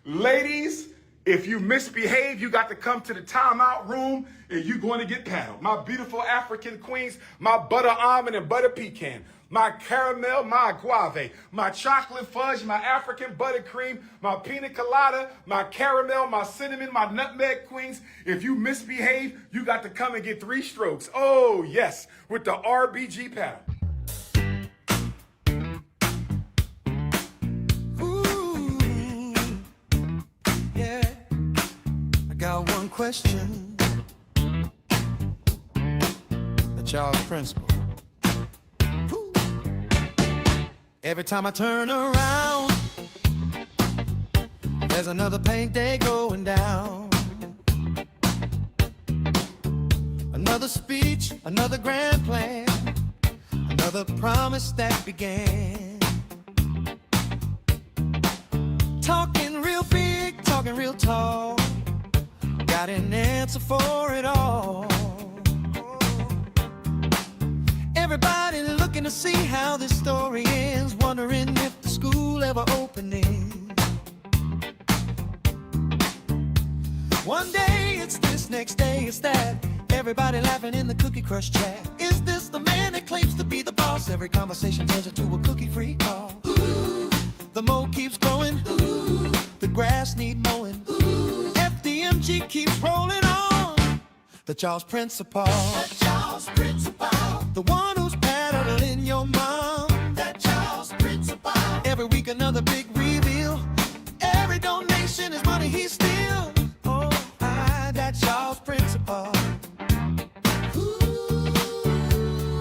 Ladies, if you misbehave, you got to come to the timeout room and you're going to get paddled. My beautiful African queens, my butter almond and butter pecan, my caramel, my guave, my chocolate fudge, my African buttercream, my pina colada, my caramel, my cinnamon, my nutmeg queens. If you misbehave, you got to come and get 3 strokes. Oh, yes, with the RBG paddle. Got one question. The Charles principle. Woo. Every time I turn around, there's another paint day going down. Another speech, another grand plan, another promise that began. Talking real big, talking real tall, got an answer for it all. Everybody looking to see how this story ends, wondering if the school ever opening. One day it's this, next day it's that. Everybody laughing in the Cookie Crush chat. Is this the man that claims to be the boss? Every conversation turns into a cookie-free call. Ooh, the mold keeps growing. Ooh, the grass need mowing. Ooh, FDMG keeps rolling on. The Charles principle. The Charles principle. The one who's paddling your mom. That Charles principle. Every week another big reveal. Every donation is money he steals. Oh, that Charles principle. Ooh,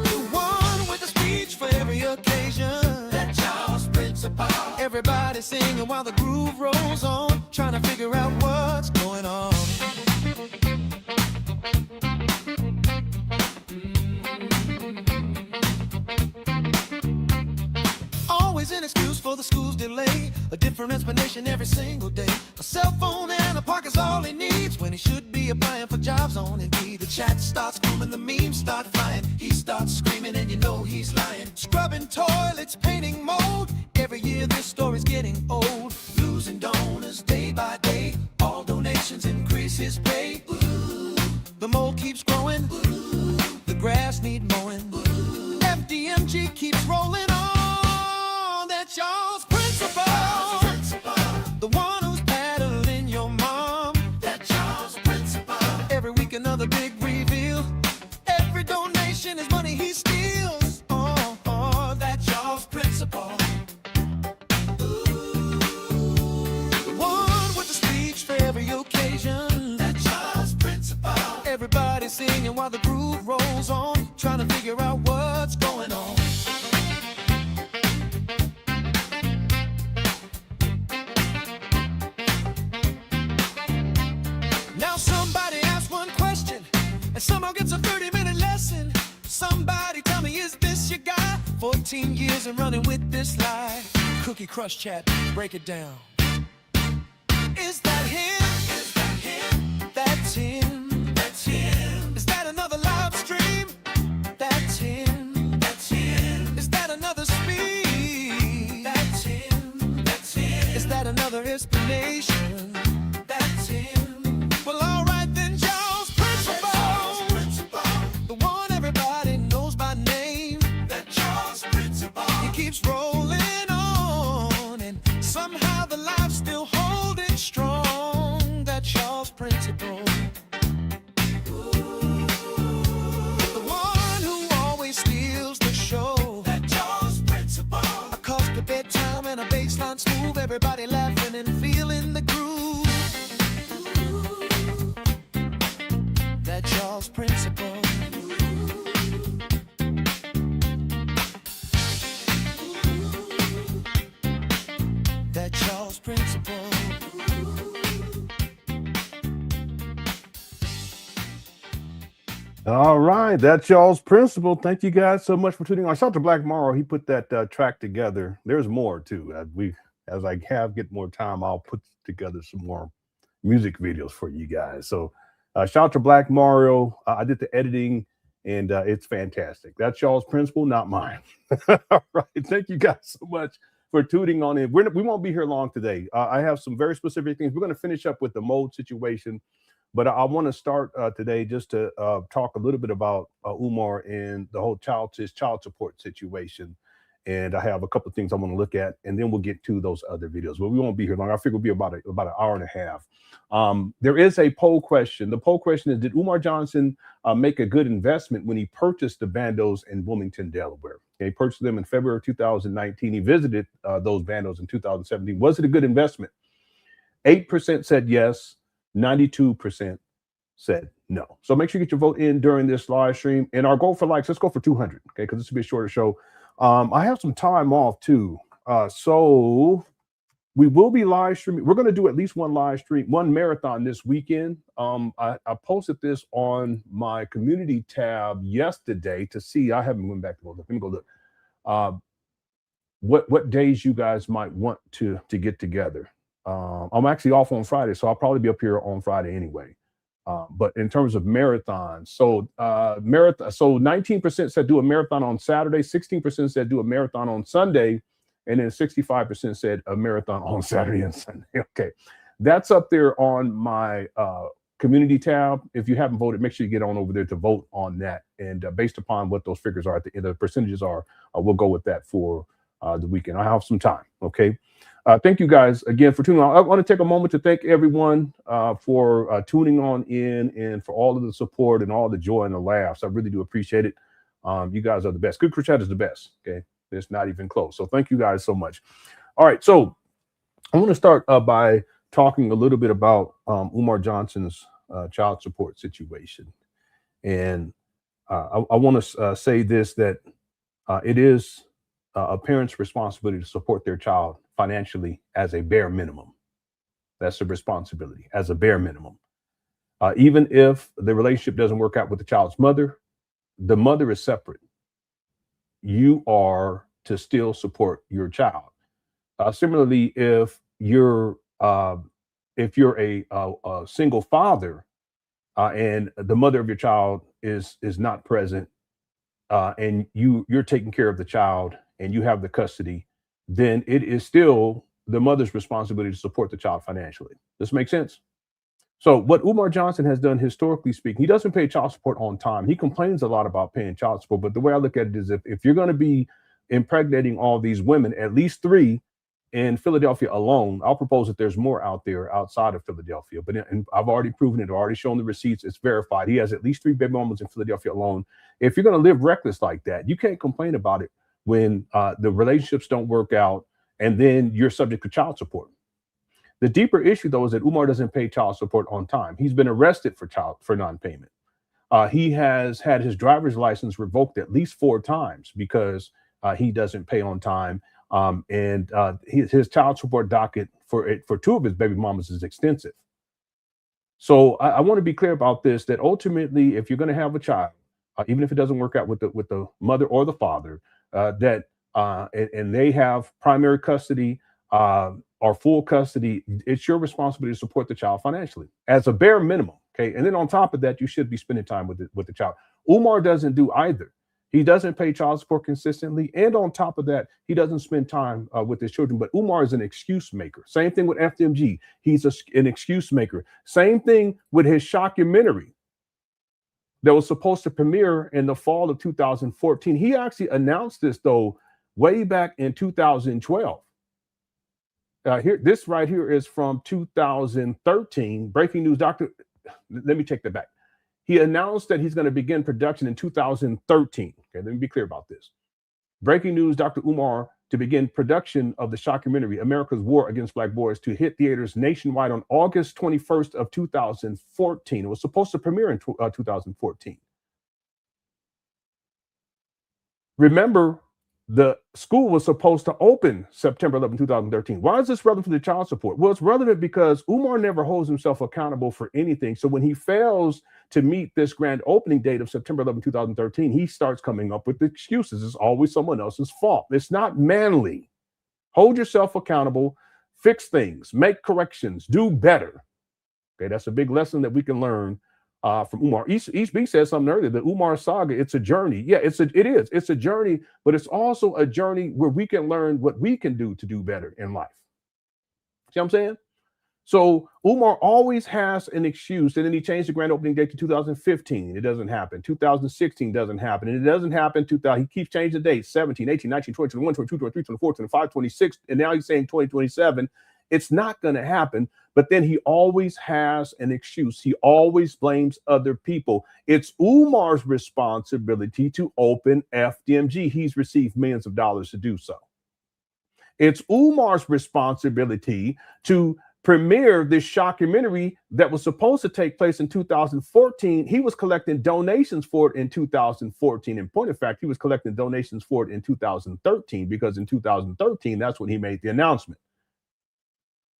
the one with a speech for every occasion. That Charles principle. Everybody singing while the groove rolls on, trying to figure out what's going on. Always an excuse for the school's delay, a different explanation every single day. A cell phone and a park is all he needs when he should be applying for jobs on Indeed. The chat starts booming, the memes start flying. He starts screaming and you know he's lying. Scrubbing toilets, painting mold. Every year this story's getting old. Losing donors day by day. All donations increase his pay. Ooh, the mold keeps growing. Ooh, the grass need mowing. Ooh, FDMG keeps rolling on. That Charles principle. The one who's paddling your mom. That Charles principle. Every week another big reveal. Every donation is money he steals. Oh, that Charles principle. Every occasion, that Charles principle. Everybody singing while the groove rolls on, trying to figure out what's going on. Now somebody asks one question and somehow gets a 30-minute lesson. Somebody tell me, is this your guy? 14 years and running with this lie. Cookie Crush chat, break it down. Is that him? Is that him? That's him. That's him. Is that another live stream? That's him. That's him. Is that another speech? That's him. That's him. Is that another explanation? That's him. Well, all right then, Charles principle. Charles principle. The one everybody knows by name. That Charles principle. He keeps rolling on, and somehow the life's still holding strong. That Charles principle. Ooh, the one who always steals the show. That Charles principle. A cause to bedtime and a baseline smooth. Everybody laughing and feeling the groove. Ooh, that Charles principle. That Charles principle. All right, that's y'all's principle. Thank you guys so much for tuning on. Shout out to Black Morrow. He put that track together. There's more too. As I get more time, I'll put together some more music videos for you guys. So shout out to Black Mario. I did the editing and it's fantastic. That's y'all's principle, not mine. All right, thank you guys so much for tuning on in. We won't be here long today. I have some very specific things. We're going to finish up with the mode situation, but I want to start today just to talk a little bit about Umar and the whole child support situation. And I have a couple of things I want to look at, and then we'll get to those other videos. But we won't be here long. I figure it'll be about an hour and a half. There is a poll question. The poll question is, did Umar Johnson make a good investment when he purchased the bandos in Wilmington, Delaware? He purchased them in February of 2019. He visited those bandos in 2017. Was it a good investment? 8% said yes. 92% said no. So make sure you get your vote in during this live stream. And our goal for likes, let's go for 200, okay? Because this will be a shorter show. I have some time off too. So we will be live streaming. We're going to do at least one live stream, one marathon this weekend. I posted this on my community tab yesterday to see. I haven't went back to look. Let me go look. What days you guys might want to get together. I'm actually off on Friday, so I'll probably be up here on Friday anyway. But in terms of marathons, so 19% said do a marathon on Saturday, 16% said do a marathon on Sunday, and then 65% said a marathon on Saturday and Sunday. Okay, that's up there on my community tab. If you haven't voted, make sure you get on over there to vote on that. And based upon what those figures are, the percentages are, we'll go with that for the weekend. I have some time. Okay. Thank you guys again for tuning on. I want to take a moment to thank everyone for tuning on in and for all of the support and all the joy and the laughs. I really do appreciate it. You guys are the best. Good Church Chat is the best. Okay, it's not even close. So thank you guys so much. All right, so I want to start by talking a little bit about Umar Johnson's child support situation, and I want to say this, that it is a parent's responsibility to support their child financially as a bare minimum. That's a responsibility as a bare minimum. Even if the relationship doesn't work out with the child's mother, the mother is separate. You are to still support your child. Similarly, if you're a single father and the mother of your child is not present, and you're taking care of the child and you have the custody, then it is still the mother's responsibility to support the child financially. This makes sense? So what Umar Johnson has done, historically speaking, he doesn't pay child support on time. He complains a lot about paying child support, but the way I look at it is, if you're going to be impregnating all these women, at least 3 in Philadelphia alone, I'll propose that there's more out there outside of Philadelphia, but I've already proven it, I've already shown the receipts, it's verified. He has at least 3 baby mamas in Philadelphia alone. If you're going to live reckless like that, you can't complain about it when the relationships don't work out and then you're subject to child support. The deeper issue, though, is that Umar doesn't pay child support on time. He's been arrested for non-payment. He has had his driver's license revoked at least 4 times because he doesn't pay on time. And his child support docket for 2 of his baby mamas is extensive. So I want to be clear about this, that ultimately, if you're going to have a child, even if it doesn't work out with the mother or the father, and they have primary custody or full custody, it's your responsibility to support the child financially as a bare minimum. Okay, and then on top of that, you should be spending time with the child. Umar doesn't do either. He doesn't pay child support consistently, and on top of that, he doesn't spend time with his children. But Umar is an excuse maker. Same thing with FDMG. He's an excuse maker. Same thing with his shockumentary that was supposed to premiere in the fall of 2014. He actually announced this, though, way back in 2012. This right here is from 2013. Breaking news, let me take that back. He announced that he's going to begin production in 2013. Okay, let me be clear about this. Breaking news, Dr. Umar to begin production of the shockumentary, America's War Against Black Boys, to hit theaters nationwide on August 21st of 2014. It was supposed to premiere in 2014. Remember, the school was supposed to open September 11, 2013. Why is this relevant to the child support? Well, it's relevant because Umar never holds himself accountable for anything. So when he fails to meet this grand opening date of September 11, 2013, he starts coming up with excuses. It's always someone else's fault. It's not manly. Hold yourself accountable, fix things, make corrections, do better. Okay, that's a big lesson that we can learn from Umar. East B said something earlier. The Umar saga, it's a journey. Yeah, it is. It's a journey, but it's also a journey where we can learn what we can do to do better in life. See what I'm saying? So Umar always has an excuse, and then he changed the grand opening date to 2015. It doesn't happen. 2016 doesn't happen. And it doesn't happen. He keeps changing the dates: 17, 18, 19, 20, 21, 22, 23, 24, 25, 26. And now he's saying 2027. It's not going to happen. But then he always has an excuse. He always blames other people. It's Umar's responsibility to open FDMG. He's received millions of dollars to do so. It's Umar's responsibility to premiere this documentary that was supposed to take place in 2014. He was collecting donations for it in 2014. In point of fact, he was collecting donations for it in 2013, because in 2013, that's when he made the announcement.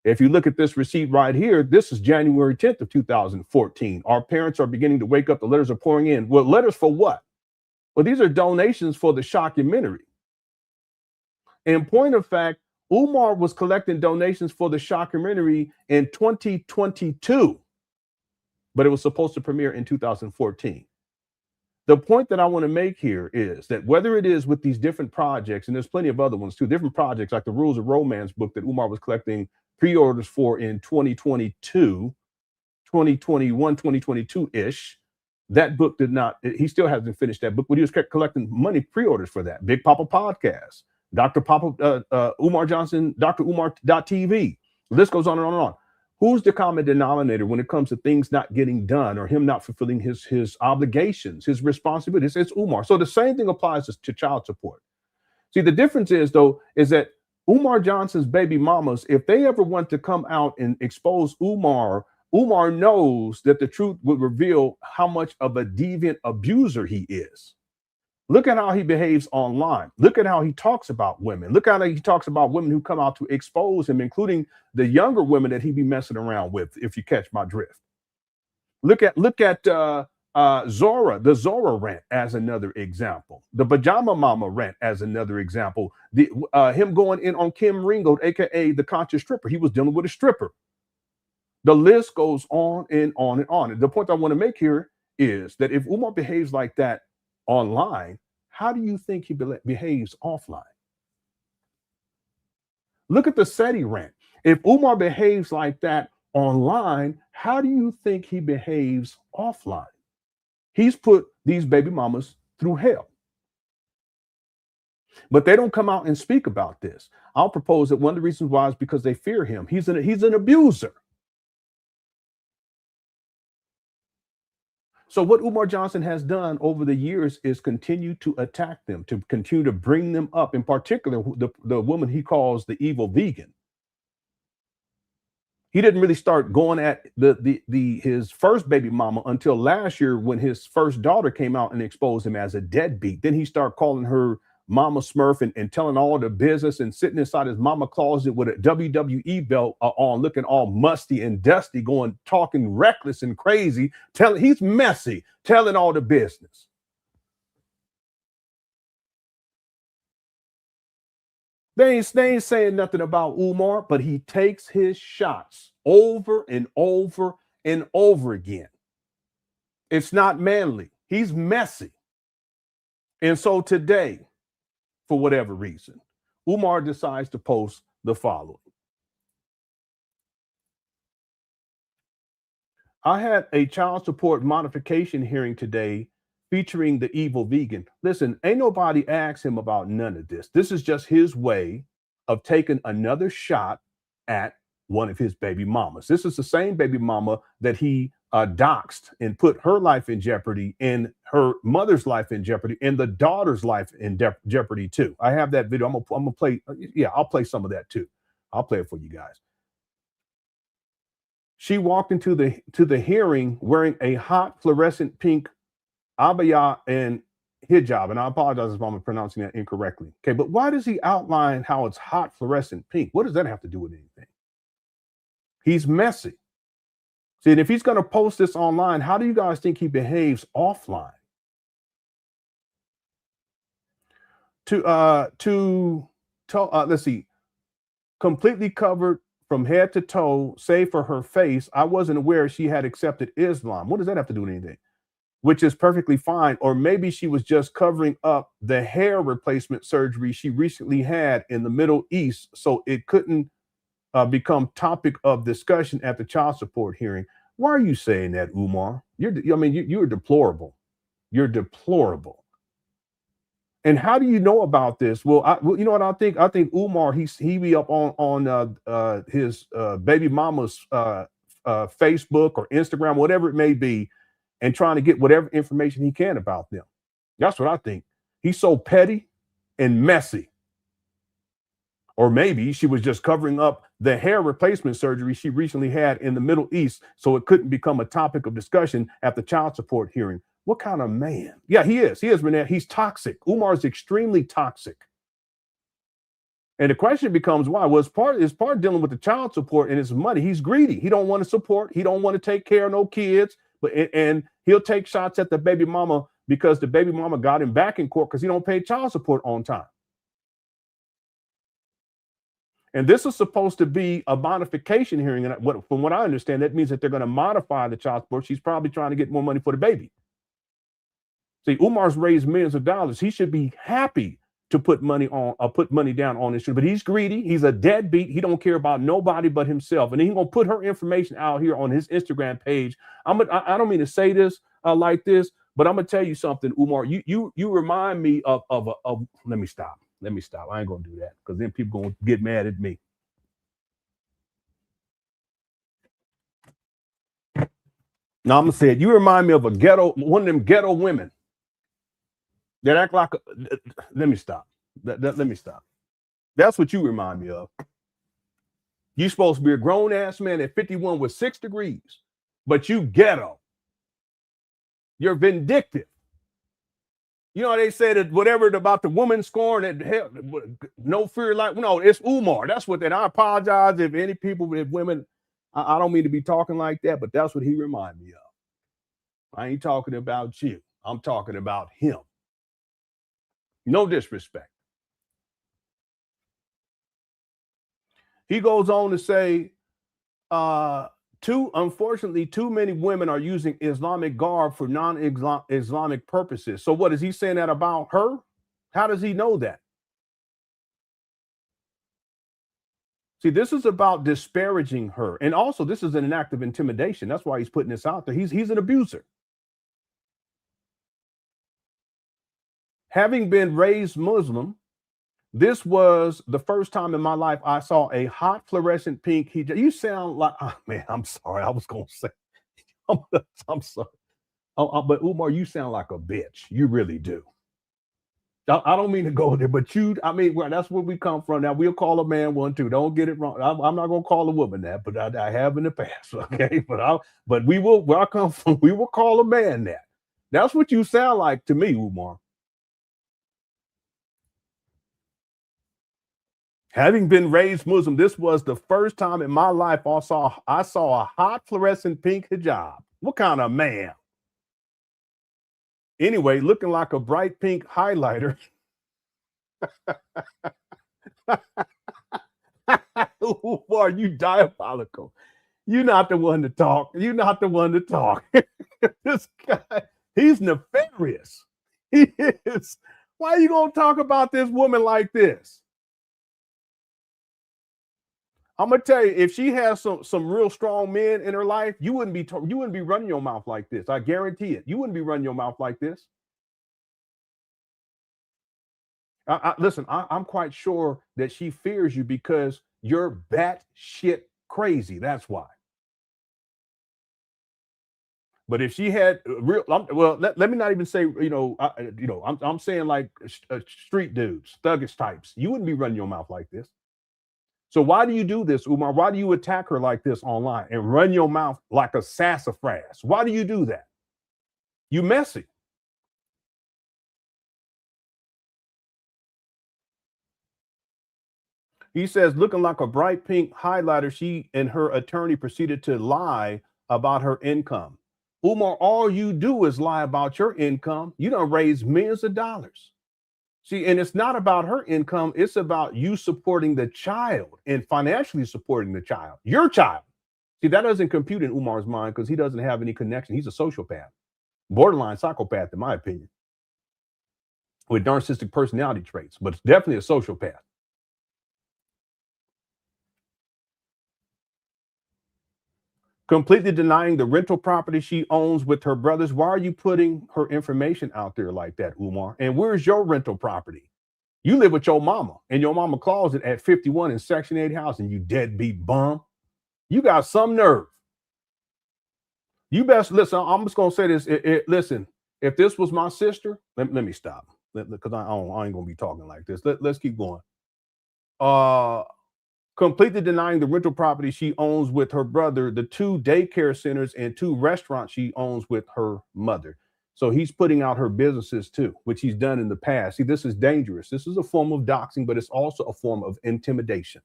If you look at this receipt right here, this is January 10th of 2014. Our parents are beginning to wake up. The letters are pouring in. Well, letters for what? Well, these are donations for the documentary. In point of fact, Umar was collecting donations for the documentary in 2022, but it was supposed to premiere in 2014. The point that I want to make here is that whether it is with these different projects, and there's plenty of other ones too, different projects like the Rules of Romance book that Umar was collecting pre-orders for in 2022, 2021, 2022-ish. That book did not, he still hasn't finished that book, but he was collecting money pre-orders for that. Big Papa Podcast, Dr. Papa, Umar Johnson, Dr. Umar.tv. The list goes on and on and on. Who's the common denominator when it comes to things not getting done or him not fulfilling his obligations, his responsibilities? It's Umar. So the same thing applies to child support. See, the difference is, though, is that Umar Johnson's baby mamas, if they ever want to come out and expose Umar, Umar knows that the truth would reveal how much of a deviant abuser he is. Look at how he behaves online. Look at how he talks about women. Look at how he talks about women who come out to expose him, including the younger women that he be messing around with, if you catch my drift. Look at Zora, the Zora rant as another example. The Pajama Mama rant as another example. Him going in on Kim Ringold, a.k.a. the conscious stripper. He was dealing with a stripper. The list goes on and on and on. And the point I want to make here is that if Umar behaves like that online, how do you think he behaves offline? Look at the SETI rant. If Umar behaves like that online, how do you think he behaves offline? He's put these baby mamas through hell. But they don't come out and speak about this. I'll propose that one of the reasons why is because they fear him. He's an abuser. So what Umar Johnson has done over the years is continue to attack them, to continue to bring them up, in particular, the woman he calls the evil vegan. He didn't really start going at his first baby mama until last year, when his first daughter came out and exposed him as a deadbeat. Then he started calling her Mama Smurf and telling all the business, and sitting inside his mama closet with a WWE belt on, looking all musty and dusty, talking reckless and crazy, he's messy, telling all the business. They ain't saying nothing about Umar, but he takes his shots over and over and over again. It's not manly. He's messy. And so today, for whatever reason, Umar decides to post the following. I had a child support modification hearing today featuring the evil vegan. Listen, ain't nobody asked him about none of this. This is just his way of taking another shot at one of his baby mamas. This is the same baby mama that he doxed and put her life in jeopardy, and her mother's life in jeopardy, and the daughter's life in jeopardy too. I have that video. I'm gonna play. Yeah, I'll play some of that too. I'll play it for you guys. She walked into the hearing wearing a hot fluorescent pink abaya and hijab, and I apologize if I'm pronouncing that incorrectly. Okay, but why does he outline how it's hot fluorescent pink? What does that have to do with anything? He's messy. See, and if he's going to post this online, how do you guys think he behaves offline? Let's see, completely covered from head to toe, save for her face. I wasn't aware she had accepted Islam. What does that have to do with anything? Which is perfectly fine. Or maybe she was just covering up the hair replacement surgery she recently had in the Middle East, so it couldn't become topic of discussion at the child support hearing. Why are you saying that, Umar? You're deplorable. You're deplorable. And how do you know about this? Well, you know what I think? I think Umar, he be up on his baby mama's Facebook or Instagram, whatever it may be, and trying to get whatever information he can about them. That's what I think. He's so petty and messy. Or maybe she was just covering up the hair replacement surgery she recently had in the Middle East, so it couldn't become a topic of discussion at the child support hearing. What kind of man? Yeah, he is. He is, Renee. He's toxic. Umar is extremely toxic. And the question becomes why? Well, it's part dealing with the child support and his money. He's greedy. He don't want to support. He don't want to take care of no kids. And he'll take shots at the baby mama because the baby mama got him back in court because he don't pay child support on time. And this is supposed to be a modification hearing. And from what I understand, that means that they're going to modify the child support. She's probably trying to get more money for the baby. See, Umar's raised millions of dollars. He should be happy to put money down on this, but he's greedy. He's a deadbeat. He don't care about nobody but himself. And he's gonna put her information out here on his Instagram page. I don't mean to say this like this, but I'm gonna tell you something, Umar. You remind me of let me stop. I ain't gonna do that because then people gonna get mad at me. Now I'm gonna say it. You remind me of one of them ghetto women that act like let me stop. Let me stop. That's what you remind me of. You're supposed to be a grown-ass man at 51 with 6 degrees, but you ghetto. You're vindictive. You know, they say that whatever about the woman scorn, that no fear like, no, it's Umar. That's what, and I apologize if any people, if women, I don't mean to be talking like that, but that's what he reminded me of. I ain't talking about you. I'm talking about him. No disrespect. He goes on to say, unfortunately, too many women are using Islamic garb for non-Islamic purposes. So what is he saying that about her? How does he know that? See, this is about disparaging her. And also, this is an act of intimidation. That's why he's putting this out there. He's an abuser. Having been raised Muslim, this was the first time in my life I saw a hot fluorescent pink hijab. You sound like, oh man, I'm sorry. I was going to say, I'm sorry. But Umar, you sound like a bitch. You really do. I don't mean to go there, but that's where we come from. Now, we'll call a man one, too. Don't get it wrong. I'm not going to call a woman that, but I have in the past, okay? But we will, where I come from, we will call a man that. That's what you sound like to me, Umar. Having been raised Muslim, this was the first time in my life I saw a hot fluorescent pink hijab. What kind of man? Anyway, looking like a bright pink highlighter. Who are you, diabolical? You're not the one to talk. You're not the one to talk. This guy, he's nefarious. He is. Why are you going to talk about this woman like this? I'm gonna tell you, if she has some real strong men in her life, you wouldn't be running your mouth like this. I guarantee it. You wouldn't be running your mouth like this. Listen, I'm quite sure that she fears you because you're batshit crazy. That's why. But if she had real, let me not even say, I'm saying like street dudes, thuggish types. You wouldn't be running your mouth like this. So why do you do this, Umar? Why do you attack her like this online and run your mouth like a sassafras? Why do you do that? You messy. He says, looking like a bright pink highlighter, she and her attorney proceeded to lie about her income. Umar, all you do is lie about your income. You done raised millions of dollars. See, and it's not about her income. It's about you supporting the child and financially supporting the child, your child. See, that doesn't compute in Umar's mind because he doesn't have any connection. He's a sociopath, borderline psychopath, in my opinion, with narcissistic personality traits, but it's definitely a sociopath. Completely denying the rental property she owns with her brothers. Why are you putting her information out there like that, Umar? And where's your rental property? You live with your mama and your mama closet at 51 in Section 8 housing, you deadbeat bum. You got some nerve. You best listen. I'm just going to say this. Listen, if this was my sister, let me stop because I ain't going to be talking like this. Let's keep going. Completely denying the rental property she owns with her brother, the 2 daycare centers and 2 restaurants she owns with her mother. So he's putting out her businesses too, which he's done in the past. See, this is dangerous. This is a form of doxing, but it's also a form of intimidation.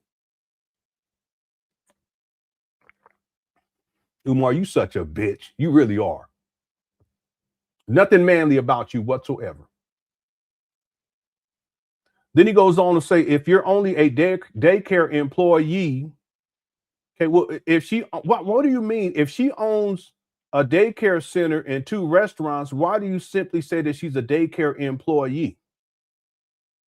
Umar, you such a bitch. You really are. Nothing manly about you whatsoever. Then he goes on to say, if you're only a daycare employee, okay, well, if she, what do you mean? If she owns a daycare center and 2 restaurants, why do you simply say that she's a daycare employee?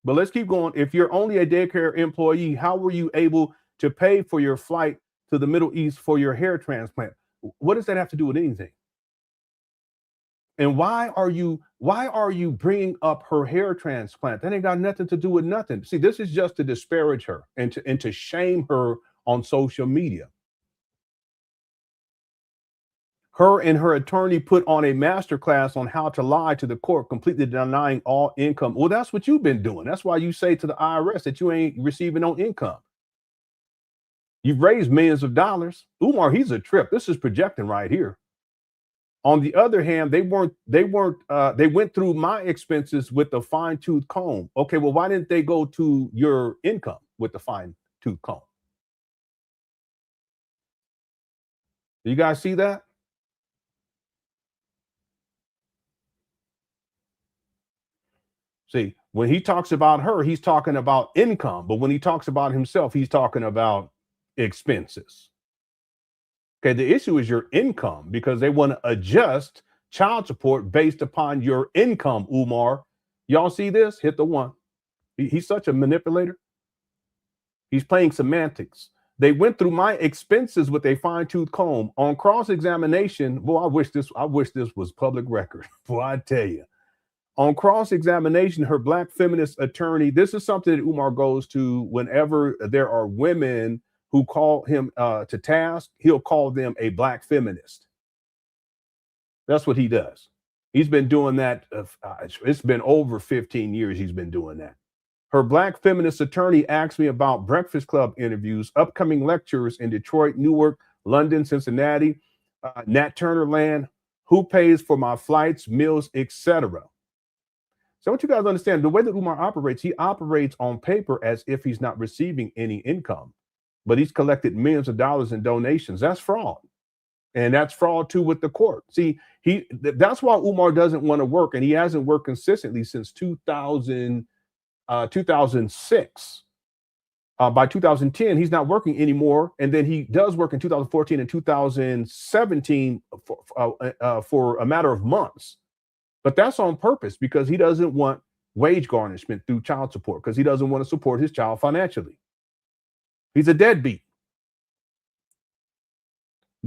But let's keep going. If you're only a daycare employee, how were you able to pay for your flight to the Middle East for your hair transplant? What does that have to do with anything? And why are you bringing up her hair transplant? That ain't got nothing to do with nothing. See, this is just to disparage her and to shame her on social media. Her and her attorney put on a masterclass on how to lie to the court, completely denying all income. Well, that's what you've been doing. That's why you say to the IRS that you ain't receiving no income. You've raised millions of dollars. Umar, he's a trip. This is projecting right here. On the other hand, they went through my expenses with a fine-tooth comb. Okay, well, why didn't they go to your income with the fine-tooth comb? Do you guys see that? See, when he talks about her, he's talking about income. But when he talks about himself, he's talking about expenses. Okay, the issue is your income because they want to adjust child support based upon your income, Umar. Y'all see this? Hit the 1. He's such a manipulator. He's playing semantics. They went through my expenses with a fine-tooth comb. On cross-examination, boy, I wish this was public record. Boy, I tell you. On cross-examination, her black feminist attorney, this is something that Umar goes to whenever there are women who call him to task. He'll call them a black feminist. That's what he does. He's been doing that. It's been over 15 years he's been doing that. Her black feminist attorney asked me about Breakfast Club interviews, upcoming lectures in Detroit, Newark, London, Cincinnati, Nat Turner Land, who pays for my flights, meals, etc. So I want you guys to understand the way that Umar operates, he operates on paper as if he's not receiving any income. But he's collected millions of dollars in donations. That's fraud. And that's fraud too with the court. See, that's why Umar doesn't want to work, and he hasn't worked consistently since 2006. By 2010, he's not working anymore. And then he does work in 2014 and 2017 for a matter of months. But that's on purpose because he doesn't want wage garnishment through child support because he doesn't want to support his child financially. He's a deadbeat.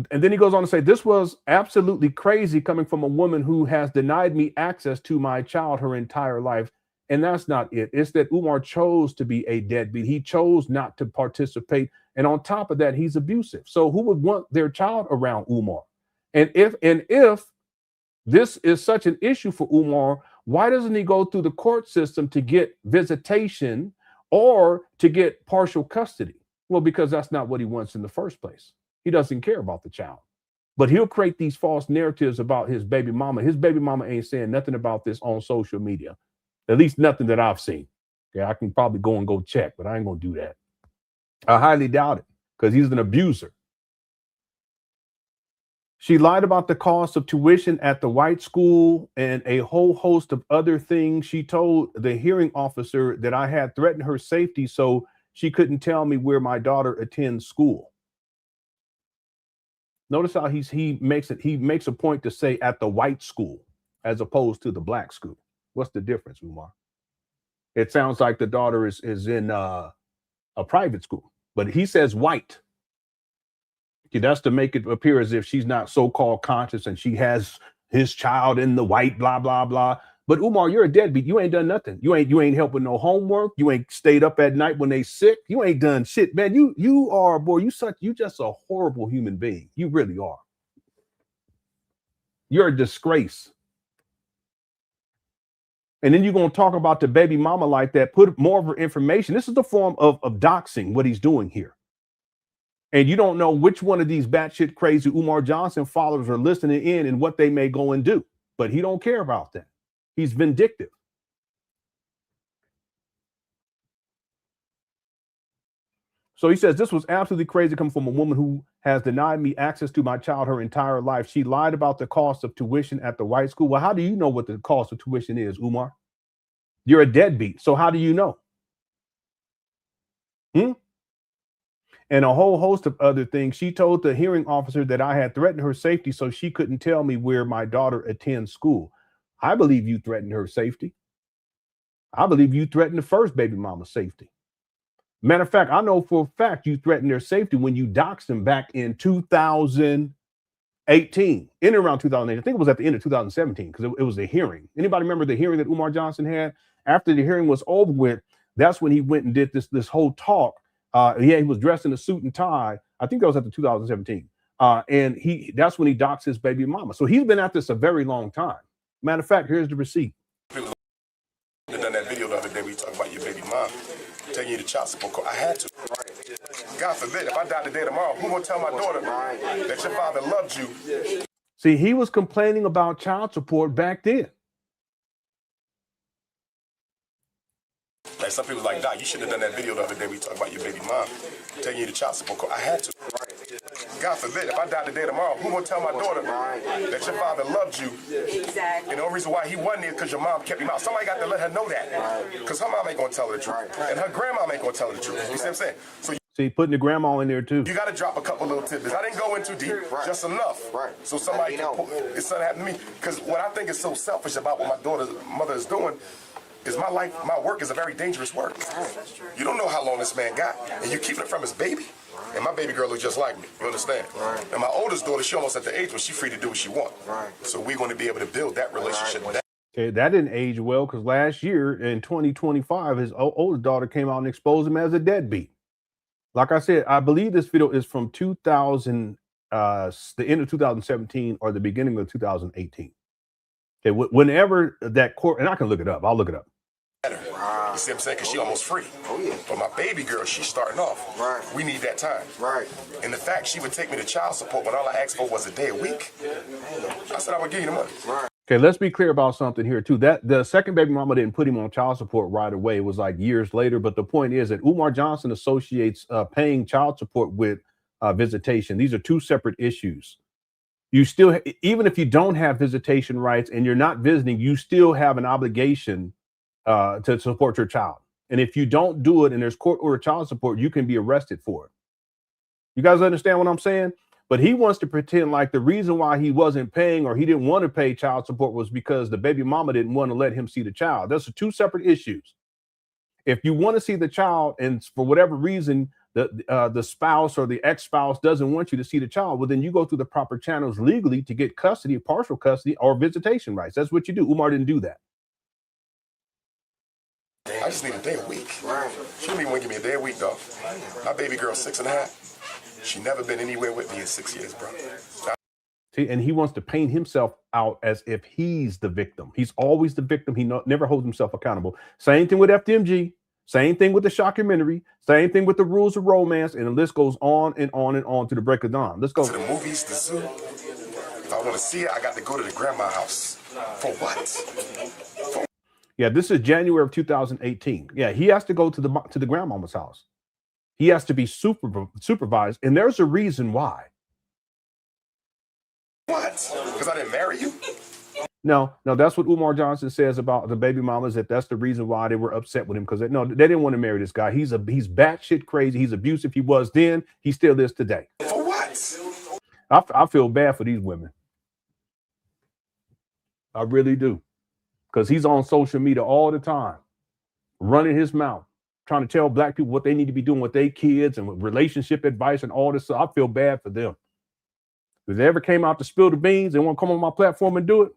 And then he goes on to say, this was absolutely crazy coming from a woman who has denied me access to my child her entire life. And that's not it. It's that Umar chose to be a deadbeat. He chose not to participate. And on top of that, he's abusive. So who would want their child around Umar? And if this is such an issue for Umar, why doesn't he go through the court system to get visitation or to get partial custody? Well, because that's not what he wants in the first place. He doesn't care about the child. But he'll create these false narratives about his baby mama. His baby mama ain't saying nothing about this on social media. At least nothing that I've seen. Okay, I can probably go check, but I ain't going to do that. I highly doubt it because he's an abuser. She lied about the cost of tuition at the white school and a whole host of other things. She told the hearing officer that I had threatened her safety, so she couldn't tell me where my daughter attends school. Notice how he makes a point to say at the white school as opposed to the black school. What's the difference, Umar? It sounds like the daughter is in a private school, but he says white. Okay, that's to make it appear as if she's not so-called conscious and she has his child in the white, blah, blah, blah. But Umar, you're a deadbeat. You ain't done nothing. You ain't helping no homework. You ain't stayed up at night when they sick. You ain't done shit, man. You are, boy, you just a horrible human being. You really are. You're a disgrace. And then you're going to talk about the baby mama like that, put more of her information. This is the form of doxing, what he's doing here. And you don't know which one of these batshit crazy Umar Johnson followers are listening in and what they may go and do. But he don't care about that. He's vindictive. So he says, this was absolutely crazy coming from a woman who has denied me access to my child her entire life. She lied about the cost of tuition at the white school. Well, how do you know what the cost of tuition is, Umar? You're a deadbeat. So how do you know? And a whole host of other things. She told the hearing officer that I had threatened her safety, so she couldn't tell me where my daughter attends school. I believe you threatened her safety. I believe you threatened the first baby mama's safety. Matter of fact, I know for a fact you threatened their safety when you doxed them back in 2018, in and around 2008. I think it was at the end of 2017 because it was a hearing. Anybody remember the hearing that Umar Johnson had? After the hearing was over with, that's when he went and did this whole talk. He was dressed in a suit and tie. I think that was at the 2017. And that's when he doxed his baby mama. So he's been at this a very long time. Matter of fact, here's the receipt. Done that video the other day where you talk about your baby mom taking you to child support court. I had to. God forbid, if I die today tomorrow, who gonna tell my daughter that your father loved you? See, he was complaining about child support back then. Like some people like, Doc, you should have done that video the other day where you talk about your baby mom taking you to child support court. I had to. God forbid, if I die today tomorrow, who gonna tell my daughter that your father loved you? Exactly. And the only reason why he wasn't there because your mom kept him out. Somebody got to let her know that. Because her mom ain't gonna tell her the truth. And her grandma ain't gonna tell her the truth. You see what I'm saying? So See, putting the grandma in there too. you got to drop a couple little tidbits. I didn't go in too deep, just enough. So somebody can pull, it's something happened to me. Because what I think is so selfish about what my daughter's mother is doing is my life, my work is a very dangerous work. You don't know how long this man got. And you keeping it from his baby. And my baby girl looks just like me. You understand? And my oldest daughter, she almost at the age where she's free to do what she wants. So we're going to be able to build that relationship. Okay, that didn't age well because last year in 2025, his older daughter came out and exposed him as a deadbeat. Like I said, I believe this video is from the end of 2017 or the beginning of 2018. Okay, whenever that court, and I can look it up. I'll look it up. You see what I'm saying? Because she almost free. But my baby girl, she's starting off. We need that time. And the fact she would take me to child support when all I asked for was a day a week, I said I would give you the money. Okay, let's be clear about something here too. That the second baby mama didn't put him on child support right away. It was like years later. But the point is that Umar Johnson associates paying child support with visitation. These are two separate issues. You still, even if you don't have visitation rights and you're not visiting, you still have an obligation to support your child. And if you don't do it and there's court order child support, you can be arrested for it. You guys understand what I'm saying? But he wants to pretend like the reason why he wasn't paying or he didn't want to pay child support was because the baby mama didn't want to let him see the child. Those are two separate issues. If you want to see the child and for whatever reason, the spouse or the ex-spouse doesn't want you to see the child, well, then you go through the proper channels legally to get custody, partial custody, or visitation rights. That's what you do. Umar didn't do that. I just need a day a week. She don't even want to give me a day a week, though. My baby girl's 6.5. She never been anywhere with me in 6 years, bro. See, and he wants to paint himself out as if he's the victim. He's always the victim. He never holds himself accountable. Same thing with FDMG. Same thing with the shockumentary. Same thing with the rules of romance. And the list goes on and on and on to the break of dawn. Let's go. To the movies, the zoo. If I want to see it, I got to go to the grandma house. For what? Yeah, this is January of 2018. Yeah, he has to go to the grandmama's house. He has to be supervised, and there's a reason why. What? Because I didn't marry you? No, that's what Umar Johnson says about the baby mamas, that that's the reason why they were upset with him, because they didn't want to marry this guy. He's batshit crazy. He's abusive. He was then. He still is today. For what? I feel bad for these women. I really do. Because he's on social media all the time, running his mouth, trying to tell black people what they need to be doing with their kids and with relationship advice and all this stuff. I feel bad for them. If they ever came out to spill the beans and want to come on my platform and do it,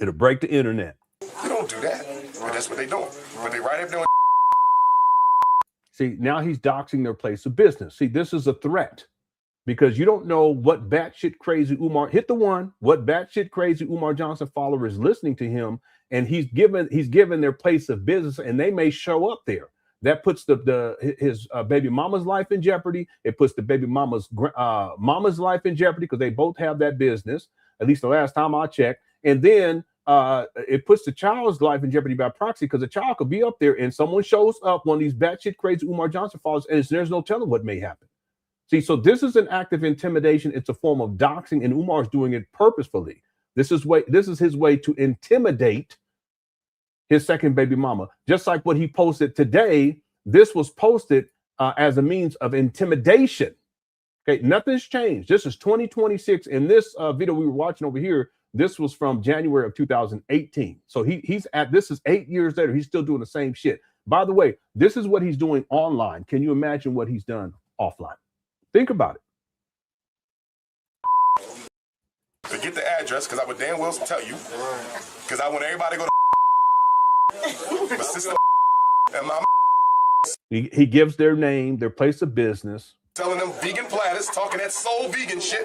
it'll break the internet. You don't do that. But that's what they doing. But they right up there. See, now he's doxing their place of business. See, this is a threat, because you don't know what batshit crazy Umar, hit the one, what batshit crazy Umar Johnson follower is listening to him, and he's given their place of business, and they may show up there. That puts his baby mama's life in jeopardy. It puts the baby mama's life in jeopardy, because they both have that business, at least the last time I checked. And then it puts the child's life in jeopardy by proxy, because the child could be up there and someone shows up, one of these batshit crazy Umar Johnson followers, and there's no telling what may happen. See, so this is an act of intimidation. It's a form of doxing, and Umar's doing it purposefully. This is his way to intimidate his second baby mama. Just like what he posted today, this was posted as a means of intimidation. Okay, nothing's changed. This is 2026. In this video we were watching over here, this was from January of 2018. So this is 8 years later. He's still doing the same shit. By the way, this is what he's doing online. Can you imagine what he's done offline? Think about it. Forget the address, because I would damn well tell you. Because I want everybody to go to my sister and my. He gives their name, their place of business. Telling them vegan platters, talking that soul vegan shit.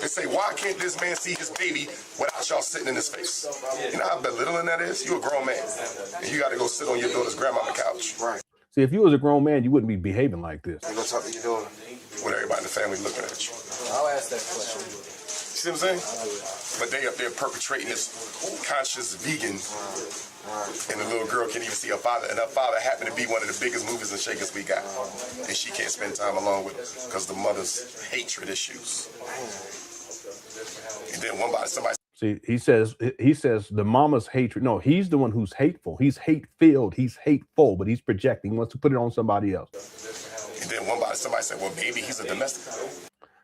They say, why can't this man see his baby without y'all sitting in his face? You know how belittling that is? You're a grown man, and you got to go sit on your daughter's grandmama couch. Right. See, if you was a grown man, you wouldn't be behaving like this. You go talk to your daughter when everybody in the family looking at you. I'll ask that question. You see what I'm saying? But they up there perpetrating this conscious vegan, and the little girl can't even see her father, and her father happened to be one of the biggest movers and shakers we got, and she can't spend time alone with him because the mother's hatred issues. And then somebody. See, he says the mama's hatred. No, he's the one who's hateful. He's hate-filled. He's hateful, but he's projecting. He wants to put it on somebody else. And then somebody said, well, maybe he's a domestic.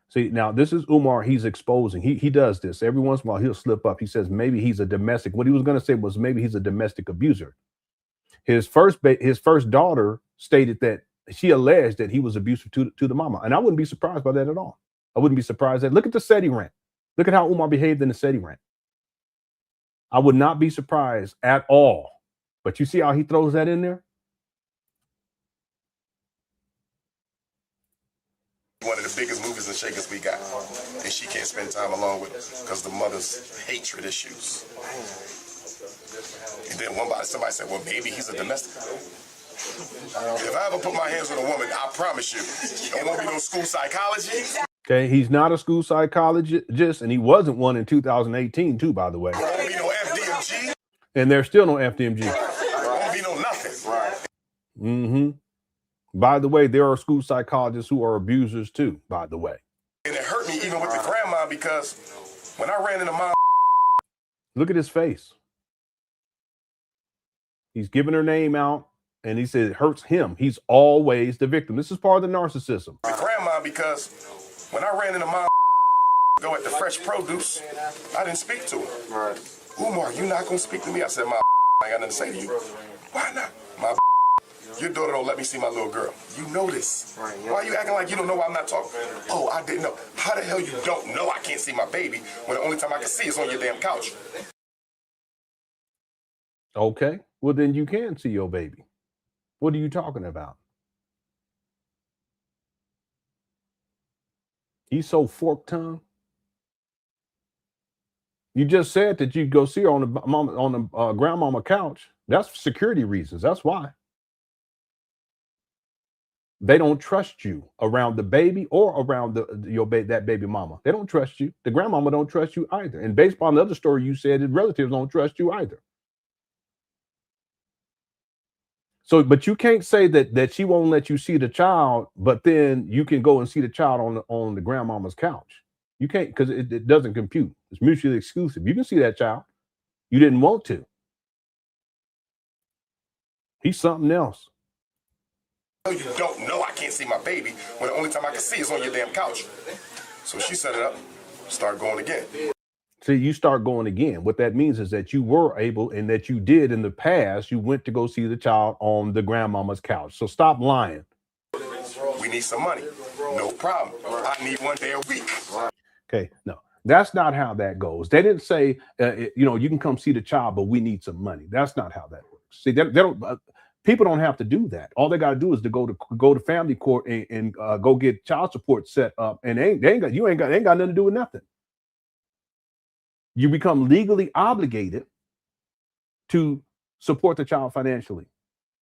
See, now this is Umar. He's exposing. He does this every once in a while. He'll slip up. He says maybe he's a domestic. What he was going to say was maybe he's a domestic abuser. His first daughter stated that she alleged that he was abusive to the mama, and I wouldn't be surprised by that at all. I wouldn't be surprised that. Look at the SETI rant. Look at how Umar behaved in the SETI rant. I would not be surprised at all. But you see how he throws that in there? One of the biggest movers and shakers we got, and she can't spend time alone with him because the mother's hatred issues. And then somebody said, well, maybe he's a domestic. If I ever put my hands on a woman, I promise you, it won't be no school psychology. Okay, he's not a school psychologist, and he wasn't one in 2018 too, by the way. There won't be no FDMG. And there's still no FDMG. There won't be no nothing. Right. Mm-hmm. By the way, there are school psychologists who are abusers too, by the way. And it hurt me even with the grandma, because when I ran into mom. Look at his face. He's giving her name out, and he said it hurts him. He's always the victim. This is part of the narcissism. The grandma, because when I ran into mom go at the fresh produce, I didn't speak to her. Right. Umar, you not gonna speak to me? I said, I ain't got nothing to say to you. Why not? Your daughter don't let me see my little girl. You know this. Right, yeah. Why are you acting like you don't know why I'm not talking? Oh, I didn't know. How the hell you don't know I can't see my baby when the only time I can see is on your damn couch? Okay. Well, then you can see your baby. What are you talking about? He's so fork-tongued. You just said that you'd go see her on the grandmama couch. That's security reasons. That's why. They don't trust you around the baby or around that baby mama. They don't trust you. The grandmama don't trust you either. And based upon the other story you said, the relatives don't trust you either. So, but you can't say that she won't let you see the child, but then you can go and see the child on the grandmama's couch. You can't, because it doesn't compute. It's mutually exclusive. You can see that child. You didn't want to. He's something else. No, you don't know I can't see my baby when the only time I can see is on your damn couch. So she set it up, start going again. See, you start going again. What that means is that you were able, and that you did in the past, you went to go see the child on the grandmama's couch. So stop lying. We need some money. No problem. I need one day a week. Okay, no, that's not how that goes. They didn't say, you can come see the child, but we need some money. That's not how that works. See, they don't. People don't have to do that. All they got to do is to go to family court and go get child support set up, and they ain't got nothing to do with nothing. You become legally obligated to support the child financially.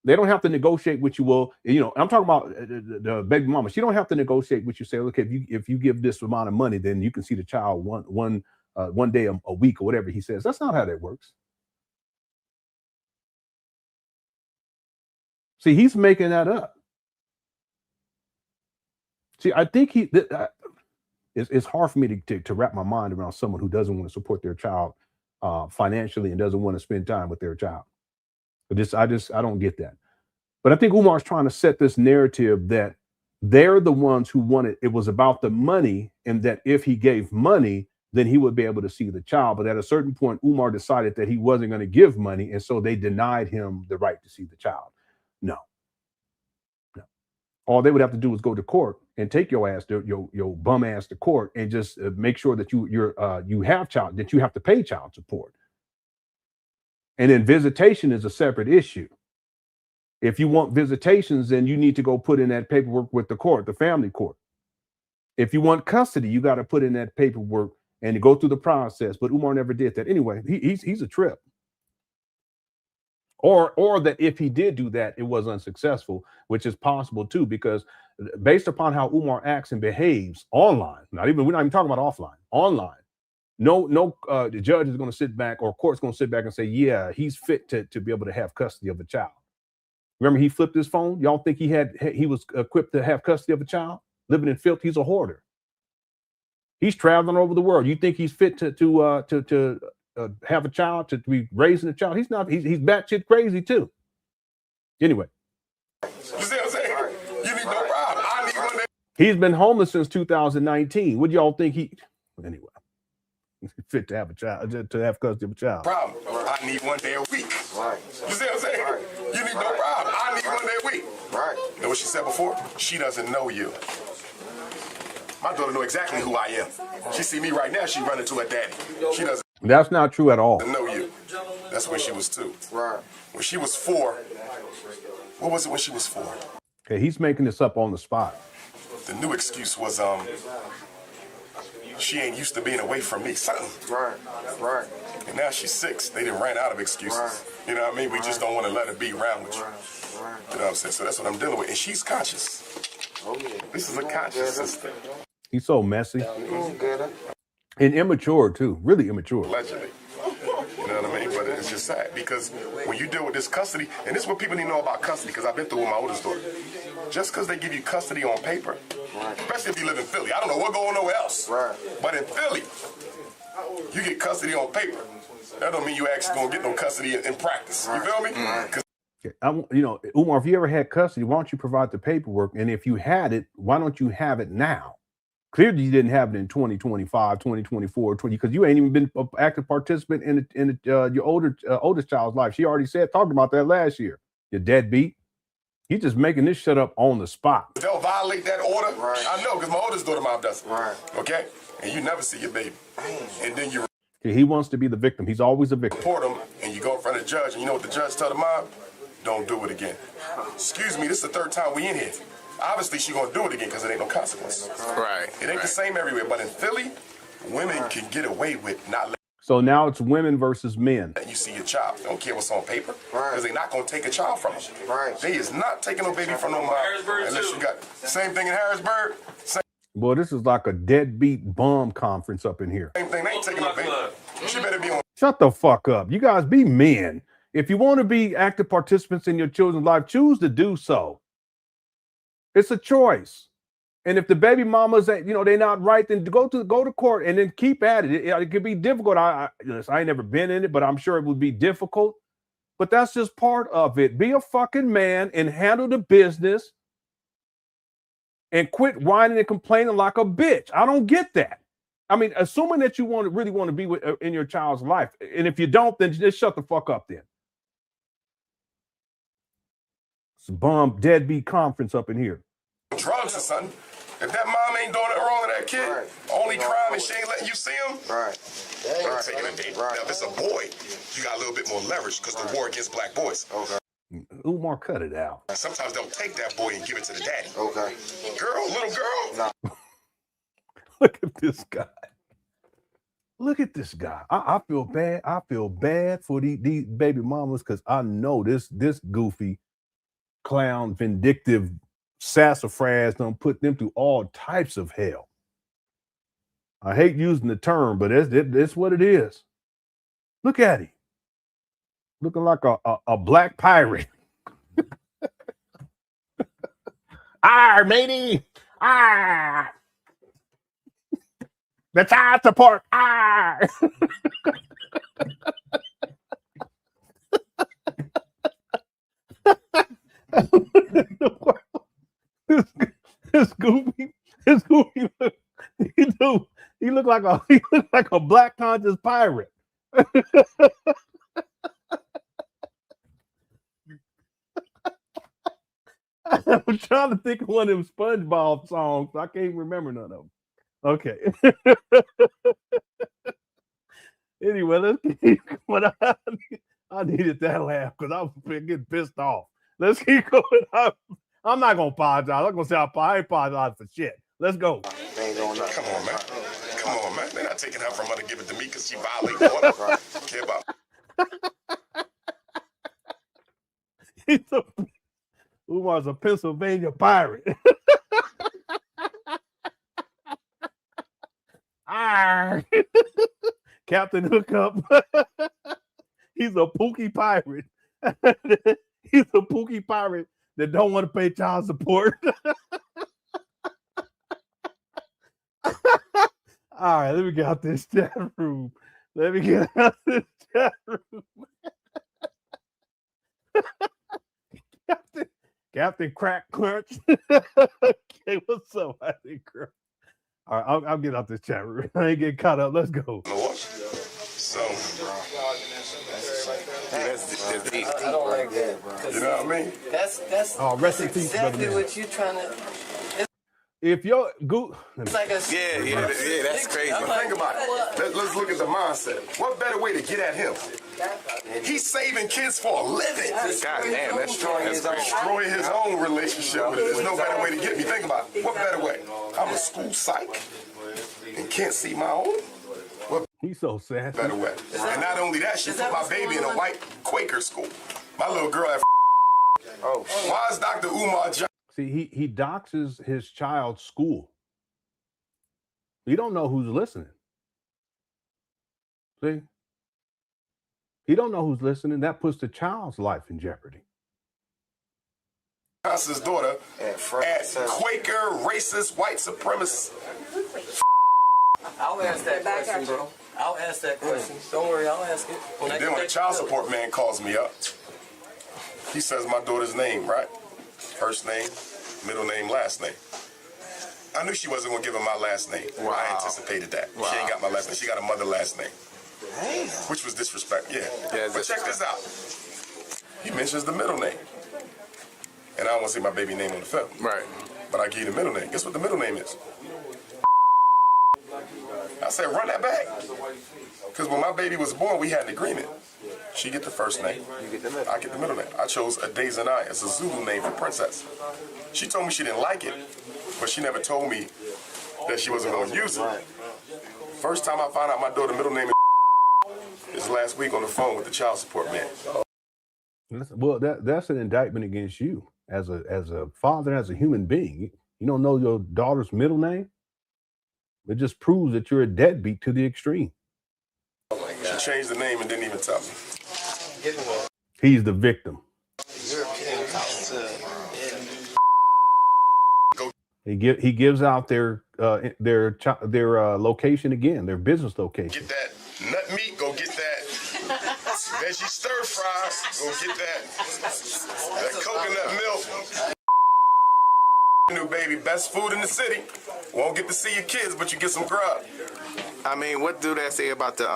They don't have to negotiate with you. Well, I'm talking about the baby mama. She don't have to negotiate with you. Say, okay, if you give this amount of money, then you can see the child one day a week or whatever he says. That's not how that works. See, he's making that up. See, I think it's hard for me to wrap my mind around someone who doesn't want to support their child financially and doesn't want to spend time with their child. I don't get that. But I think Umar's trying to set this narrative that they're the ones who wanted, it was about the money, and that if he gave money, then he would be able to see the child. But at a certain point, Umar decided that he wasn't going to give money, and so they denied him the right to see the child. No. All they would have to do is go to court and take your ass to your bum ass to court and just make sure that you have to pay child support. And then visitation is a separate issue. If you want visitations, then you need to go put in that paperwork with the court, the family court. If you want custody, you got to put in that paperwork and go through the process. But Umar never did that. Anyway, he's a trip. Or that if he did do that, it was unsuccessful, which is possible too, because based upon how Umar acts and behaves online, we're not even talking about offline, online, the judge is going to sit back, or court's going to sit back and say, yeah, he's fit to be able to have custody of a child. Remember, he flipped his phone. Y'all think he was equipped to have custody of a child? Living in filth, he's a hoarder. He's traveling over the world. You think he's fit to have a child, to be raising a child? He's not. He's batshit crazy too. Anyway, you see what I'm saying? You need no problem. I need one day. He's been homeless since 2019. What do y'all think anyway? He's fit to have a child, to have custody of a child. Problem. I need one day a week. Right. You see what I'm saying? Right. You need no problem. I need one day a week. Right. You know what she said before? She doesn't know you. My daughter know exactly who I am. She see me right now. She running to her daddy. She doesn't. That's not true at all. Know you. That's when she was 2. Right. When she was 4. What was it when she was 4? Okay, he's making this up on the spot. The new excuse was she ain't used to being away from me. Something. Right. Right. And now she's 6. They done ran out of excuses. Right. You know what I mean? We just don't want to let her be around with you. Right. You know what I'm saying? So that's what I'm dealing with. And she's conscious. Oh, yeah. This is a conscious sister. He's so messy. And immature too, really immature. Allegedly. You know what I mean? But it's just sad because when you deal with this custody, and this is what people need to know about custody, because I've been through with my oldest daughter. Just because they give you custody on paper, especially if you live in Philly, I don't know what's going on nowhere else. Right. But in Philly, you get custody on paper. That don't mean you actually gonna get no custody in practice. You feel me? Okay. Umar, if you ever had custody, why don't you provide the paperwork? And if you had it, why don't you have it now? Clearly, you didn't have it in 2025, 2024, because you ain't even been an active participant in your oldest child's life. She already talked about that last year. Your deadbeat. He's just making this shit up on the spot. They'll violate that order. Right. I know, because my oldest daughter mom does it. Right. Okay? And you never see your baby. And then you... He wants to be the victim. He's always a victim. Report him, and you go in front of the judge, and you know what the judge tell the mom? Don't do it again. Excuse me, this is the 3rd time we in here. Obviously, she's going to do it again because it ain't no consequence. Right. It ain't the same everywhere. But in Philly, women can get away with not letting. So now it's women versus men. You see your child. They don't care what's on paper. Because they're not going to take a child from them. Right. They is not taking no baby from no mom. Unless you got the same thing in Harrisburg. Boy, this is like a deadbeat bomb conference up in here. Same thing. They ain't taking no baby. She better be on. Shut the fuck up. You guys be men. If you want to be active participants in your children's life, choose to do so. It's a choice. And if the baby mamas, they're not right, then go to court and then keep at it. It could be difficult. I ain't never been in it, but I'm sure it would be difficult. But that's just part of it. Be a fucking man and handle the business and quit whining and complaining like a bitch. I don't get that. I mean, assuming that you really want to be in your child's life. And if you don't, then just shut the fuck up then. It's a bum deadbeat conference up in here. Drugs or something. If that mom ain't doing it wrong to that kid, only crying and she ain't letting you see him. Right. Taking a date. Now, if it's a boy, you got a little bit more leverage because the war against black boys. Okay. Umar, cut it out. Sometimes they'll take that boy and give it to the daddy. Okay. Little girl. No. Look at this guy. Look at this guy. I feel bad. I feel bad for these baby mamas because I know this goofy clown, vindictive sassafras don't put them through all types of hell. I hate using the term, but it's what it is. Look at him. Looking like a black pirate. Arr, matey. Arr. The child support. Arr. This goofy, he look like a black conscious pirate. I'm trying to think of one of them SpongeBob songs. I can't remember none of them. Okay. Anyway, let's keep going. I needed that laugh because I was getting pissed off. Let's keep going. I'm not gonna apologize. I'm gonna say I apologize for shit. Let's go. Come on, man. Come on, man. They're not taking her from her to give it to me because she violated order. Care about. Umar's a Pennsylvania pirate. Captain Hookup. He's a pookie pirate. He's a pookie pirate that don't want to pay child support. All right, let me get out this chat room. Captain Crack Crunch. Okay, what's up, I think, girl? All right, I'll get out this chat room. I ain't getting caught up. Let's go. So, that's deep. I don't like that, bro. You know what I mean? That's rest in peace, exactly what you're trying to. If you're good, that's crazy. But think about it. Let's look at the mindset. What better way to get at him? He's saving kids for a living. God damn, that's destroying his own relationship with it. There's no better way to get me. Think about it. What better way? I'm a school psych and can't see my own. He's so sad. Better way. And not only that, she put my baby in a white Quaker school. My little girl at why is Dr. Umar Johnson? See, he doxes his child's school. You don't know who's listening. See? He don't know who's listening. That puts the child's life in jeopardy. Johnson's daughter at Quaker, racist, white supremacist. I'll ask that question, bro. I'll ask that question. Don't worry, I'll ask it. Then when the child support man calls me up, he says my daughter's name, right? First name, middle name, last name. I knew she wasn't going to give him my last name. Wow. I anticipated that. Wow. She ain't got my last name. She got a mother last name. Damn. Which was disrespect. Yeah. But check this out. He mentions the middle name. And I don't want to see my baby name on the film. Right. But I give you the middle name. Guess what the middle name is? I said, run that back. Because when my baby was born, we had an agreement. She get the first name. You get the middle. I get the middle name. I chose Adezanai. It's a Zulu name for princess. She told me she didn't like it, but she never told me that she wasn't going to use it. First time I found out my daughter's middle name is last week on the phone with the child support man. Well, that's an indictment against you as a father, as a human being. You don't know your daughter's middle name? It just proves that you're a deadbeat to the extreme. She changed the name and didn't even tell me. He's the victim. He gives out their location again, their business location. Get that nut meat, go get that veggie stir fry, go get that coconut milk. New baby, best food in the city. Won't get to see your kids, but you get some grub. I mean, what do that say about the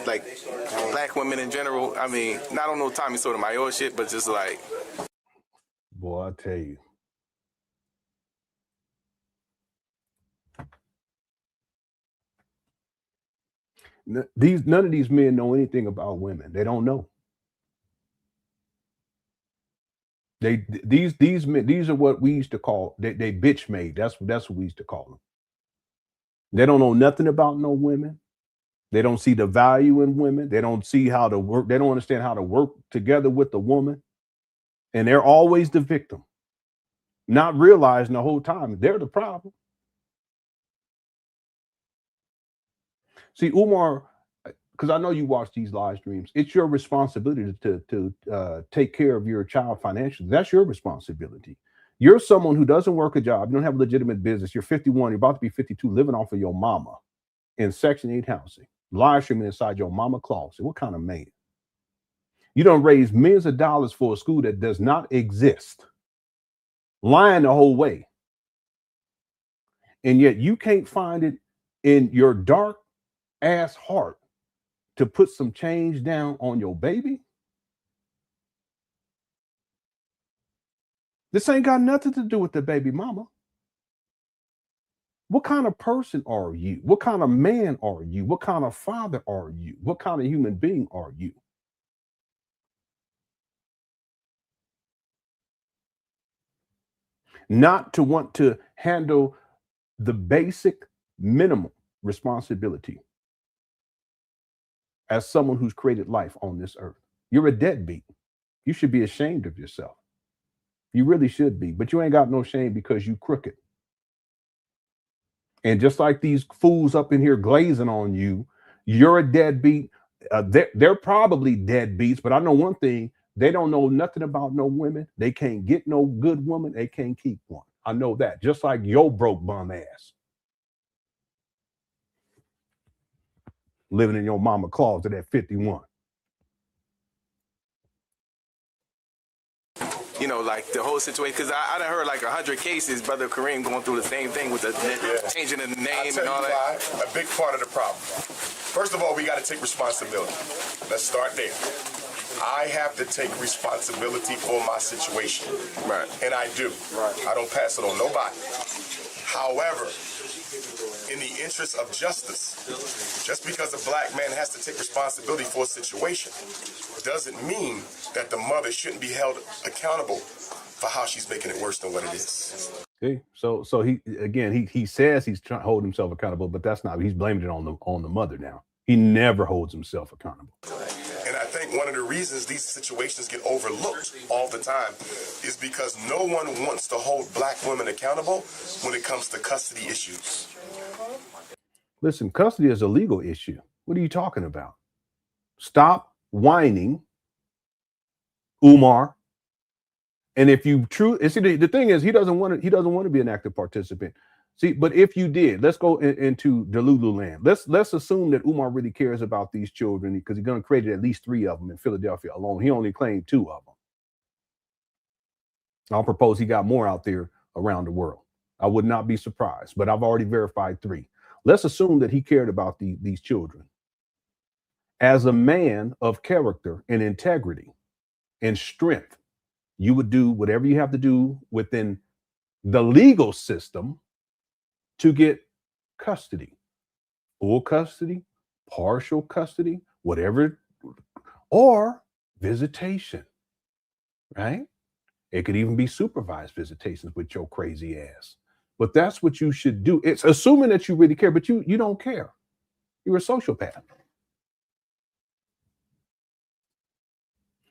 like black women in general? I mean, not on no Tommy Sotomayor shit, but just like, boy, I tell you. None of these men know anything about women. They don't know. These men, these are what we used to call they bitch made. That's what we used to call them. They don't know nothing about no women. They don't see the value in women. They don't see how to work. They don't understand how to work together with the woman. And they're always the victim, not realizing the whole time they're the problem. See, Umar, because I know you watch these live streams, it's your responsibility to take care of your child financially. That's your responsibility. You're someone who doesn't work a job. You don't have a legitimate business. You're 51. You're about to be 52, living off of your mama in Section 8 housing, live streaming inside your mama closet. What kind of man? You don't raise millions of dollars for a school that does not exist, lying the whole way. And yet you can't find it in your dark ass heart to put some change down on your baby. This ain't got nothing to do with the baby mama. What kind of person are you? What kind of man are you? What kind of father are you? What kind of human being are you? Not to want to handle the basic minimum responsibility as someone who's created life on this earth. You're a deadbeat. You should be ashamed of yourself. You really should be, but you ain't got no shame because you crooked. And just like these fools up in here glazing on you, you're a deadbeat. They're probably deadbeats, but I know one thing. They don't know nothing about no women. They can't get no good woman. They can't keep one. I know that. Just like your broke bum ass. Living in your mama closet at 51. you know, like the whole situation, because I done heard like 100 cases, Brother Kareem going through the same thing with the changing the name and all that. A big part of the problem. First of all, we got to take responsibility. Let's start there. I have to take responsibility for my situation. Right. And I do. Right. I don't pass it on nobody. However, in the interest of justice, just because a black man has to take responsibility for a situation doesn't mean that the mother shouldn't be held accountable for how she's making it worse than what it is. Okay, so he says he's trying to hold himself accountable, but that's not. He's blaming it on the mother now. He never holds himself accountable. And I think one of the reasons these situations get overlooked all the time is because no one wants to hold black women accountable when it comes to custody issues. Listen, custody is a legal issue. What are you talking about? Stop whining, Umar. And if you see, the thing is, he doesn't want to be an active participant. See, but if you did, let's go into Delulu land. Let's assume that Umar really cares about these children because he's going to create at least 3 of them in Philadelphia alone. He only claimed 2 of them. I'll propose he got more out there around the world. I would not be surprised, but I've already verified 3. Let's assume that he cared about these children. As a man of character and integrity and strength, you would do whatever you have to do within the legal system to get custody, full custody, partial custody, whatever, or visitation, right? It could even be supervised visitations with your crazy ass. But that's what you should do. It's assuming that you really care, but you don't care. You're a sociopath.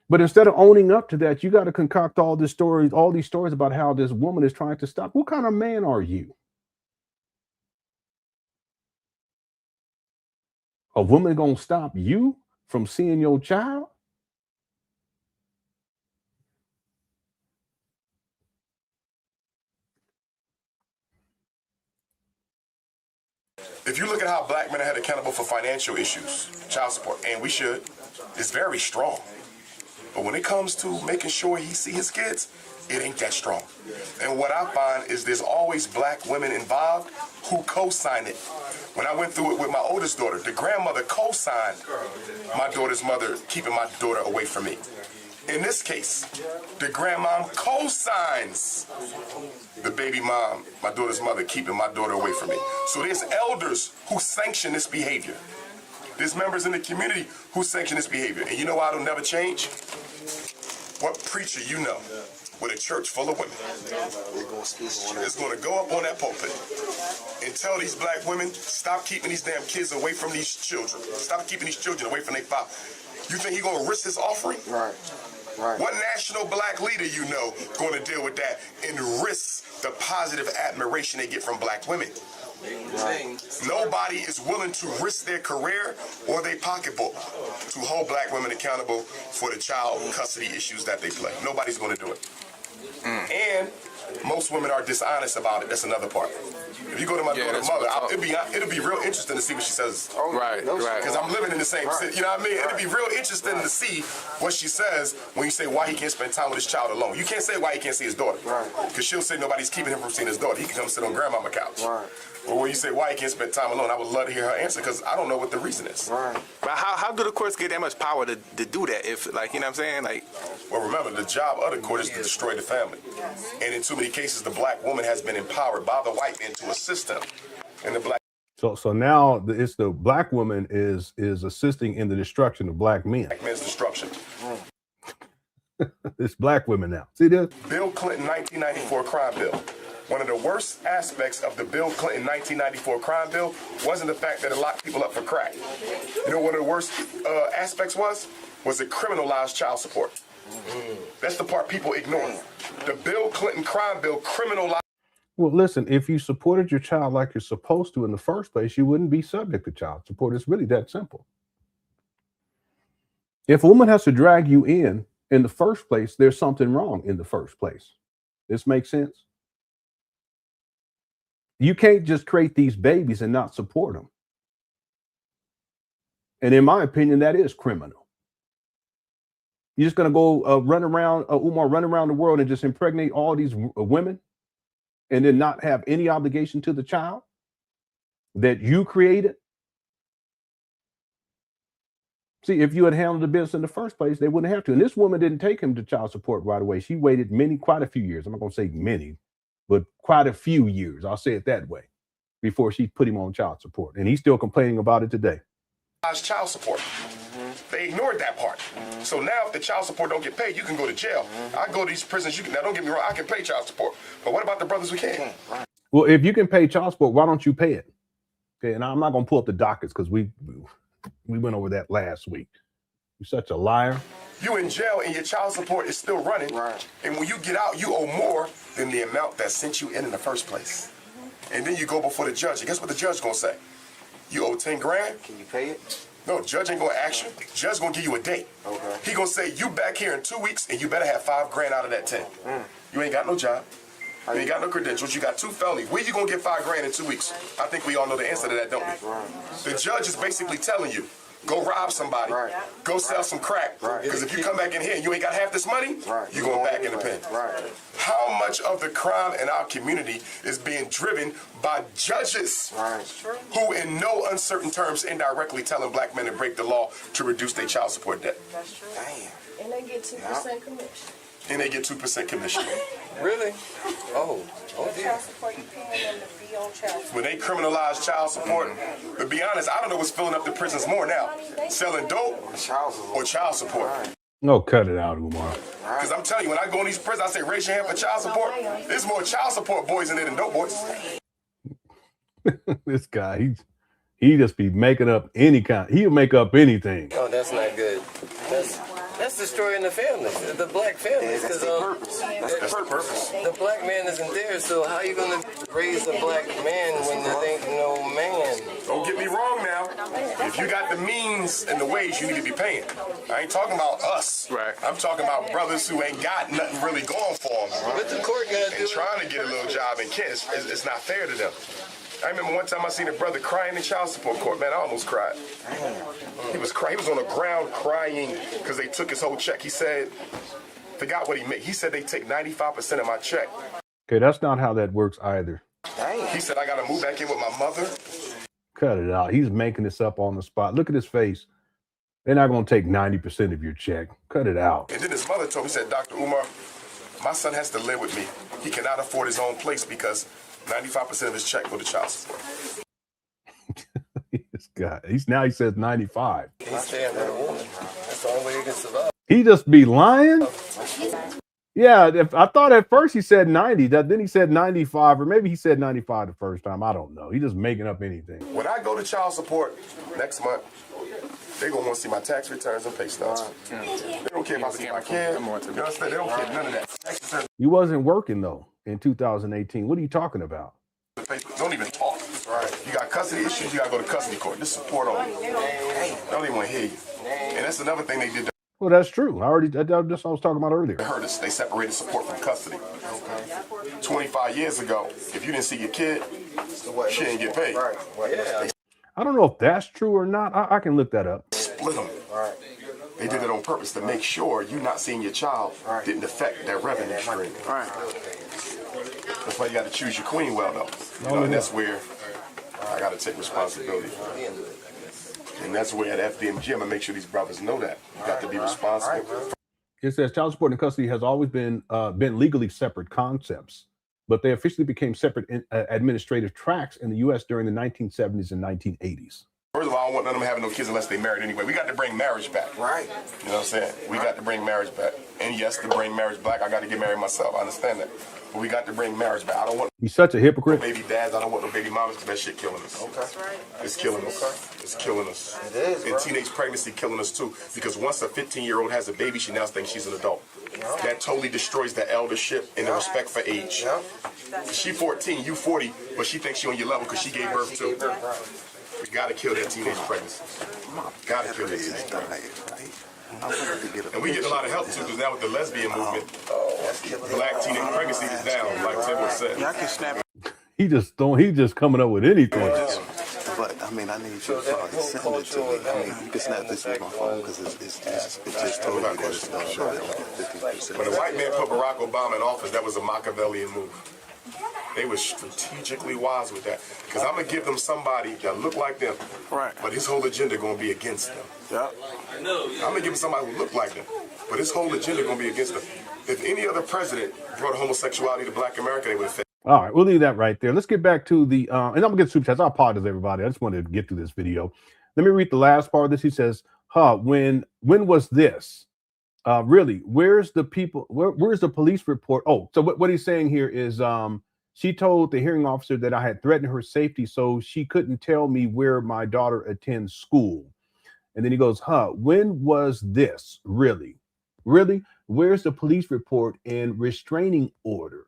But instead of owning up to that, you got to concoct all these stories about how this woman is trying to stop. What kind of man are you? A woman gonna stop you from seeing your child? If you look at how black men are held accountable for financial issues, child support, and we should, it's very strong. But when it comes to making sure he see his kids, it ain't that strong. And what I find is there's always black women involved who co-sign it. When I went through it with my oldest daughter, the grandmother co-signed my daughter's mother keeping my daughter away from me. In this case, the grandmom co-signs the baby mom, my daughter's mother, keeping my daughter away from me. So there's elders who sanction this behavior. There's members in the community who sanction this behavior. And you know why it'll never change? What preacher you know with a church full of women is going to go up on that pulpit and tell these black women, stop keeping these damn kids away from these children. Stop keeping these children away from their father. You think he's going to risk his offering? Right. Right. What national black leader you know going to deal with that and risk the positive admiration they get from black women? Right. Nobody is willing to risk their career or their pocketbook to hold black women accountable for the child custody issues that they play. Nobody's going to do it. And most women are dishonest about it. That's another part. If you go to my daughter's mother, it'll be real interesting to see what she says. Right. Because I'm living in the same city. You know what I mean? It'll be real interesting to see what she says when you say why he can't spend time with his child alone. You can't say why he can't see his daughter. Because she'll say nobody's keeping him from seeing his daughter. He can come sit on grandmama's couch. But when you say why he can't spend time alone, I would love to hear her answer because I don't know what the reason is. But how do the courts get that much power to do that? If, like, you know what I'm saying? Like, well, remember, the job of the court is to destroy the family. And in too many cases, the black woman has been empowered by the white man to assist them. And the black. So now it's the black woman is assisting in the destruction of black men. Black men's destruction. It's black women now. See this? Bill Clinton 1994 crime bill. One of the worst aspects of the Bill Clinton 1994 crime bill wasn't the fact that it locked people up for crack. You know what one of the worst aspects was it criminalized child support. That's the part people ignore. The Bill Clinton crime bill criminalized. Well, listen, if you supported your child like you're supposed to in the first place, you wouldn't be subject to child support. It's really that simple. If a woman has to drag you in the first place, there's something wrong in the first place. This makes sense? You can't just create these babies and not support them. And in my opinion, that is criminal. You're just going to go run around the world and just impregnate all these women and then not have any obligation to the child that you created? See, if you had handled the business in the first place, they wouldn't have to. And this woman didn't take him to child support right away. She waited quite a few years. I'm not going to say many, but quite a few years, I'll say it that way, before she put him on child support. And he's still complaining about it today. Child support. They ignored that part. So now if the child support don't get paid, you can go to jail. I go to these prisons. Now don't get me wrong, I can pay child support. But what about the brothers who can't? Well, if you can pay child support, why don't you pay it? Okay, and I'm not going to pull up the dockets because we went over that last week. You're such a liar. You in jail and your child support is still running. And when you get out, you owe more than the amount that sent you in the first place. And then you go before the judge. And guess what the judge gonna say? You owe 10 grand? Can you pay it? No, judge ain't gonna ask you. Judge gonna give you a date. Okay. He gonna say, you back here in 2 weeks and you better have 5 grand out of that 10. You ain't got no job. You ain't got no credentials. You got 2 felonies. Where you gonna get 5 grand in 2 weeks? I think we all know the answer to that, don't we? The judge is basically telling you, go rob somebody, go sell some crack, because if you come back in here and you ain't got half this money, you're going back in the pen. How much of the crime in our community is being driven by judges who in no uncertain terms indirectly telling black men to break the law to reduce their child support debt? That's true. And they get 2% commission. And they get 2% commission. Really? Oh dear. Child support, you paying them to be on child support. When they criminalize child support, to be honest, I don't know what's filling up the prisons more now. Selling dope or child support. No, cut it out, Umar. Because I'm telling you, when I go in these prisons, I say, raise your hand for child support. There's more child support boys in there than dope boys. This guy, he just be making up he'll make up anything. Oh, that's not good. That's destroying the families, the black families. That's purpose. The black man isn't there, so how you gonna raise a black man when there ain't no man? Don't get me wrong now. If you got the means and the ways, you need to be paying. I ain't talking about us. Right. I'm talking about brothers who ain't got nothing really going for them. But the court gotta do And it. trying to get a little job in Kent, it's not fair to them. I remember one time I seen a brother crying in child support court. Man, I almost cried. He was crying. He was on the ground crying because they took his whole check. He said, forgot what he made. He said they take 95% of my check. Okay, that's not how that works either. He said I got to move back in with my mother. Cut it out. He's making this up on the spot. Look at his face. They're not going to take 90% of your check. Cut it out. And then his mother told me, said, Dr. Umar, my son has to live with me. He cannot afford his own place because 95% of his check go to child support. This guy. He says 95. He's staying with a woman. That's the only way he can survive. He just be lying? Yeah, I thought at first he said 90. Then he said 95, or maybe he said 95 the first time. I don't know. He's just making up anything. When I go to child support next month, they're going to want to see my tax returns and pay stubs. They don't care if I see my kid. You understand? They don't care none of that. Tax returns, You wasn't working, though, in 2018. What are you talking about? don't even talk. You got custody issues, you got to go to custody court. Just support only. They don't even want to hear you. And that's another thing they did. Well, that's true. That's what I was talking about earlier. They heard us. They separated support from custody. 25 years ago, if you didn't see your kid, she didn't get paid. They I don't know if that's true or not. I can look that up. split them. They did it on purpose to make sure you not seeing your child didn't affect their revenue stream. That's why you got to choose your queen well, though. You know, and that's where I got to take responsibility. And that's where at FDMG, I'm going to make sure these brothers know that. You got to be responsible. It says child support and custody has always been legally separate concepts, but they officially became separate administrative tracks in the U.S. during the 1970s and 1980s. First of all, I don't want none of them having no kids unless they married anyway. We got to bring marriage back. Right. You know what I'm saying? We got to bring marriage back. And yes, to bring marriage back, I got to get married myself. I understand that. But we got to bring marriage back. I don't want He's such a hypocrite. no baby dads. I don't want no baby mamas because that shit killing us. Okay. It's killing us. It's killing us. It is, and teenage pregnancy killing us too. Because once a 15-year-old has a baby, she now thinks she's an adult. That totally destroys the eldership and the respect for age. She 14, you 40, but she thinks she on your level because she gave birth too. We gotta kill that teenage pregnancy. Gotta kill that teenage pregnancy. And we get a lot of help too, because now with the lesbian movement, black teenage pregnancy is down, like Tim said. Yeah, I can snap it. He just coming up with anything. But I mean, I need you to probably send it to me. I mean, you can snap this with my phone because it's just totally that it's done. When the white man put Barack Obama in office, that was a Machiavellian move. They were strategically wise with that. Because I'm going to give them somebody that look like them, Right. but his whole agenda going to be against them. Yeah. I'm going to give them somebody who look like them, but his whole agenda going to be against them. If any other president brought homosexuality to black America, they would have failed. All right, we'll leave that right there. Let's get back to the, and I'm gonna get super chats. I apologize, everybody. I just wanted to get through this video. Let me read the last part of this. He says, when was this? Really, where's the people, where's the police report? Oh, so what he's saying here is, she told the hearing officer that I had threatened her safety, so she couldn't tell me where my daughter attends school. And then he goes, when was this? Really? Where's the police report and restraining order?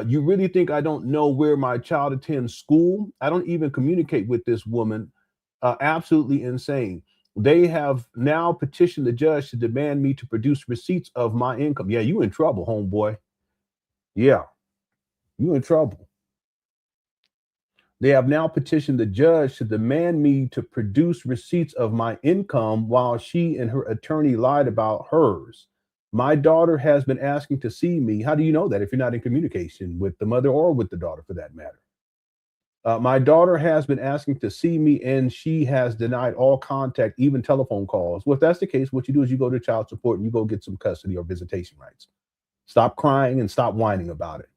You really think I don't know where my child attends school? I don't even communicate with this woman. Absolutely insane. They have now petitioned the judge to demand me to produce receipts of my income. Yeah, you in trouble, homeboy. Yeah, you in trouble. They have now petitioned the judge to demand me to produce receipts of my income while she and her attorney lied about hers. My daughter has been asking to see me. How do you know that if you're not in communication with the mother or with the daughter for that matter? My daughter has been asking to see me and she has denied all contact, even telephone calls. Well, if that's the case, what you do is you go to child support and you go get some custody or visitation rights. Stop crying and stop whining about it.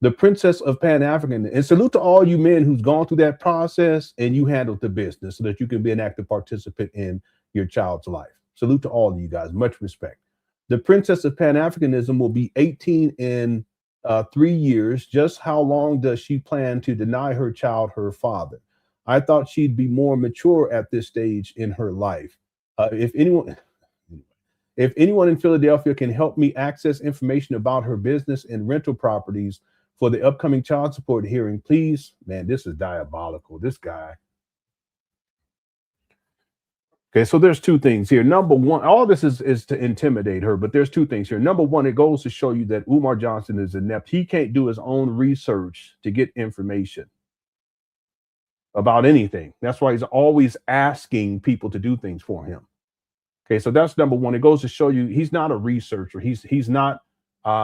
The Princess of Pan Africanism, and salute to all you men who's gone through that process and you handled the business so that you can be an active participant in your child's life. Salute to all of you guys. Much respect. The Princess of Pan Africanism will be 18 in 3 years. Just how long does she plan to deny her child her father? I thought she'd be more mature at this stage in her life. If If anyone in Philadelphia can help me access information about her business and rental properties for the upcoming child support hearing, please. Man, this is diabolical. This guy. Okay, so there's two things here. Number one, all this is to intimidate her, but there's two things here. Number one, it goes to show you that Umar Johnson is inept. He can't do his own research to get information about anything. That's why he's always asking people to do things for him. Okay, so that's number one. It goes to show you he's not a researcher. He's not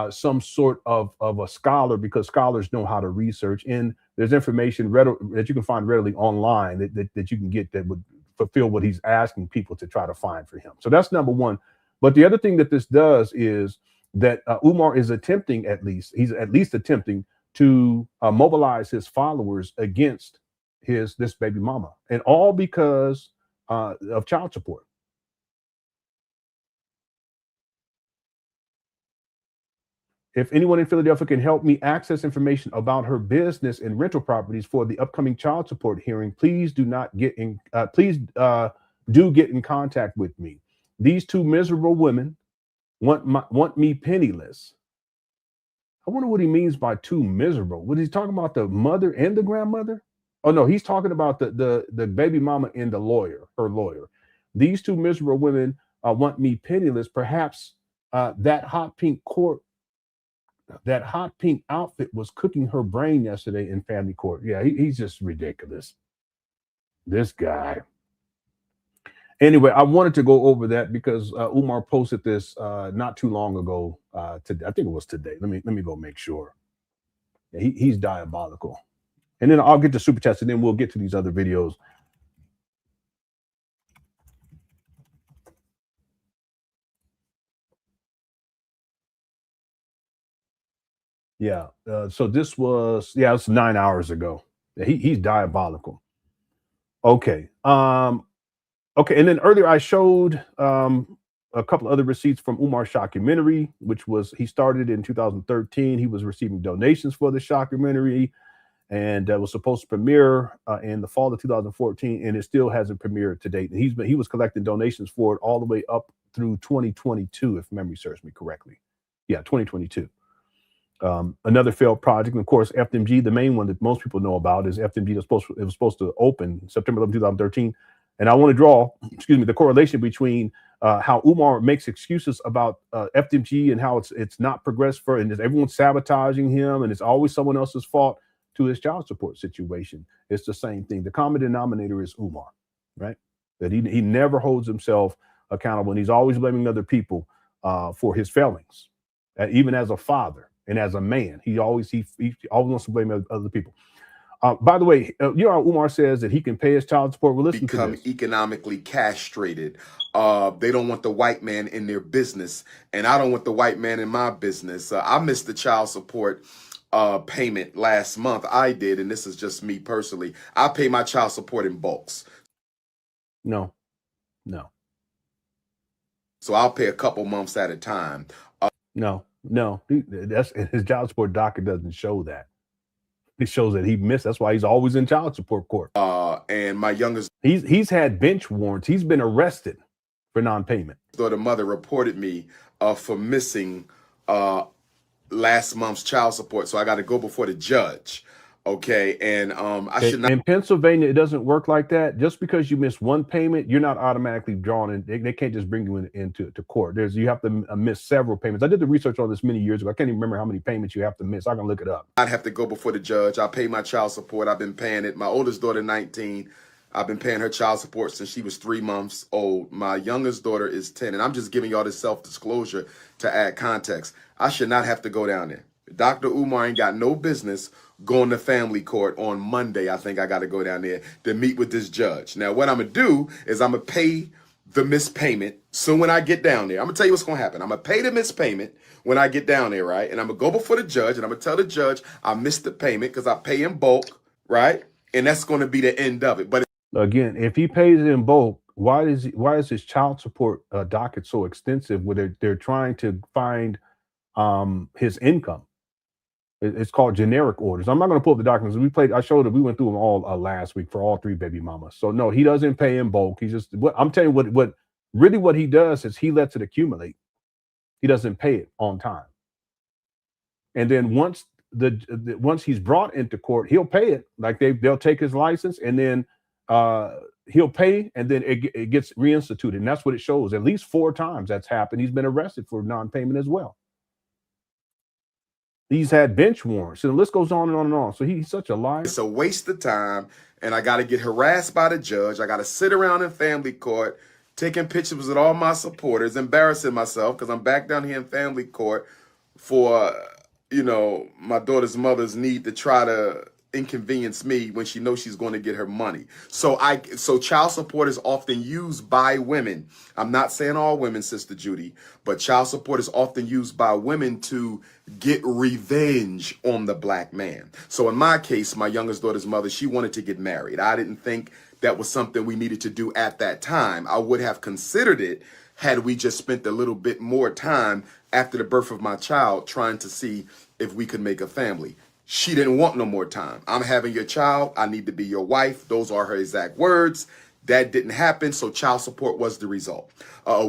some sort of a scholar, because scholars know how to research. And there's information that you can find readily online that you can get that would fulfill what he's asking people to try to find for him. So that's number one. But the other thing that this does is that Umar is attempting, he's at least attempting to mobilize his followers against this baby mama, and all because of child support. If anyone in Philadelphia can help me access information about her business and rental properties for the upcoming child support hearing, please do get in contact with me. These two miserable women want me penniless. I wonder what he means by two miserable. What is he talking about? The mother and the grandmother? Oh no, he's talking about the baby mama and her lawyer. These two miserable women want me penniless. Perhaps that hot pink outfit was cooking her brain yesterday in family court. Yeah, he's just ridiculous. This guy. Anyway, I wanted to go over that because Umar posted this not too long ago. Today, I think it was today. Let me go make sure. Yeah, he's diabolical. And then I'll get to super chats, and then we'll get to these other videos. Yeah. So this was, it's 9 hours ago. Yeah, he's diabolical. Okay. Okay. And then earlier I showed a couple other receipts from Umar's shockumentary, which he started in 2013. He was receiving donations for the shockumentary, and was supposed to premiere in the fall of 2014, and it still hasn't premiered to date. And he was collecting donations for it all the way up through 2022, if memory serves me correctly. Yeah, 2022. Another failed project, and of course, FDMG, the main one that most people know about, is FDMG. It was supposed to open September 11, 2013. And I want to draw, the correlation between how Umar makes excuses about FDMG and how it's not progressed for, and everyone's sabotaging him, and it's always someone else's fault, to his child support situation. It's the same thing. The common denominator is Umar, right? That he never holds himself accountable, and he's always blaming other people for his failings, even as a father. And as a man, he always wants to blame other people. By the way, how Umar says that he can pay his child support. Well, listen to this. Become economically castrated. They don't want the white man in their business, and I don't want the white man in my business. I missed the child support payment last month. I did, and this is just me personally. I pay my child support in bulks. No. So I'll pay a couple months at a time. No. That's his child support docket doesn't show that. It shows that he missed. That's why he's always in child support court. And my youngest, he's had bench warrants. He's been arrested for non-payment. So the mother reported me for missing last month's child support. So I got to go before the judge. Okay. And I should not. In Pennsylvania, it doesn't work like that. Just because you miss one payment, you're not automatically drawn in. They can't just bring you into court. You have to miss several payments. I did the research on this many years ago. I can't even remember how many payments you have to miss. I can look it up. I'd have to go before the judge. I pay my child support. I've been paying it. My oldest daughter, 19. I've been paying her child support since she was 3 months old. My youngest daughter is 10. And I'm just giving y'all this self-disclosure to add context. I should not have to go down there. Dr. Umar ain't got no business going to family court on Monday. I think I got to go down there to meet with this judge. Now, what I'm going to do is I'm going to pay the missed payment. So when I get down there, I'm going to tell you what's going to happen. I'm going to pay the missed payment when I get down there, right? And I'm going to go before the judge, and I'm going to tell the judge I missed the payment because I pay in bulk, right? And that's going to be the end of it. But again, if he pays it in bulk, why is his child support docket so extensive where they're trying to find his income? It's called generic orders. I'm not going to pull up the documents. I showed it. We went through them all last week for all 3 baby mamas. So no, he doesn't pay in bulk. He just, I'm telling you what Really what he does is he lets it accumulate. He doesn't pay it on time. And then once once he's brought into court, he'll pay it. Like they'll take his license, and then he'll pay, and then it gets reinstituted. And that's what it shows. At least 4 times that's happened. He's been arrested for non-payment as well. He's had bench warrants, and the list goes on and on and on. So he's such a liar. It's a waste of time, and I got to get harassed by the judge. I got to sit around in family court, taking pictures with all my supporters, embarrassing myself because I'm back down here in family court for, you know, my daughter's mother's need to try to inconvenience me when she knows she's going to get her money. So child support is often used by women. I'm not saying all women, Sister Judy, but child support is often used by women to get revenge on the black man. So in my case, my youngest daughter's mother, she wanted to get married. I didn't think that was something we needed to do at that time. I would have considered it had we just spent a little bit more time after the birth of my child trying to see if we could make a family. She didn't want no more time. I'm having your child. I need to be your wife. Those are her exact words. That didn't happen, so child support was the result.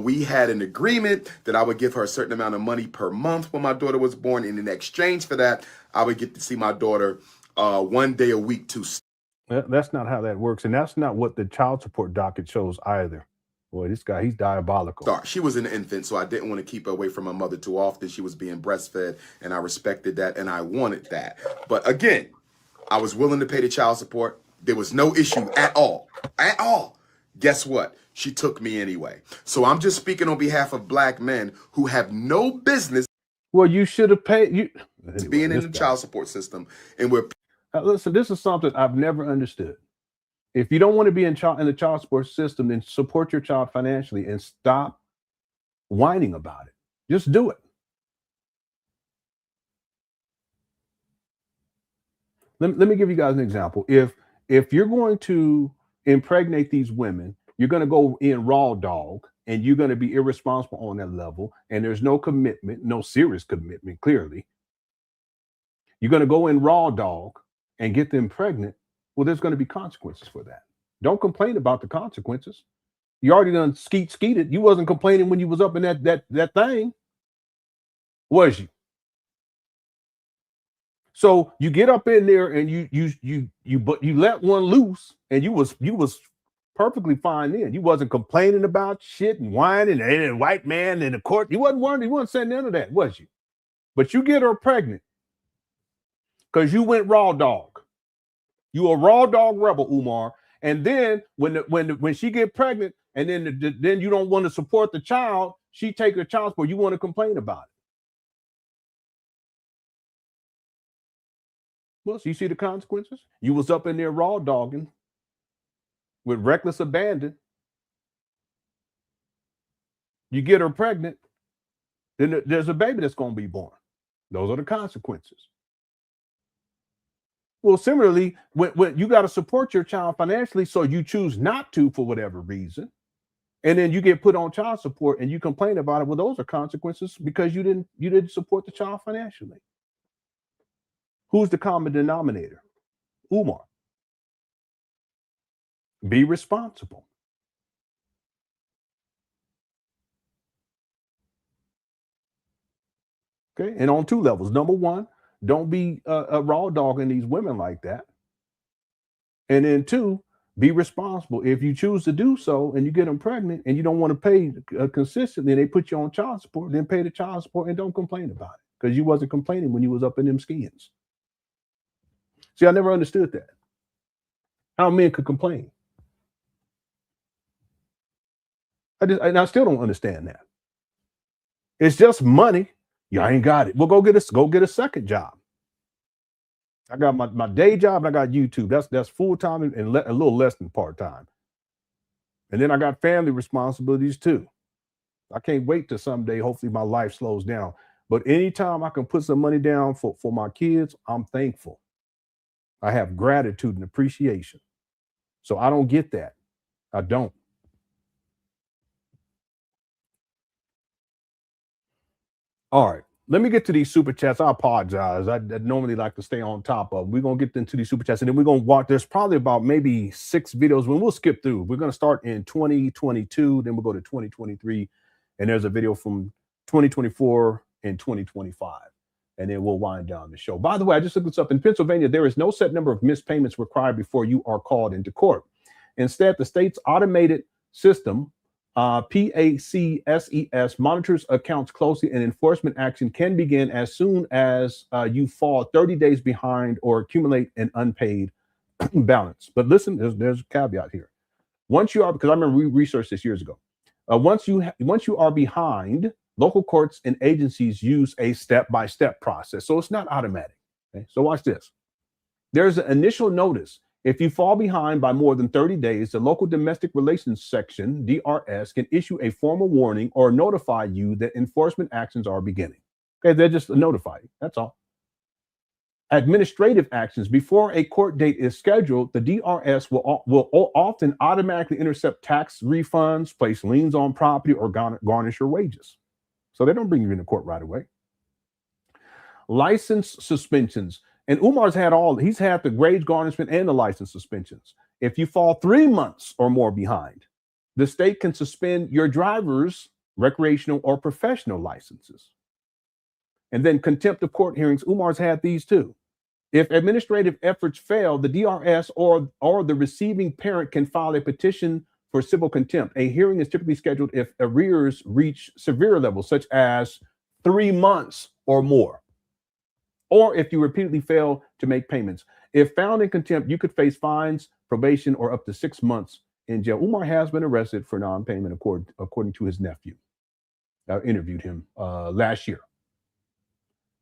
We had an agreement that I would give her a certain amount of money per month when my daughter was born, and in exchange for that, I would get to see my daughter 1 day a week to. That's not how that works, and that's not what the child support docket shows either. Boy, this guy, he's diabolical. She was an infant, so I didn't want to keep her away from her mother too often. She was being breastfed, and I respected that, and I wanted that. But again, I was willing to pay the child support. There was no issue at all. At all. Guess what? She took me anyway. So I'm just speaking on behalf of black men who have no business. Well, you should have paid. Being in the child support system, and we're. Listen, this is something I've never understood. If you don't want to be in the child support system, then support your child financially and stop whining about it. Just do it. Let me give you guys an example. If you're going to impregnate these women, you're going to go in raw dog, and you're going to be irresponsible on that level, and there's no commitment, no serious commitment, clearly. You're going to go in raw dog and get them pregnant. Well, there's going to be consequences for that. Don't complain about the consequences. You already done skeeted. You wasn't complaining when you was up in that thing, was you? So you get up in there and you let one loose, and you was perfectly fine then. You wasn't complaining about shit and whining and a white man in the court. You wasn't worried. You wasn't saying none of that, was you? But you get her pregnant because you went raw dog. You a raw dog rebel, Umar. And then when she get pregnant, and then you don't want to support the child, she take her child support. You want to complain about it. Well, so you see the consequences? You was up in there raw dogging with reckless abandon. You get her pregnant, then there's a baby that's going to be born. Those are the consequences. Well, similarly, when you got to support your child financially, so you choose not to for whatever reason, and then you get put on child support and you complain about it. Well, those are consequences because you didn't support the child financially. Who's the common denominator? Umar. Be responsible. Okay, and on 2 levels. Number 1, don't be a raw dogging these women like that. And then 2, be responsible. If you choose to do so and you get them pregnant and you don't want to pay consistently, and they put you on child support, then pay the child support and don't complain about it because you wasn't complaining when you was up in them skins. See, I never understood that. How men could complain. I still don't understand that. It's just money. Yeah, I ain't got it. Well, go get a second job. I got my day job and I got YouTube. That's full-time and a little less than part-time. And then I got family responsibilities too. I can't wait till someday, hopefully my life slows down. But anytime I can put some money down for my kids, I'm thankful. I have gratitude and appreciation. So I don't get that. I don't. All right. let me get to these super chats. I apologize. I normally like to stay on top of them. We're going to get into these super chats, and then we're going to watch. There's probably about maybe 6 videos when we'll skip through. We're going to start in 2022, then we'll go to 2023, and there's a video from 2024 and 2025, and then we'll wind down the show. By the way, I just looked this up. In Pennsylvania, there is no set number of missed payments required before you are called into court. Instead, the state's automated system, PACSES, monitors accounts closely, and enforcement action can begin as soon as you fall 30 days behind or accumulate an unpaid balance. But listen, there's a caveat here. Once you are, because I remember we researched this years ago, once you are behind, local courts and agencies use a step-by-step process, so it's not automatic. Okay? So watch this. There's an initial notice. If you fall behind by more than 30 days, the local domestic relations section, DRS, can issue a formal warning or notify you that enforcement actions are beginning. Okay, they're just notify you. That's all. Administrative actions. Before a court date is scheduled, the DRS will often automatically intercept tax refunds, place liens on property, or garnish your wages. So they don't bring you into court right away. License suspensions. And Umar's he's had the wage garnishment and the license suspensions. If you fall 3 months or more behind, the state can suspend your driver's recreational or professional licenses. And then contempt of court hearings. Umar's had these too. If administrative efforts fail, the DRS or the receiving parent can file a petition for civil contempt. A hearing is typically scheduled if arrears reach severe levels, such as 3 months or more, or if you repeatedly fail to make payments. If found in contempt, you could face fines, probation, or up to 6 months in jail. Umar has been arrested for non-payment, according to his nephew. I interviewed him last year.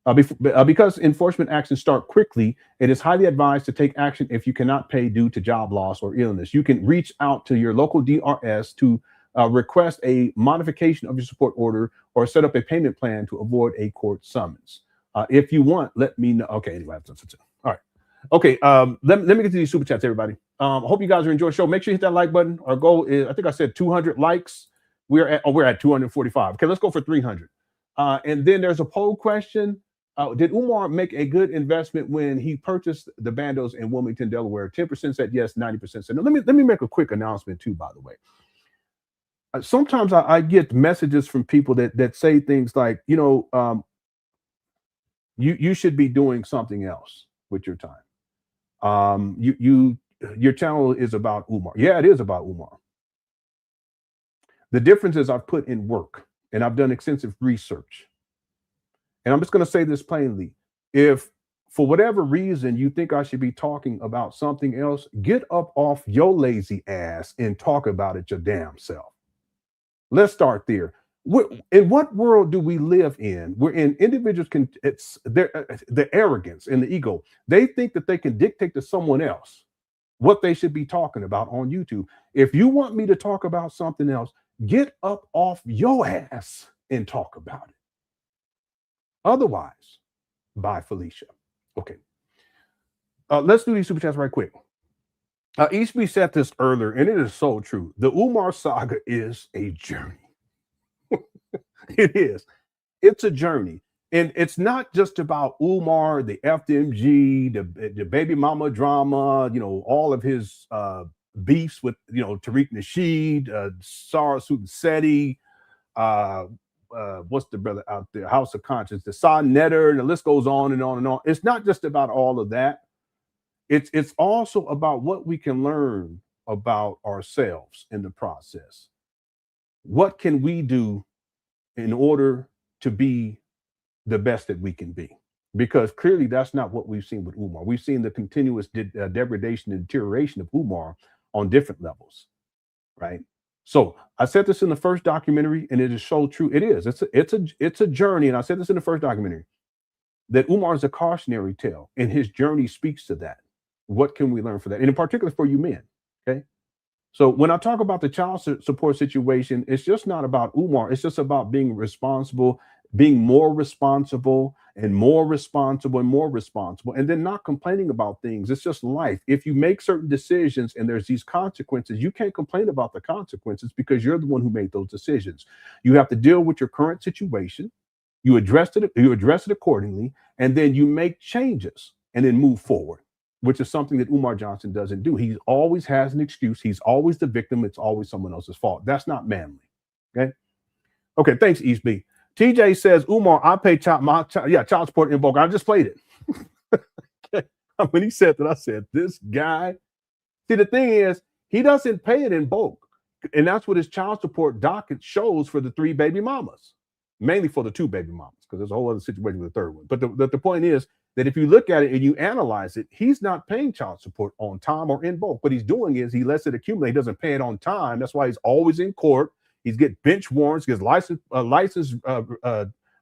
Because enforcement actions start quickly, it is highly advised to take action if you cannot pay due to job loss or illness. You can reach out to your local DRS to request a modification of your support order or set up a payment plan to avoid a court summons. If you want, let me know. Okay, anyway, all right. Okay, let me get to these super chats, everybody. I hope you guys are enjoying the show. Make sure you hit that like button. Our goal is, I think I said 200 likes. We're at 245. Okay, let's go for 300. And then there's a poll question. Did Umar make a good investment when he purchased the bandos in Wilmington, Delaware? 10% said yes, 90% said no. Let me make a quick announcement too, by the way. Sometimes I get messages from people that say things like, you should be doing something else with your time. Your channel is about Umar. Yeah, it is about Umar. The difference is I've put in work and I've done extensive research. And I'm just going to say this plainly. If for whatever reason you think I should be talking about something else, get up off your lazy ass and talk about it your damn self. Let's start there. In what world do we live in? We're in individuals it's the arrogance and the ego. They think that they can dictate to someone else what they should be talking about on YouTube. If you want me to talk about something else, get up off your ass and talk about it. Otherwise, bye, Felicia. Okay. Let's do these super chats right quick. Eastby said this earlier, and it is so true. The Umar saga is a journey. It is. It's a journey. And it's not just about Umar, the FDMG, the baby mama drama, all of his beefs with, Tariq Nasheed, Sarah Sutasetti, what's the brother out there? House of Conscience, the Sa Netter, and the list goes on and on and on. It's not just about all of that. It's also about what we can learn about ourselves in the process. What can we do in order to be the best that we can be? Because clearly that's not what we've seen with Umar. We've seen the continuous degradation and deterioration of Umar on different levels, right? So I said this in the first documentary, and it is so true. It is. It's a journey, and I said this in the first documentary, that Umar is a cautionary tale, and his journey speaks to that. What can we learn from that? And in particular for you men, okay? So when I talk about the child support situation, it's just not about Umar. It's just about being responsible, being more responsible and more responsible and more responsible, and then not complaining about things. It's just life. If you make certain decisions and there's these consequences, you can't complain about the consequences because you're the one who made those decisions. You have to deal with your current situation. You address it accordingly, and then you make changes and then move forward, which is something that Umar Johnson doesn't do. He always has an excuse. He's always the victim. It's always someone else's fault. That's not manly. Okay, thanks, East B. TJ says, Umar, I pay child support in bulk. I just played it. When he said that, I said, this guy. See, the thing is, he doesn't pay it in bulk. And that's what his child support docket shows for the 3 baby mamas, mainly for the 2 baby mamas, because there's a whole other situation with the 3rd one. But the point is that if you look at it and you analyze it, he's not paying child support on time or in bulk. What he's doing is he lets it accumulate. He doesn't pay it on time. That's why he's always in court. He's getting bench warrants, gets license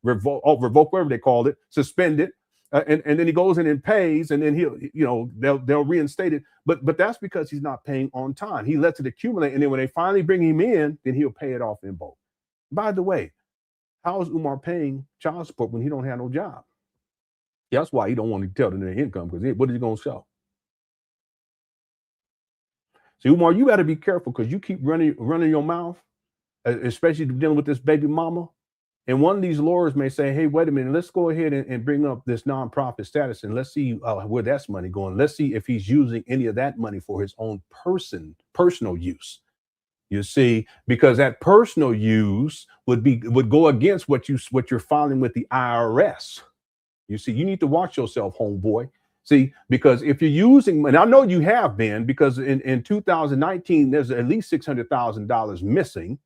revoked, whatever they called it, suspended. And then he goes in and pays, and then they'll reinstate it. But that's because he's not paying on time. He lets it accumulate, and then when they finally bring him in, then he'll pay it off in bulk. By the way, how is Umar paying child support when he don't have no job? That's why he don't want to tell them their income, because what is he going to show? See, Umar, you got to be careful, because you keep running your mouth, especially dealing with this baby mama. And one of these lawyers may say, hey, wait a minute, let's go ahead and bring up this nonprofit status, and let's see where that's money going. Let's see if he's using any of that money for his own personal use. You see, because that personal use would go against what you're filing with the IRS. You see, you need to watch yourself, homeboy. See, because if you're using, and I know you have been, because in 2019, there's at least $600,000 missing.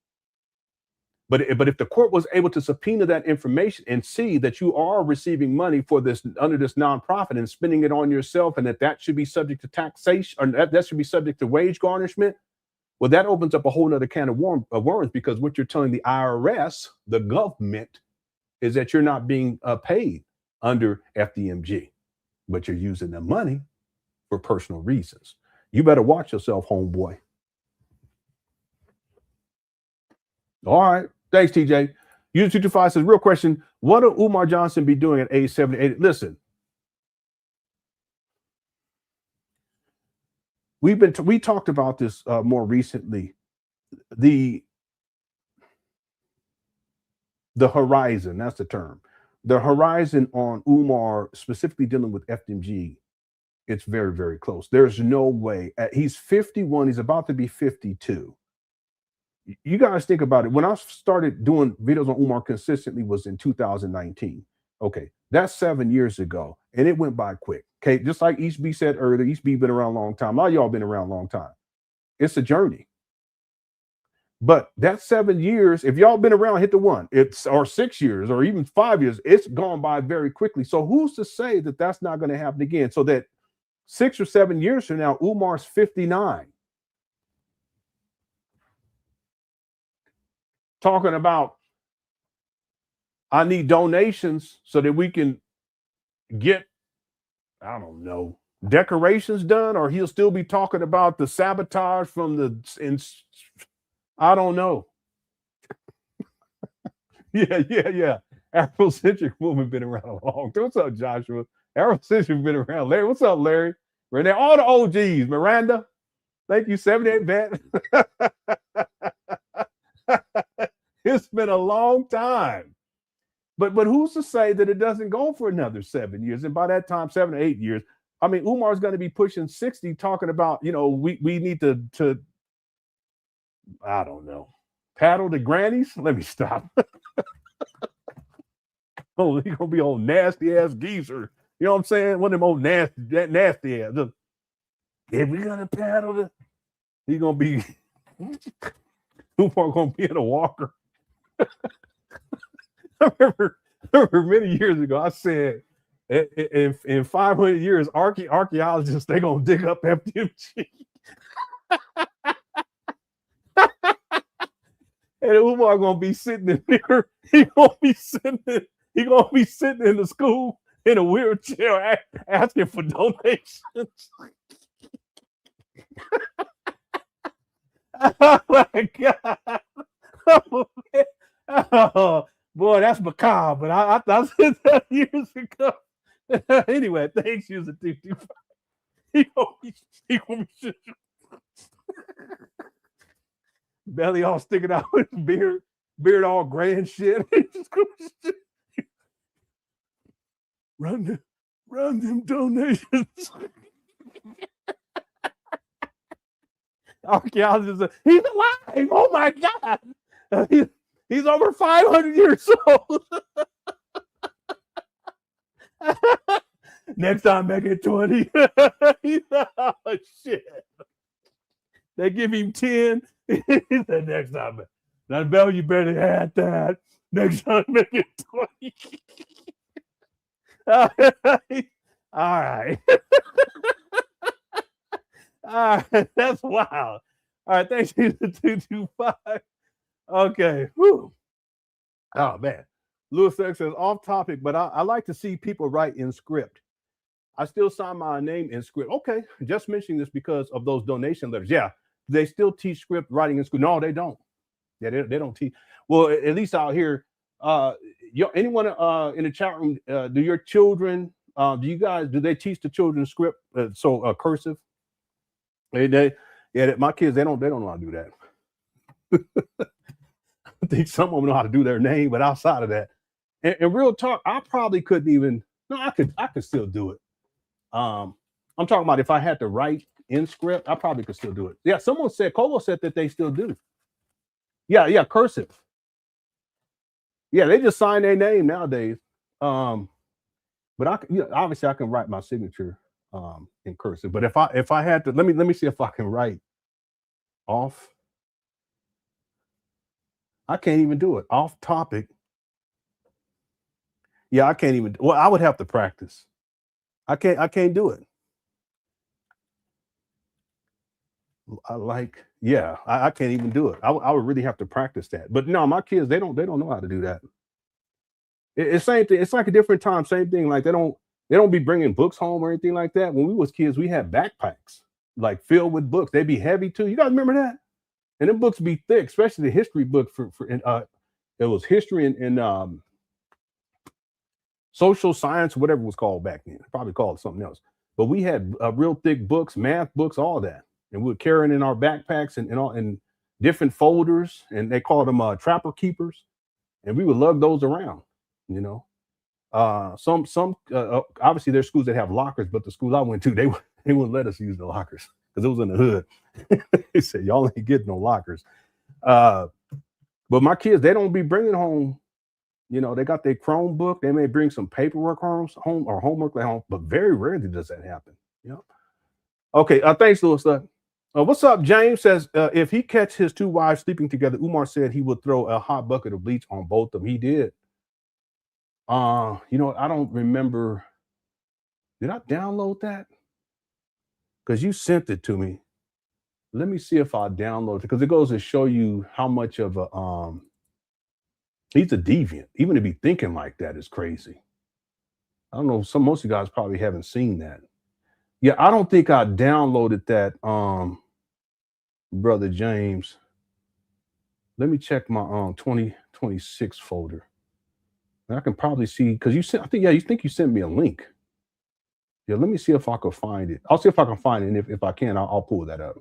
But if the court was able to subpoena that information and see that you are receiving money for this under this nonprofit and spending it on yourself, and that should be subject to taxation, or that should be subject to wage garnishment, well, that opens up a whole nother can of worms, because what you're telling the IRS, the government, is that you're not being paid under FDMG, but you're using the money for personal reasons. You better watch yourself, homeboy. All right. Thanks, TJ. User 225 says, real question, what will Umar Johnson be doing at age 78? Listen, we talked about this more recently. The horizon, that's the term. The horizon on Umar, specifically dealing with FDMG, it's very, very close. There's no way. He's 51. He's about to be 52. You guys think about it. When I started doing videos on Umar consistently was in 2019. Okay, that's 7 years ago, and it went by quick. Okay, just like East B said earlier, East B been around a long time. A lot of y'all been around a long time. It's a journey. But that 7 years, if y'all been around, hit the one. Or 6 years, or even 5 years. It's gone by very quickly. So who's to say that that's not going to happen again? So that 6 or 7 years from now, Umar's 59. Talking about, I need donations so that we can get, I don't know, decorations done, or he'll still be talking about the sabotage from I don't know. Yeah. Afrocentric movement been around a long time. What's up, Joshua? Afrocentric been around. Larry, what's up, Larry? Renee, all the OGs. Miranda, thank you, 78 vet. It's been a long time. But who's to say that it doesn't go for another 7 years? And by that time, 7 or 8 years, I mean, Umar's going to be pushing 60, talking about, we need to I don't know, paddle the grannies. Let me stop. Oh, he's gonna be old nasty ass geezer. You know what I'm saying? One of them old nasty ass. Look, if we're gonna paddle the, he's gonna be Umar gonna be in a walker. I remember many years ago, I said in 500 years, archaeologists, they're gonna dig up FDMG. And Umar gonna be sitting in there. He gonna be sitting in the school in a wheelchair asking for donations. Oh my God! Oh boy, that's macabre. But I said that years ago. Anyway, thanks, user 225. He gonna be belly all sticking out with his beard all gray and shit. Run them donations. Archaeologists say, he's alive. Oh my God. He's over 500 years old. Next time, make it 20. Oh, shit. They give him 10. He said, next time. Now, Bell, you better add that. Next time, make it 20. All right. All right. That's wild. All right. Thanks, 225. Okay. Whew. Oh, man. Lewis X says, off topic, but I like to see people write in script. I still sign my name in script. Okay. Just mentioning this because of those donation letters. Yeah. They still teach script writing in school. No, they don't. Yeah, they don't teach. Well, at least out here, anyone in the chat room, do your children, do they teach the children script? Cursive? My kids, they don't know how to do that. I think some of them know how to do their name, but outside of that, and real talk, I probably couldn't even. No, I could still do it. I'm talking about if I had to write in script, I probably could still do it. Yeah, someone said, Colo said that they still do. Yeah, cursive. Yeah, they just sign their name nowadays. But obviously I can write my signature in cursive. But if I had to, let me see if I can write off. I can't even do it. Off topic. Yeah, I can't even. Well, I would have to practice. I can't do it. I can't even do it. I would really have to practice that. But no, my kids, they don't know how to do that. It's same thing. It's like a different time. Same thing. Like they don't be bringing books home or anything like that. When we was kids, we had backpacks like filled with books. They'd be heavy too. You guys remember that? And them books be thick, especially the history book it was history and social science, whatever it was called back then. Probably called it something else. But we had real thick books, math books, all that. And we would carry it in our backpacks and all in different folders, and they called them trapper keepers. And we would lug those around, you know. Obviously there's schools that have lockers, but the school I went to, they wouldn't let us use the lockers because it was in the hood. They said, y'all ain't getting no lockers. But my kids, they don't be bringing home, you know, they got their Chromebook. They may bring some paperwork home or homework at home, but very rarely does that happen. You know. Okay, thanks, Louis. What's up? James says, if he catch his two wives sleeping together, Umar said he would throw a hot bucket of bleach on both of them. He did. You know, I don't remember. Did I download that? Because you sent it to me. Let me see if I download it, because it goes to show you how much of a he's a deviant. Even to be thinking like that is crazy. I don't know. Most of you guys probably haven't seen that. Yeah, I don't think I downloaded that, Brother James. Let me check my 2026 folder. And I can probably see, because you think you sent me a link. Yeah, let me see if I can find it. I'll see if I can find it, and if I can, I'll pull that up.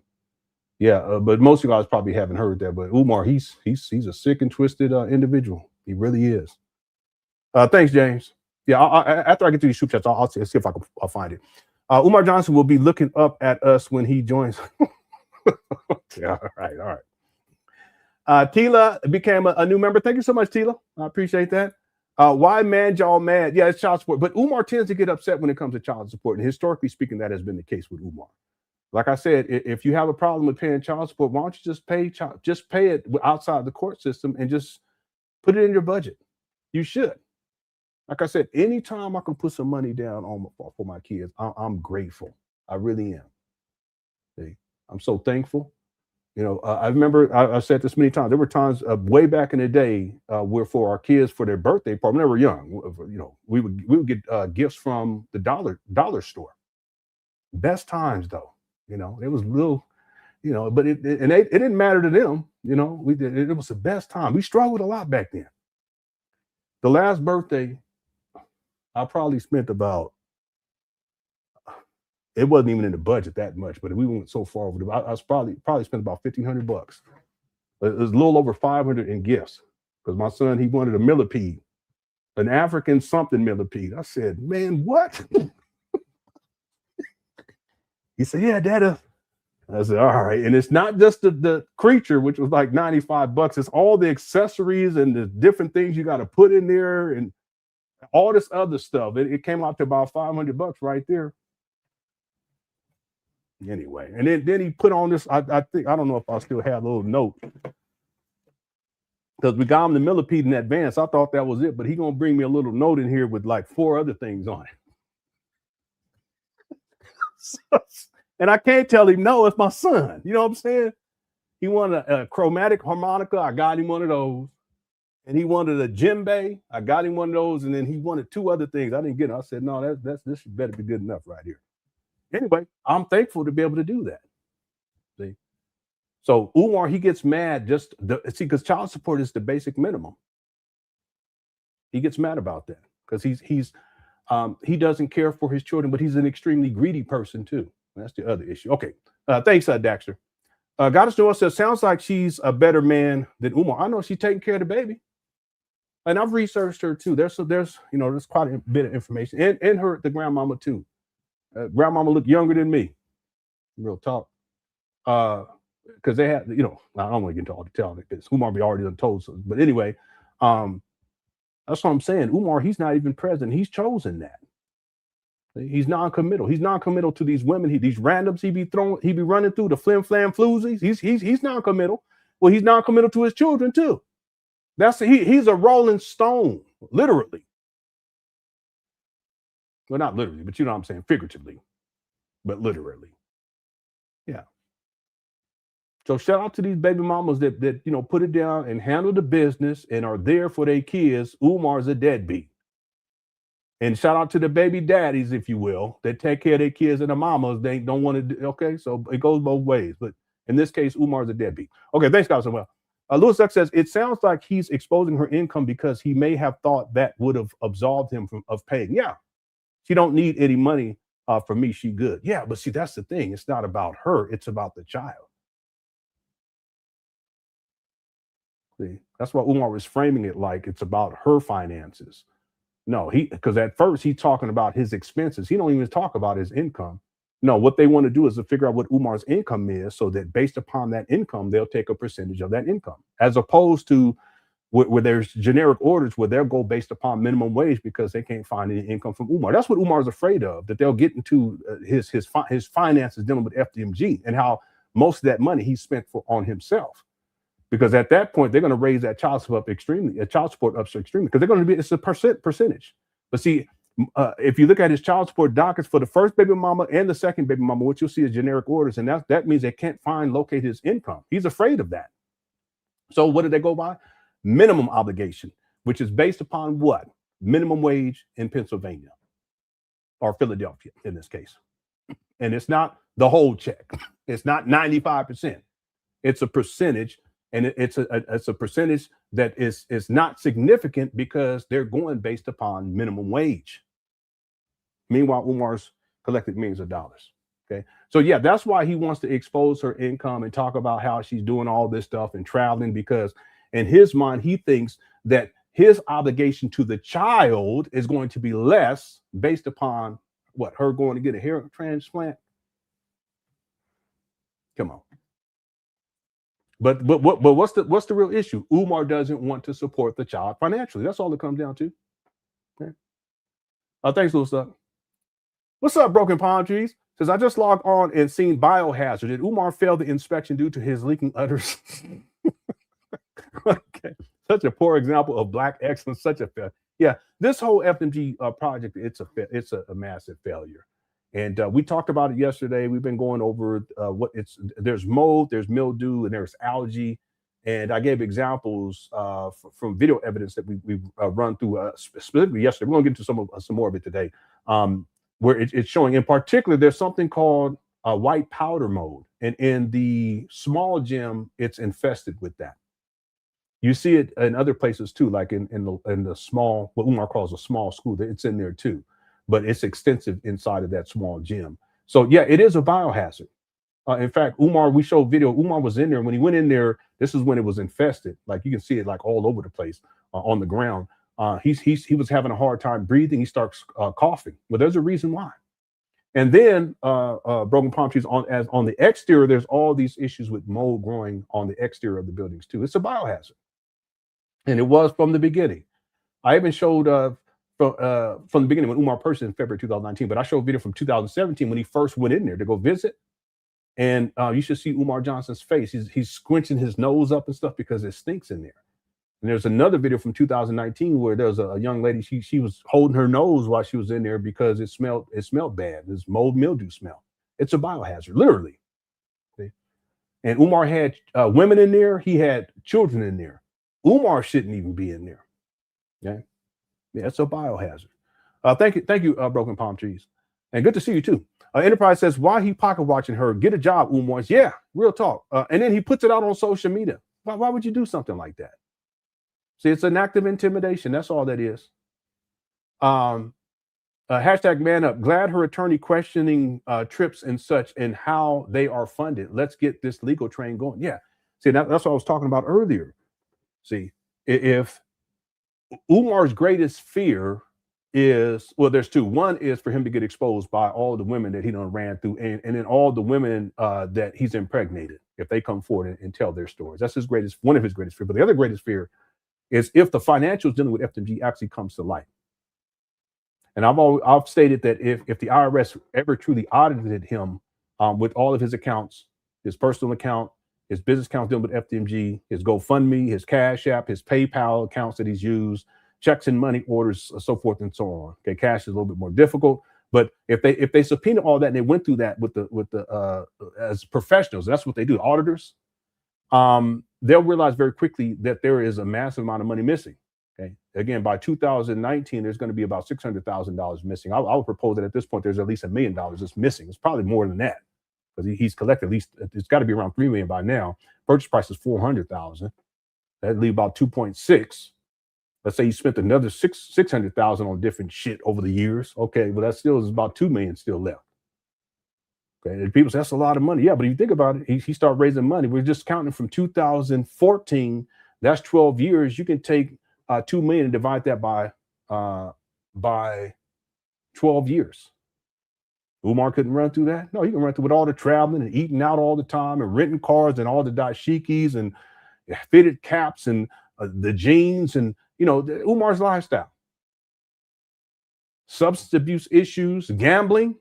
Yeah, but most of you guys probably haven't heard that. But Umar, he's a sick and twisted individual. He really is. Thanks, James. Yeah, after I get to these super chats, I'll see if I'll find it. Umar Johnson will be looking up at us when he joins. Yeah, all right. Tila became a new member. Thank you so much, Tila. I appreciate that. Why man y'all mad? Yeah, it's child support. But Umar tends to get upset when it comes to child support. And historically speaking, that has been the case with Umar. Like I said, if you have a problem with paying child support, why don't you just pay it outside the court system and just put it in your budget? You should. Like I said, anytime I can put some money down for my kids, I'm grateful. I really am. See, I'm so thankful. You know, I remember I've said this many times. There were times way back in the day where for our kids for their birthday party, when they were young, you know, we would get gifts from the dollar store. Best times though, you know, it was little, you know, but it didn't matter to them. You know, it was the best time. We struggled a lot back then. The last birthday, I probably spent about. It wasn't even in the budget that much, but we went so far over. I was probably spent about $1,500. It was a little over $500 in gifts because my son, he wanted a millipede. an African something millipede. I said, man, what? He said, yeah, Dad. I said, all right. And it's not just the creature, which was like $95. It's all the accessories and the different things you got to put in there and all this other stuff. It came out to about $500 right there. Anyway, and then he put on this. I think, I don't know if I still have a little note, because we got him the millipede in advance. I thought that was it, but he gonna bring me a little note in here with like 4 other things on it. And I can't tell him no, it's my son. You know what I'm saying? He wanted a chromatic harmonica. I got him one of those. And he wanted a djembe. I got him one of those. And then he wanted 2 other things. I didn't get it. I said, no, this better be good enough right here. Anyway, I'm thankful to be able to do that. See? So Umar, he gets mad because child support is the basic minimum. He gets mad about that because he doesn't care for his children, but he's an extremely greedy person too. That's the other issue. Okay. Thanks, Daxter. Goddess Noah says, sounds like she's a better man than Umar. I know she's taking care of the baby. And I've researched her too. There's quite a bit of information. And the grandmama too. Grandmama looked younger than me. Real talk. Because they had, I don't want to get into all the detail because Umar be already done told so. But anyway, that's what I'm saying. Umar, he's not even president. He's chosen that. He's non-committal. He's non-committal to these women. These randoms he be running through, the flim flam floozies. He's non-committal. Well, he's non-committal to his children too. He's a rolling stone, literally. Well, not literally, but you know what I'm saying, figuratively, but literally. Yeah. So shout out to these baby mamas that put it down and handle the business and are there for their kids. Umar's a deadbeat. And shout out to the baby daddies, if you will, that take care of their kids and the mamas. They don't want to do, okay? So it goes both ways. But in this case, Umar's a deadbeat. Okay, thanks, guys. Well, Lewis X says, it sounds like he's exposing her income because he may have thought that would have absolved him of paying. Yeah, she don't need any money from me. She good. Yeah, but see, that's the thing. It's not about her. It's about the child. See, that's why Umar was framing it like it's about her finances. No, because at first he's talking about his expenses. He don't even talk about his income. No, what they want to do is to figure out what Umar's income is so that based upon that income, they'll take a percentage of that income, as opposed to where there's generic orders where they'll go based upon minimum wage because they can't find any income from Umar. That's what Umar's afraid of, that they'll get into his finances dealing with FDMG and how most of that money he spent on himself. Because at that point, they're going to raise that child support up extremely because they're going to be, it's a percentage. But see, if you look at his child support dockets for the first baby mama and the second baby mama, what you'll see is generic orders. And that means they can't locate his income. He's afraid of that. So what did they go by? Minimum obligation, which is based upon what? Minimum wage in Pennsylvania or Philadelphia in this case. And it's not the whole check. It's not 95%. It's a percentage. And it's a percentage that is not significant because they're going based upon minimum wage. Meanwhile, Umar's collected millions of dollars. Okay. So yeah, that's why he wants to expose her income and talk about how she's doing all this stuff and traveling, because in his mind, he thinks that his obligation to the child is going to be less based upon what, her going to get a hair transplant. Come on. But what's the real issue? Umar doesn't want to support the child financially. That's all it comes down to. Okay. Thanks, Louis. What's up, Broken Palm Trees? Says, I just logged on and seen biohazard. Did Umar fail the inspection due to his leaking udders? Okay. Such a poor example of black excellence. Such a failure. Yeah, this whole FDMG project, it's a massive failure. And we talked about it yesterday. We've been going over there's mold, there's mildew, and there's algae. And I gave examples from video evidence that we've run through specifically yesterday. We're going to get into some more of it today, where it's showing in particular, there's something called white powder mold. And in the small gym, it's infested with that. You see it in other places too, like in the small, what Umar calls a small school, it's in there too. But it's extensive inside of that small gym. So yeah, it is a biohazard. In fact, Umar, we showed video, Umar was in there. When he went in there, this is when it was infested. Like you can see it like all over the place on the ground. He was having a hard time breathing. He starts coughing. Well, there's a reason why. And then broken palm trees on the exterior, there's all these issues with mold growing on the exterior of the buildings too. It's a biohazard. And it was from the beginning. I even showed from the beginning when Umar purchased in February 2019, but I showed a video from 2017 when he first went in there to go visit. And you should see Umar Johnson's face. He's squinching his nose up and stuff because it stinks in there. And there's another video from 2019 where there was a young lady, she was holding her nose while she was in there because it smelled bad. This mold mildew smell. It's a biohazard, literally. See? And Umar had women in there. He had children in there. Umar shouldn't even be in there. Okay? Yeah, it's a biohazard. Thank you, Broken Palm Trees. And good to see you too. Enterprise says, why he pocket watching her? Get a job, Umar. Yeah, real talk. And then he puts it out on social media. Why would you do something like that? See, it's an act of intimidation. That's all that is. Hashtag man up. Glad her attorney questioning trips and such and how they are funded. Let's get this legal train going. Yeah. See, that's what I was talking about earlier. See, if Umar's greatest fear is, well, there's two. One is for him to get exposed by all the women that he done ran through, and then all the women that he's impregnated, if they come forward and tell their stories. That's one of his greatest fear. But the other greatest fear is if the financials dealing with FDMG actually comes to light. And I've stated that if the IRS ever truly audited him with all of his accounts, his personal account, his business accounts dealing with FDMG, his GoFundMe, his CashApp, his PayPal accounts that he's used, checks and money orders, so forth and so on. Okay, cash is a little bit more difficult, but if they subpoena all that and they went through that with the as professionals, that's what they do, auditors. They'll realize very quickly that there is a massive amount of money missing. Okay, again, by 2019, there's going to be about $600,000 missing. I would propose that at this point, there's at least $1 million that's missing. It's probably more than that because he's collected at least. It's got to be around $3 million by now. Purchase price is $400,000. That'd leave about 2.6. Let's say he spent another $600,000 on different shit over the years. Okay, well that still is about $2 million still left. Okay, and people say that's a lot of money. Yeah, but if you think about it, he started raising money. We're just counting from 2014. That's 12 years. You can take 2 million and divide that by 12 years. Umar couldn't run through that. No, he can run through with all the traveling and eating out all the time and renting cars and all the dashikis and fitted caps and the jeans and Umar's lifestyle. Substance abuse issues, gambling.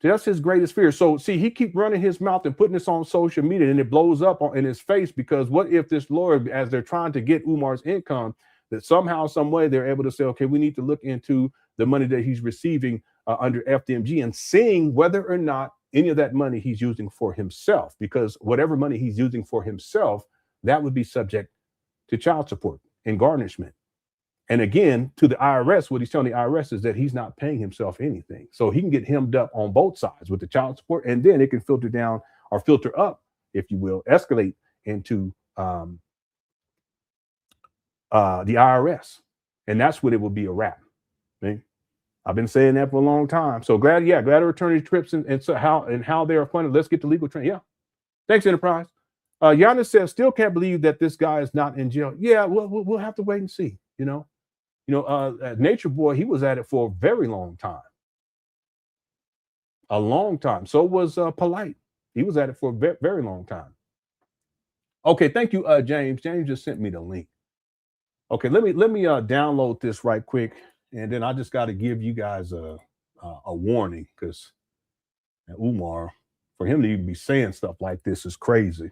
See, that's his greatest fear. So see, he keep running his mouth and putting this on social media and it blows up in his face because what if this lawyer, as they're trying to get Umar's income, that somehow, some way they're able to say, okay, we need to look into the money that he's receiving under FDMG and seeing whether or not any of that money he's using for himself, because whatever money he's using for himself, that would be subject to child support and garnishment. And again, to the IRS, what he's telling the IRS is that he's not paying himself anything. So he can get hemmed up on both sides with the child support, and then it can filter down or filter up, if you will, escalate into the IRS. And that's what it will be a wrap. Okay? I've been saying that for a long time. So glad her attorney trips and so how they are funded. Let's get the legal train. Yeah. Thanks, Enterprise. Giannis says, still can't believe that this guy is not in jail. Yeah, we'll have to wait and see, Nature Boy, he was at it for a very long time. A long time. So was Polite. He was at it for a very long time. Okay, thank you, James. James just sent me the link. Okay, let me download this right quick, and then I just got to give you guys a warning because Umar, for him to even be saying stuff like this is crazy.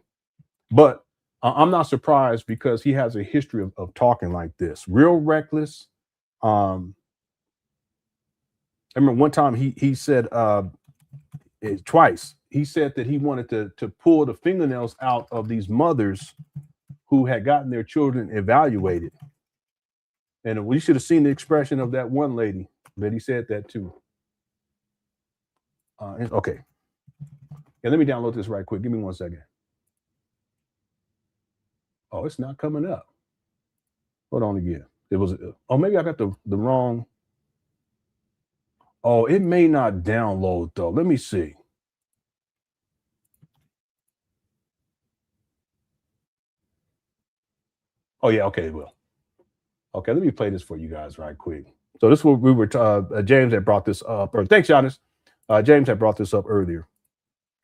But I'm not surprised because he has a history of talking like this, real reckless. I remember one time he said twice, he said that he wanted to pull the fingernails out of these mothers who had gotten their children evaluated. And we should have seen the expression of that one lady that he said that to. Okay. Yeah, let me download this right quick. Give me 1 second. Oh, it's not coming up. Hold on again. It was, maybe I got the wrong. Oh, it may not download though. Let me see. Oh yeah, okay, it will. Okay, let me play this for you guys right quick. So this is what we were, James had brought this up, or thanks, Giannis. James had brought this up earlier.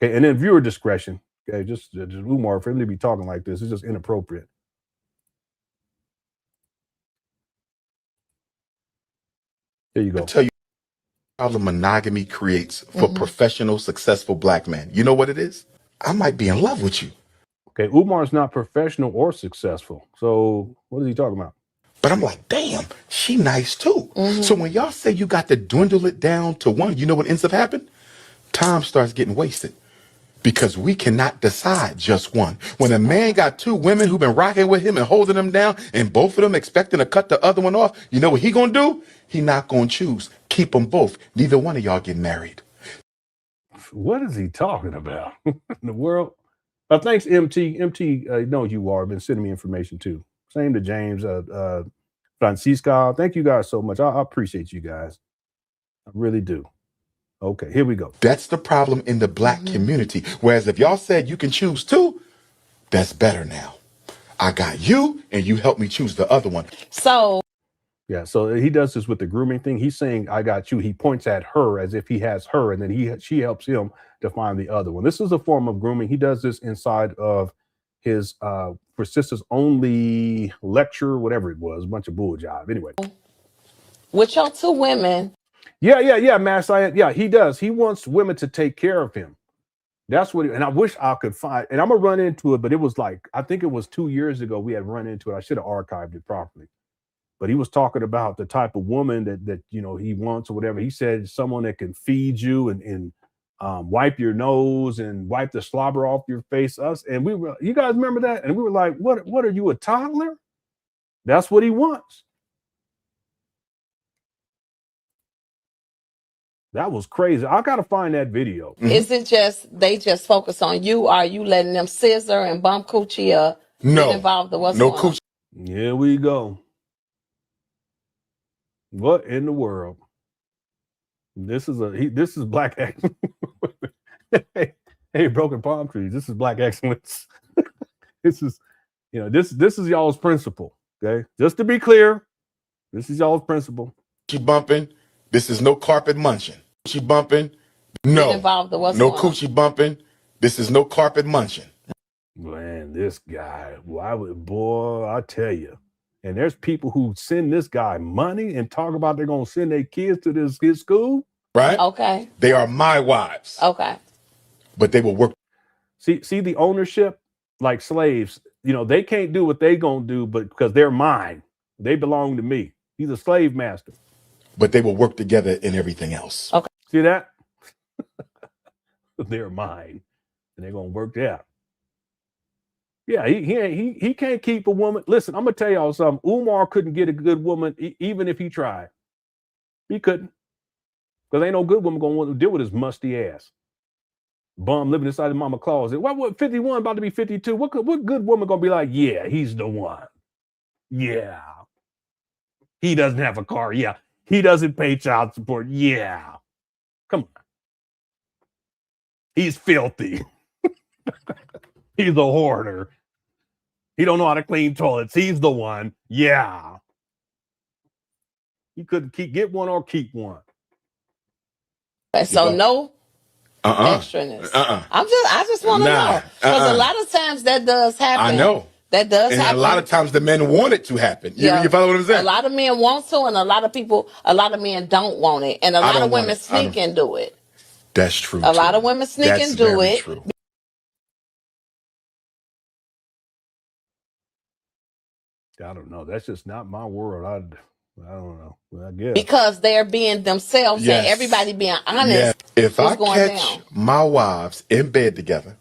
Okay, and then viewer discretion. Okay, just Umar, for him to be talking like this is just inappropriate. There you go. I'll tell you how the monogamy creates for professional, successful black men. You know what it is? I might be in love with you. Okay, Umar's not professional or successful. So what is he talking about? But I'm like, damn, she nice too. So when y'all say you got to dwindle it down to one, you know what ends up happening? Time starts getting wasted. Because we cannot decide just one. When a man got two women who've been rocking with him and holding him down, and both of them expecting to cut the other one off, you know what he gonna do? He not gonna choose. Keep them both. Neither one of y'all get married. What is he talking about? In the world? Thanks, MT. MT, know you are. Been sending me information too. Same to James, Francisca. Thank you guys so much. I appreciate you guys. I really do. Okay, here we go. That's the problem in the black community. Whereas if y'all said you can choose two, that's better now. I got you, and you help me choose the other one. So yeah, so he does this with the grooming thing. He's saying, I got you. He points at her as if he has her, and then she helps him to find the other one. This is a form of grooming. He does this inside of his for sisters only lecture, whatever it was, a bunch of bull job. Anyway. with your two women. Yeah, Mass. Yeah, he does. He wants women to take care of him. That's what, and I wish I could find, and I'm gonna run into it, but it was like, I think it was 2 years ago we had run into it. I should have archived it properly. But he was talking about the type of woman that you know he wants or whatever. He said someone that can feed you and wipe your nose and wipe the slobber off your face. And we were, you guys remember that? And we were like, what are you, a toddler? That's what he wants. That was crazy. I gotta find that video. Is it just they just focus on you? Are you letting them scissor and bump coochie or No, get involved or what's no going on? coochie. Here we go. What in the world? This is black excellence. hey, broken palm trees. This is black excellence. This is, this is y'all's principle. Okay, just to be clear, this is y'all's principle. She bumping. This is no carpet munching. She bumping. No. Get involved or what's No going on? coochie bumping. This is no carpet munching. Man, this guy, boy, I tell you. And there's people who send this guy money and talk about they're gonna send their kids to his school. Right? Okay. They are my wives. Okay. But they will work. See the ownership, like slaves, they can't do what they gonna do, but because they're mine, they belong to me. He's a slave master. But they will work together in everything else. Okay. See that? They're mine, and they're gonna work that. Yeah, he can't keep a woman. Listen, I'm gonna tell y'all something. Umar couldn't get a good woman even if he tried. He couldn't, because ain't no good woman gonna want to deal with his musty ass. Bum living inside his mama closet. What 51 about to be 52? What good woman gonna be like? Yeah, he's the one. Yeah, he doesn't have a car. Yeah, he doesn't pay child support. Yeah, come on. He's filthy. He's a hoarder. He don't know how to clean toilets. He's the one. Yeah. He could get one or keep one. So no extraness. I just want to know, because a lot of times that does happen. I know. That does and happen. A lot of times the men want it to happen. You follow what I'm saying? A lot of men want to, and a lot of men don't want it. And a lot of women sneak and do it. That's true. A lot of women sneak and do it. True. I don't know. That's just not my world. I don't know. I guess. Because they're being themselves and everybody being honest. Yeah. If I catch down. my wives in bed together,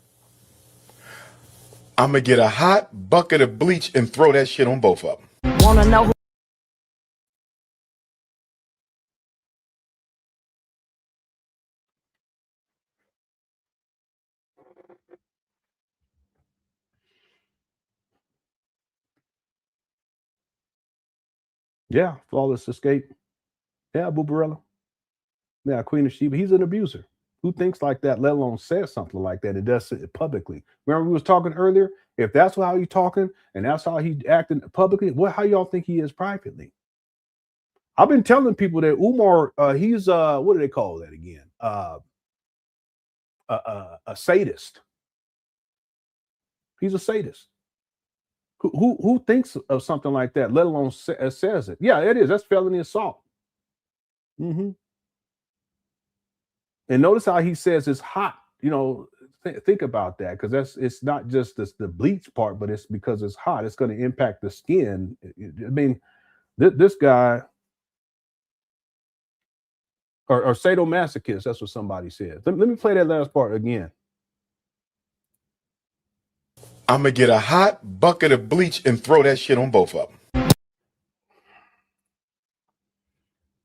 I'm going to get a hot bucket of bleach and throw that shit on both of them. Want to know who? Yeah, flawless escape. Yeah, Boobarella. Yeah, Queen of Sheba. He's an abuser. Who thinks like that, let alone says something like that and does it publicly? Remember we was talking earlier? If that's how he talking and that's how he acting publicly, how y'all think he is privately? I've been telling people that Umar, he's what do they call that again? A sadist. He's a sadist. Who thinks of something like that, let alone says it? Yeah, it is. That's felony assault. Mm-hmm. And notice how he says it's hot. You know, think about that, because it's not just the bleach part, but it's because it's hot. It's going to impact the skin. I mean, this guy, or sadomasochist, that's what somebody said. Let me play that last part again. I'm going to get a hot bucket of bleach and throw that shit on both of them.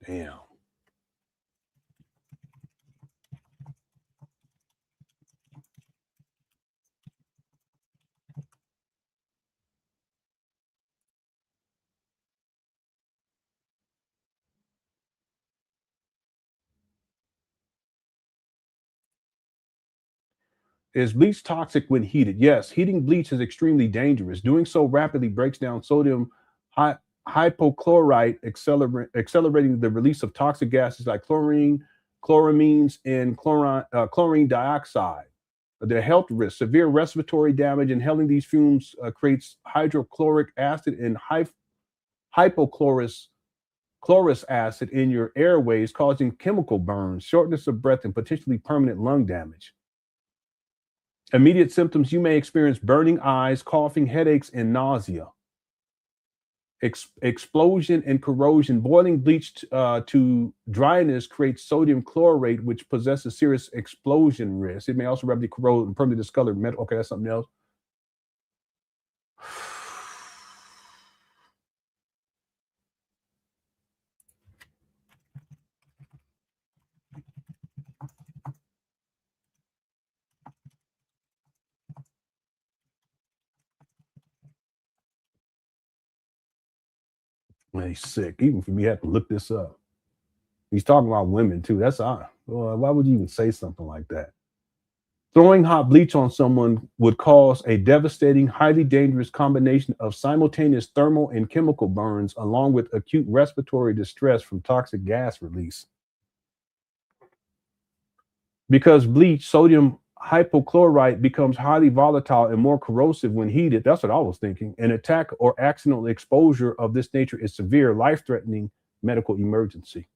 Damn. Is bleach toxic when heated? Yes, heating bleach is extremely dangerous. Doing so rapidly breaks down sodium hypochlorite, accelerating the release of toxic gases like chlorine, chloramines, and chlorine dioxide. The health risk: severe respiratory damage. Inhaling these fumes creates hydrochloric acid and hypochlorous acid in your airways, causing chemical burns, shortness of breath, and potentially permanent lung damage. Immediate symptoms: you may experience burning eyes, coughing, headaches, and nausea. Explosion and corrosion. Boiling bleach to dryness creates sodium chlorate, which possesses serious explosion risk. It may also rapidly corrode and permanently discolor metal. Okay, that's something else. He's sick. Even for me, I have to look this up. He's talking about women too. That's odd. Why would you even say something like that? Throwing hot bleach on someone would cause a devastating, highly dangerous combination of simultaneous thermal and chemical burns, along with acute respiratory distress from toxic gas release. Because bleach, sodium hypochlorite, becomes highly volatile and more corrosive when heated. That's what I was thinking. An attack or accidental exposure of this nature is severe, life-threatening medical emergency.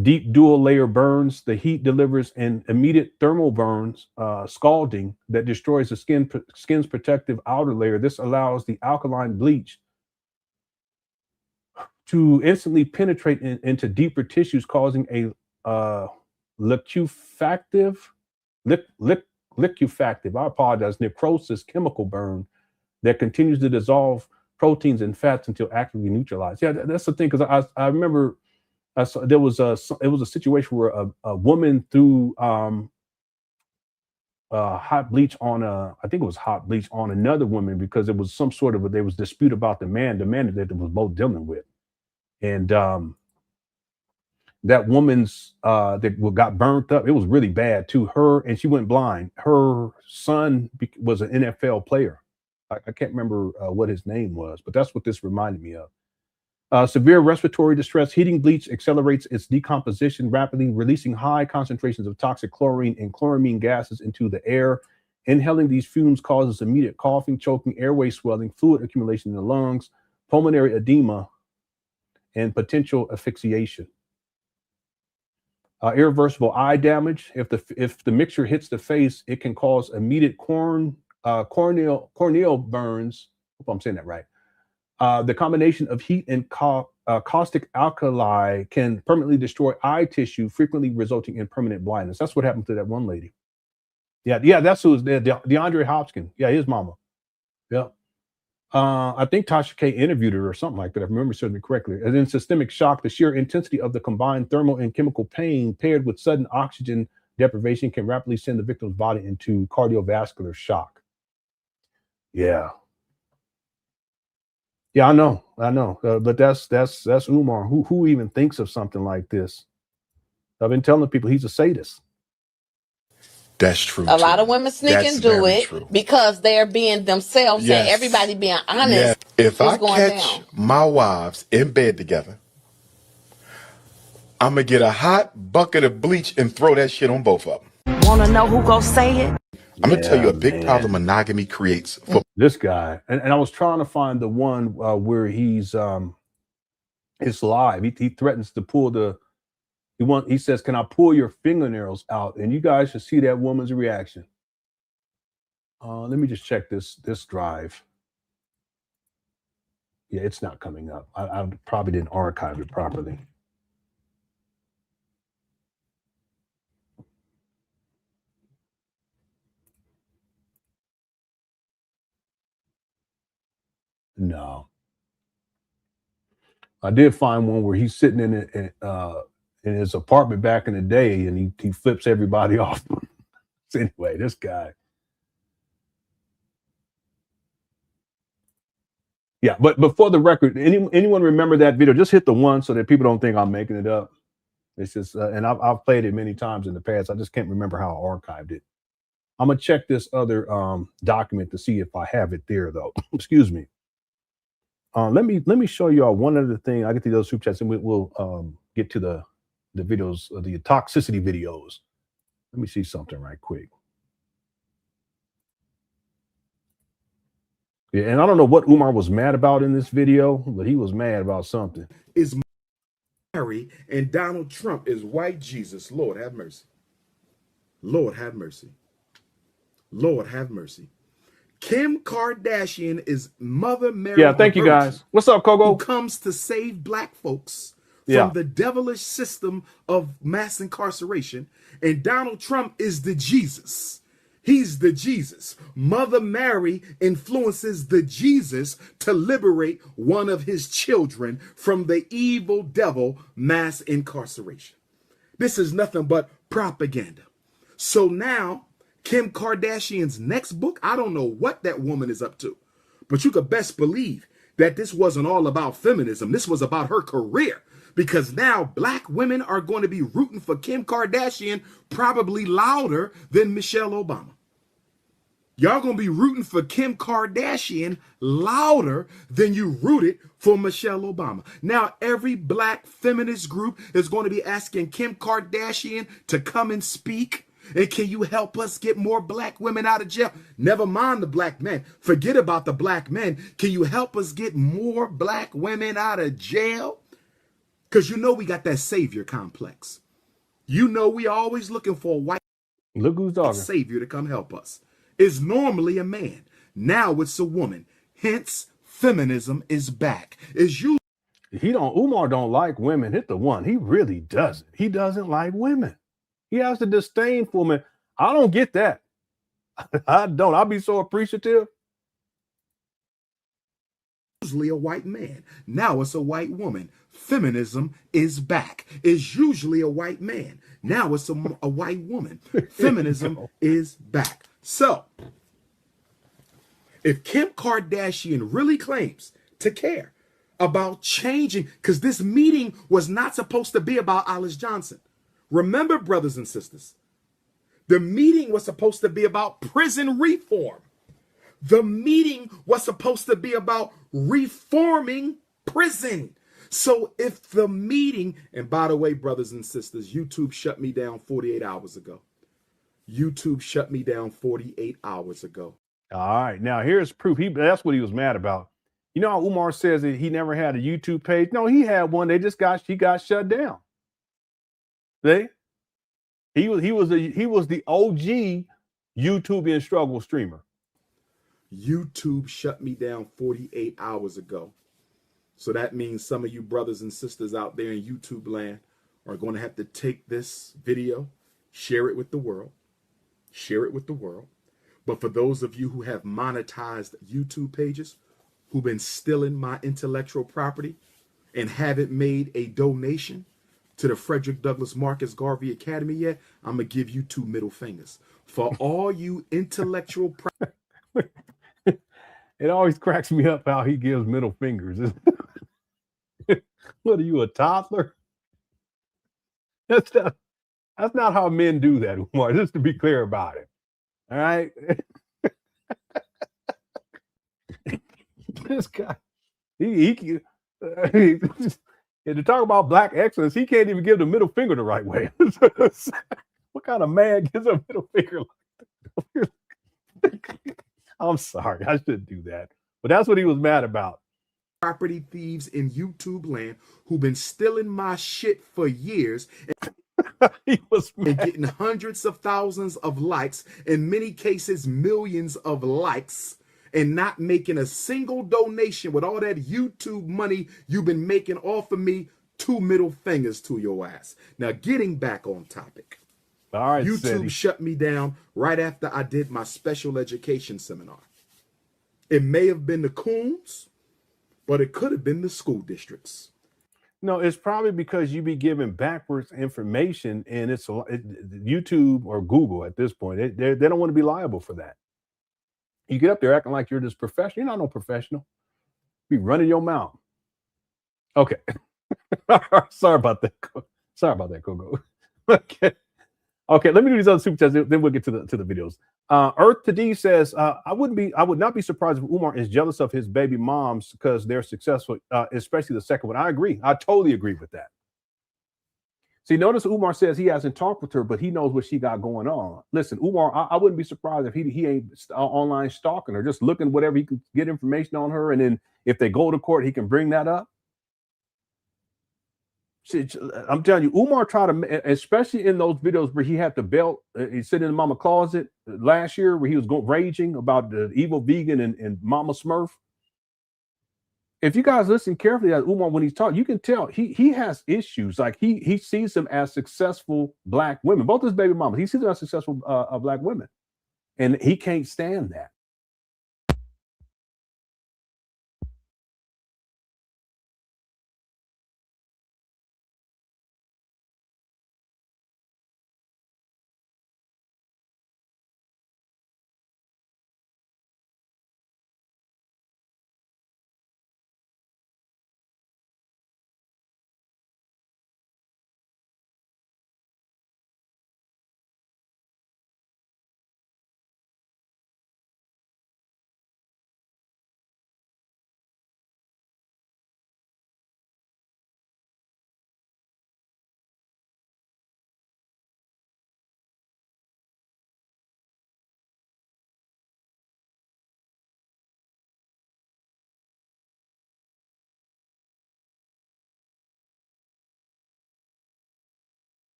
Deep dual layer burns. The heat delivers an immediate thermal burns, scalding that destroys the skin's protective outer layer. This allows the alkaline bleach to instantly penetrate into deeper tissues, causing a liquefactive, I apologize, necrosis chemical burn that continues to dissolve proteins and fats until actively neutralized. Yeah, that's the thing, because I remember it was a situation where a woman threw hot bleach on I think it was hot bleach on another woman, because it was some sort of there was dispute about the man that they was both dealing with, and that woman's that got burnt up. It was really bad to her, and she went blind. Her son was an NFL player. I can't remember what his name was, but that's what this reminded me of. Severe respiratory distress. Heating bleach accelerates its decomposition rapidly, releasing high concentrations of toxic chlorine and chloramine gases into the air. Inhaling these fumes causes immediate coughing, choking, airway swelling, fluid accumulation in the lungs, pulmonary edema, and potential asphyxiation. Irreversible eye damage. If the mixture hits the face, it can cause immediate corneal burns. Hope I'm saying that right. The combination of heat and caustic alkali can permanently destroy eye tissue, frequently resulting in permanent blindness. That's what happened to that one lady. Yeah, that's who was there. DeAndre Hopkins. Yeah, his mama. Yeah. I think Tasha K interviewed her or something like that, if I remember certainly correctly. And then systemic shock, the sheer intensity of the combined thermal and chemical pain paired with sudden oxygen deprivation can rapidly send the victim's body into cardiovascular shock. Yeah. Yeah, I know. But that's Umar. Who even thinks of something like this? I've been telling people he's a sadist. That's true. A lot of women sneak and do it because they're being themselves and everybody being honest. Yes. If I catch my wives in bed together, I'm going to get a hot bucket of bleach and throw that shit on both of them. Want to know who gonna say it? I'm going to tell you a big problem monogamy creates for this guy. And I was trying to find the one where he's it's live. He threatens to pull the, he says, can I pull your fingernails out? And you guys should see that woman's reaction. Let me just check this drive. Yeah, it's not coming up. I probably didn't archive it properly. No. I did find one where he's sitting in his apartment back in the day, and he flips everybody off. So anyway, this guy. Yeah, but for the record, anyone remember that video? Just hit the one so that people don't think I'm making it up. It's just, and I've played it many times in the past. I just can't remember how I archived it. I'm gonna check this other document to see if I have it there, though. Excuse me. Let me show y'all one other thing. I get to those soup chats, and we'll get to the videos, the toxicity videos. Let me see something right quick. Yeah, and I don't know what Umar was mad about in this video, but he was mad about something. Is Mary and Donald Trump is white Jesus. Lord have mercy. Lord have mercy. Lord have mercy. Kim Kardashian is Mother Mary. Yeah, thank you guys. What's up, Kogo? Who comes to save black folks from the devilish system of mass incarceration. And Donald Trump is the Jesus. He's the Jesus. Mother Mary influences the Jesus to liberate one of his children from the evil devil mass incarceration. This is nothing but propaganda. So now Kim Kardashian's next book, I don't know what that woman is up to, but you could best believe that this wasn't all about feminism. This was about her career, because now black women are going to be rooting for Kim Kardashian probably louder than Michelle Obama. Y'all going to be rooting for Kim Kardashian louder than you rooted for Michelle Obama. Now, every black feminist group is going to be asking Kim Kardashian to come and speak. And can you help us get more black women out of jail? Never mind the black men. Forget about the black men. Can you help us get more black women out of jail? Because you know we got that savior complex. You know we always looking for a white savior to come help us. It's normally a man. Now it's a woman. Hence, feminism is back. It's you. Umar don't like women. Hit the one. He really doesn't. He doesn't like women. He has the disdain for women. I don't get that. I don't. I'll be so appreciative. Usually a white man. Now it's a white woman. Feminism is back. It's usually a white man. Now it's a white woman. Feminism is back. So, if Kim Kardashian really claims to care about changing, because this meeting was not supposed to be about Alice Johnson. Remember, brothers and sisters, the meeting was supposed to be about prison reform. The meeting was supposed to be about reforming prison. So if the meeting, and by the way, brothers and sisters, YouTube shut me down 48 hours ago. YouTube shut me down 48 hours ago. All right. Now, here's proof. That's what he was mad about. You know how Umar says that he never had a YouTube page? No, he had one. He got shut down. See? He was the OG YouTubian struggle streamer. YouTube shut me down 48 hours ago. So that means some of you brothers and sisters out there in YouTube land are going to have to take this video, share it with the world. Share it with the world. But for those of you who have monetized YouTube pages, who've been stealing my intellectual property and haven't made a donation to the Frederick Douglass Marcus Garvey Academy yet, I'm going to give you 2 middle fingers. For all you intellectual property. It always cracks me up how he gives middle fingers. What are you, a toddler? That's not how men do that, Umar. Just to be clear about it. All right. This guy, and to talk about black excellence, he can't even give the middle finger the right way. What kind of man gives a middle finger? I'm sorry, I shouldn't do that. But that's what he was mad about. Property thieves in YouTube land who've been stealing my shit for years. He was mad. And getting hundreds of thousands of likes, in many cases millions of likes, and not making a single donation with all that YouTube money you've been making off of me. 2 middle fingers to your ass. Now, getting back on topic. All right, YouTube shut me down right after I did my special education seminar. It may have been the coons, but it could have been the school districts. No, it's probably because you be giving backwards information, and it's YouTube or Google at this point. They don't want to be liable for that. You get up there acting like you're this professional. You're not no professional. Be running your mouth. Okay. Sorry about that. Sorry about that, Kogo. Okay. Okay, let me do these other super chats, then we'll get to the videos. Earth to D says, I would not be surprised if Umar is jealous of his baby moms because they're successful, especially the second one. I agree. I totally agree with that. See, notice Umar says he hasn't talked with her, but he knows what she got going on. Listen, Umar, I wouldn't be surprised if he ain't online stalking her, just looking whatever he can get information on her, and then if they go to court, he can bring that up. I'm telling you, Umar tried to, especially in those videos where he had the belt, he sitting in the mama closet last year where he was raging about the evil vegan and Mama Smurf. If you guys listen carefully at Umar when he's talking, you can tell he has issues. Like he sees them as successful black women, both his baby mamas. He sees them as successful black women, and he can't stand that.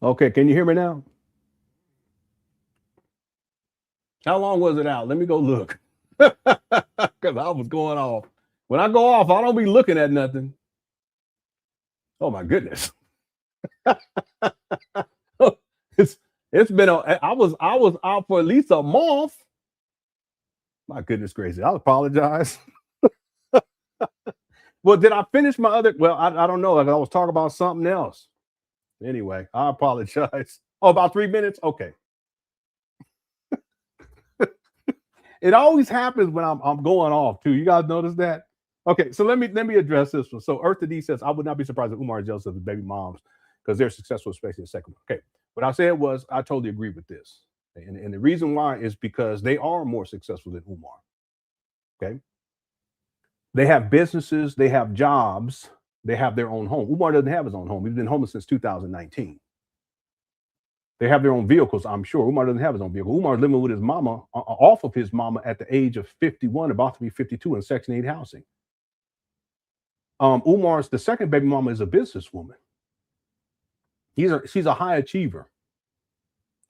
Okay, can you hear me now? How long was it out? Let me go look. Because I was going off. When I go off, I don't be looking at nothing. Oh my goodness. it's been I was out for at least a month. My goodness gracious. I apologize. Well, did I finish my other? Well, I don't know. I was talking about something else. Anyway, I apologize. Oh, about 3 minutes? Okay. It always happens when I'm going off too. You guys notice that? Okay, so let me address this one. So Earth to D says, I would not be surprised if Umar is jealous of his baby moms because they're successful, especially in the second one. Okay, what I said was I totally agree with this. And the reason why is because they are more successful than Umar. Okay. They have businesses, they have jobs, they have their own home. Umar doesn't have his own home. He's been homeless since 2019. They have their own vehicles, I'm sure. Umar doesn't have his own vehicle. Umar's living with his mama, off of his mama at the age of 51, about to be 52 in Section 8 housing. Umar's, the second baby mama is a businesswoman. She's a high achiever.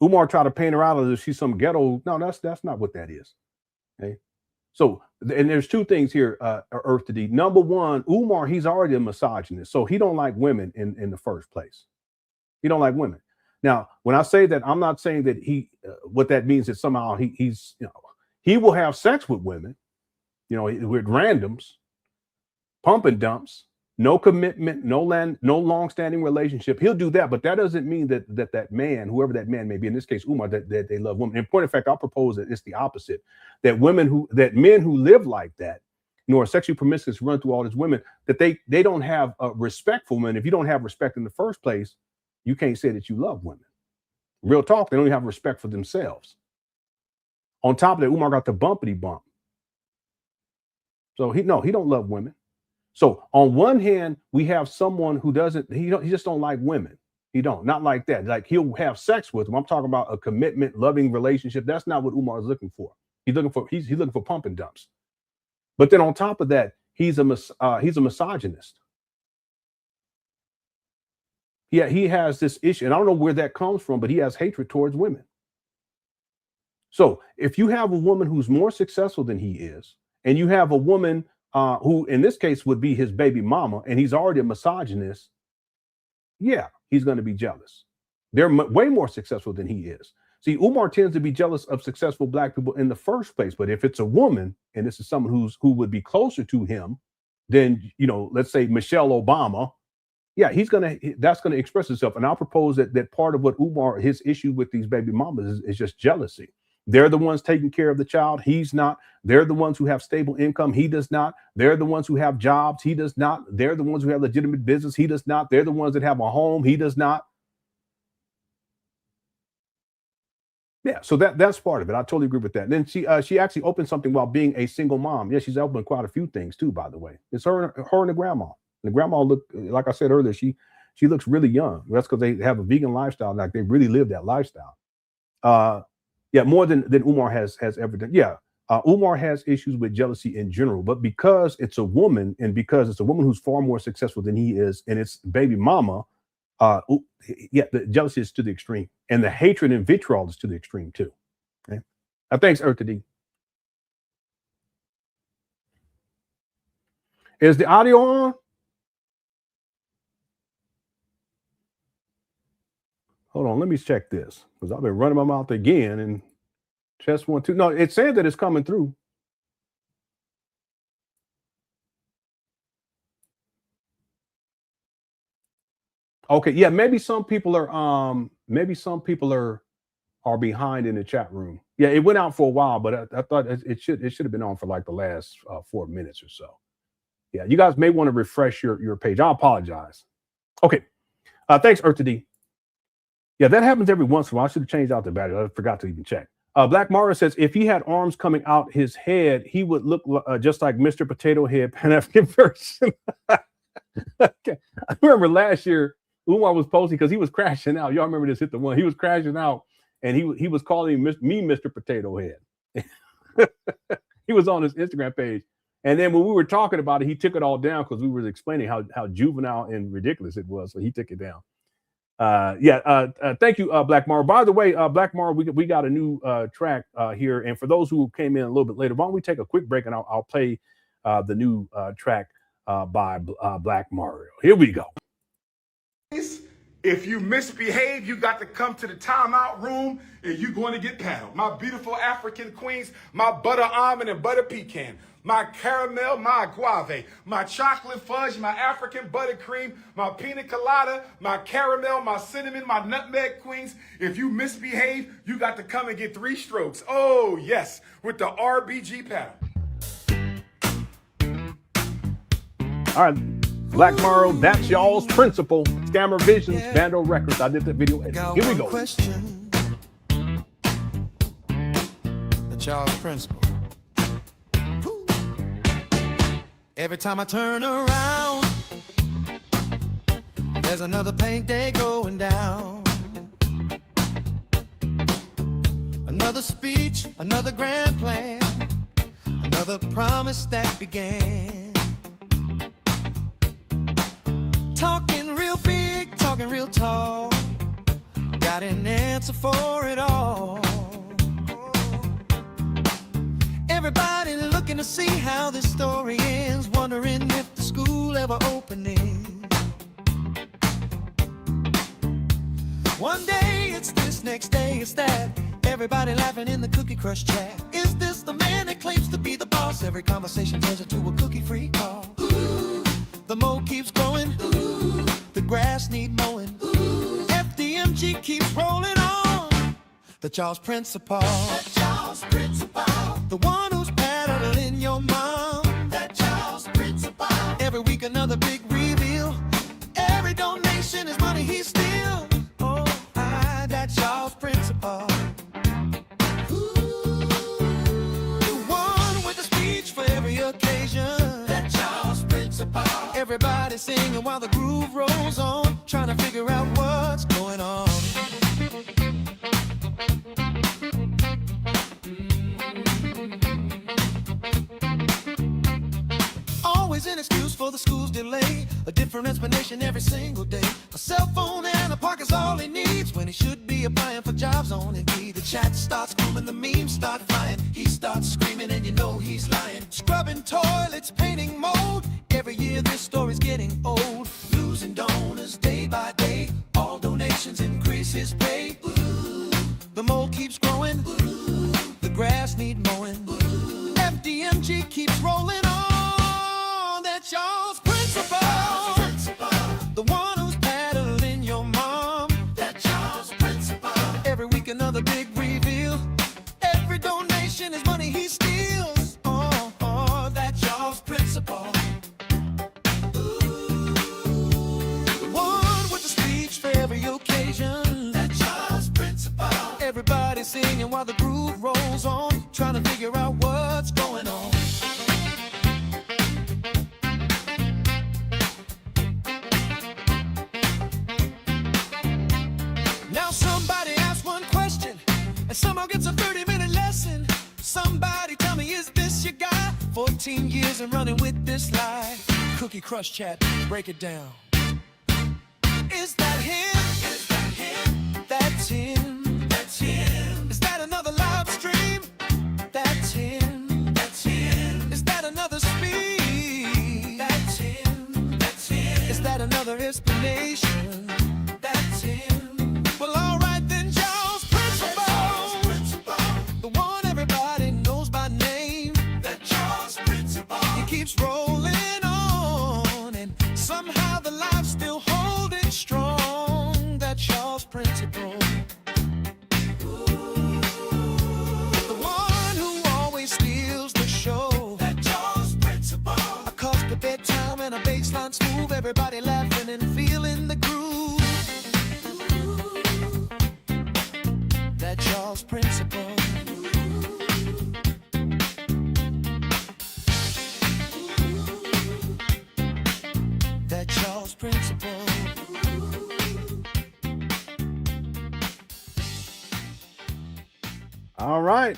Umar tried to paint her out as if she's some ghetto. No, that's not what that is. Okay. So, and there's two things here, Earth to D. Number one, Umar, he's already a misogynist. So he don't like women in the first place. He don't like women. Now, when I say that, I'm not saying that what that means is somehow he's, he will have sex with women, with randoms, pump and dumps, no commitment, no long-standing relationship. He'll do that, but that doesn't mean that man, whoever that man may be, in this case Umar, that they love women. In point of fact, I'll propose that it's the opposite. That men who live like that, are sexually promiscuous, run through all these women, that they don't have respect for women. If you don't have respect in the first place, you can't say that you love women. Real talk, they don't even have respect for themselves. On top of that, Umar got the bumpity bump. So he don't love women. So on one hand, we have someone who he just don't like women. He don't, not like that. Like he'll have sex with them. I'm talking about a commitment, loving relationship. That's not what Umar is looking for. He's looking for pump and dumps. But then on top of that, he's a misogynist. Yeah, he has this issue, and I don't know where that comes from, but he has hatred towards women. So if you have a woman who's more successful than he is, and you have a woman who in this case would be his baby mama, and he's already a misogynist, yeah, he's going to be jealous. They're way more successful than he is. See, Umar tends to be jealous of successful Black people in the first place, but if it's a woman, and this is someone who would be closer to him than, let's say Michelle Obama, yeah, that's going to express itself. And I'll propose that part of what Umar, his issue with these baby mamas is just jealousy. They're the ones taking care of the child. He's not. They're the ones who have stable income. He does not. They're the ones who have jobs. He does not. They're the ones who have legitimate business. He does not. They're the ones that have a home. He does not. Yeah, so that's part of it. I totally agree with that. And then she actually opened something while being a single mom. Yeah, she's opened quite a few things too, by the way. It's her and the grandma. And the grandma like I said earlier, she looks really young. That's because they have a vegan lifestyle. Like they really live that lifestyle. Yeah, more than Umar has ever done. Yeah, Umar has issues with jealousy in general, but because it's a woman and because it's a woman who's far more successful than he is, and it's baby mama, yeah, the jealousy is to the extreme, and the hatred and vitriol is to the extreme too. Okay, thanks, Earth to D. Is the audio on? Hold on, let me check this because I've been running my mouth again and test 1, 2. No, it said that it's coming through. Okay, yeah, maybe some people are behind in the chat room. Yeah, it went out for a while, but I thought it should have been on for like the last 4 minutes or so. Yeah, you guys may want to refresh your page. I apologize. Okay, thanks, Earth to D. Yeah, that happens every once in a while. I should have changed out the battery. I forgot to even check. Black Mara says, if he had arms coming out his head, he would look just like Mr. Potato Head, Pan African version. Okay. I remember last year, Umar was posting because he was crashing out. Y'all remember this hit the one. He was crashing out, and he was calling me Mr. Potato Head. He was on his Instagram page. And then when we were talking about it, he took it all down because we were explaining how juvenile and ridiculous it was. So he took it down. Thank you, Black Mario. By the way, Black Mario, we got a new track here, and for those who came in a little bit later, why don't we take a quick break and I'll play the new track by Black Mario. Here we go. If you misbehave, you got to come to the timeout room and you're going to get paddled. My beautiful African queens, my butter almond and butter pecan, my caramel, my guave, my chocolate fudge, my African buttercream, my pina colada, my caramel, my cinnamon, my nutmeg queens. If you misbehave, you got to come and get 3 strokes. Oh, yes, with the RBG paddle. All right. Black Mario, that's y'all's principle. Scammer Visions, Bando Records. I did that video edit. Here we go. Question. The y'all's principle. Every time I turn around, there's another paint day going down. Another speech, another grand plan, another promise that began. Talking real big, talking real tall, got an answer for it all. Everybody looking to see how this story ends, wondering if the school ever opening. One day it's this, next day it's that, everybody laughing in the Cookie Crush chat. Is this the man that claims to be the boss? Every conversation turns into a cookie-free call. Ooh, the mold keeps growing. Ooh, the grass need mowing. Ooh, FDMG keeps rolling on. The Charles Principal. The Charles Principal. The one who's paddling your mom. That Charles Principal. Every week another big reveal. Every donation is money he steals. Oh, that Charles Principal. Ooh, the one with the speech for every occasion. That Charles Principal. Everybody singing while the groove rolls on, trying to figure out what's going on. Always an excuse for the school's delay, a different explanation every single day. A cell phone and a park is all he needs when he should be applying for jobs on Indeed. The chat starts booming, the memes start flying. He starts screaming and you know he's lying. Scrubbing toilets, painting mold. Every year this story's getting old. Losing donors day by day. All donations increase his pay. Ooh, the mold keeps growing. Ooh, the grass need mowing. Ooh, FDMG keeps rolling on. That Charles Principal. The one who's paddling your mom. That Charles Principal. Every week another big reveal. Every donation is money he steals. Oh, that Charles Principal. That Charles Principal. Everybody singing while the groove rolls on, trying to figure out what's going on. Now somebody asks one question and somehow gets a 30-minute lesson. Somebody tell me, is this your guy? 14 years and running with this lie. Cookie Crush chat, break it down. Is that him? Is that him? That's him. That's him. Is that another live stream? That's him. That's him. Is that another speech? That's him. That's him. Is that another explanation? That's him. Well, all right then, Charles Principal. Charles Principal. The one everybody knows by name. That Charles Principal. He keeps rolling on, and somehow the live's still holding strong. That Charles Principal. The one who always steals the show. That Charles Principal. A cuff to bedtime and a baseline smooth. Everybody laughing and feeling the groove. That Charles Principal. That Charles Principal. All right.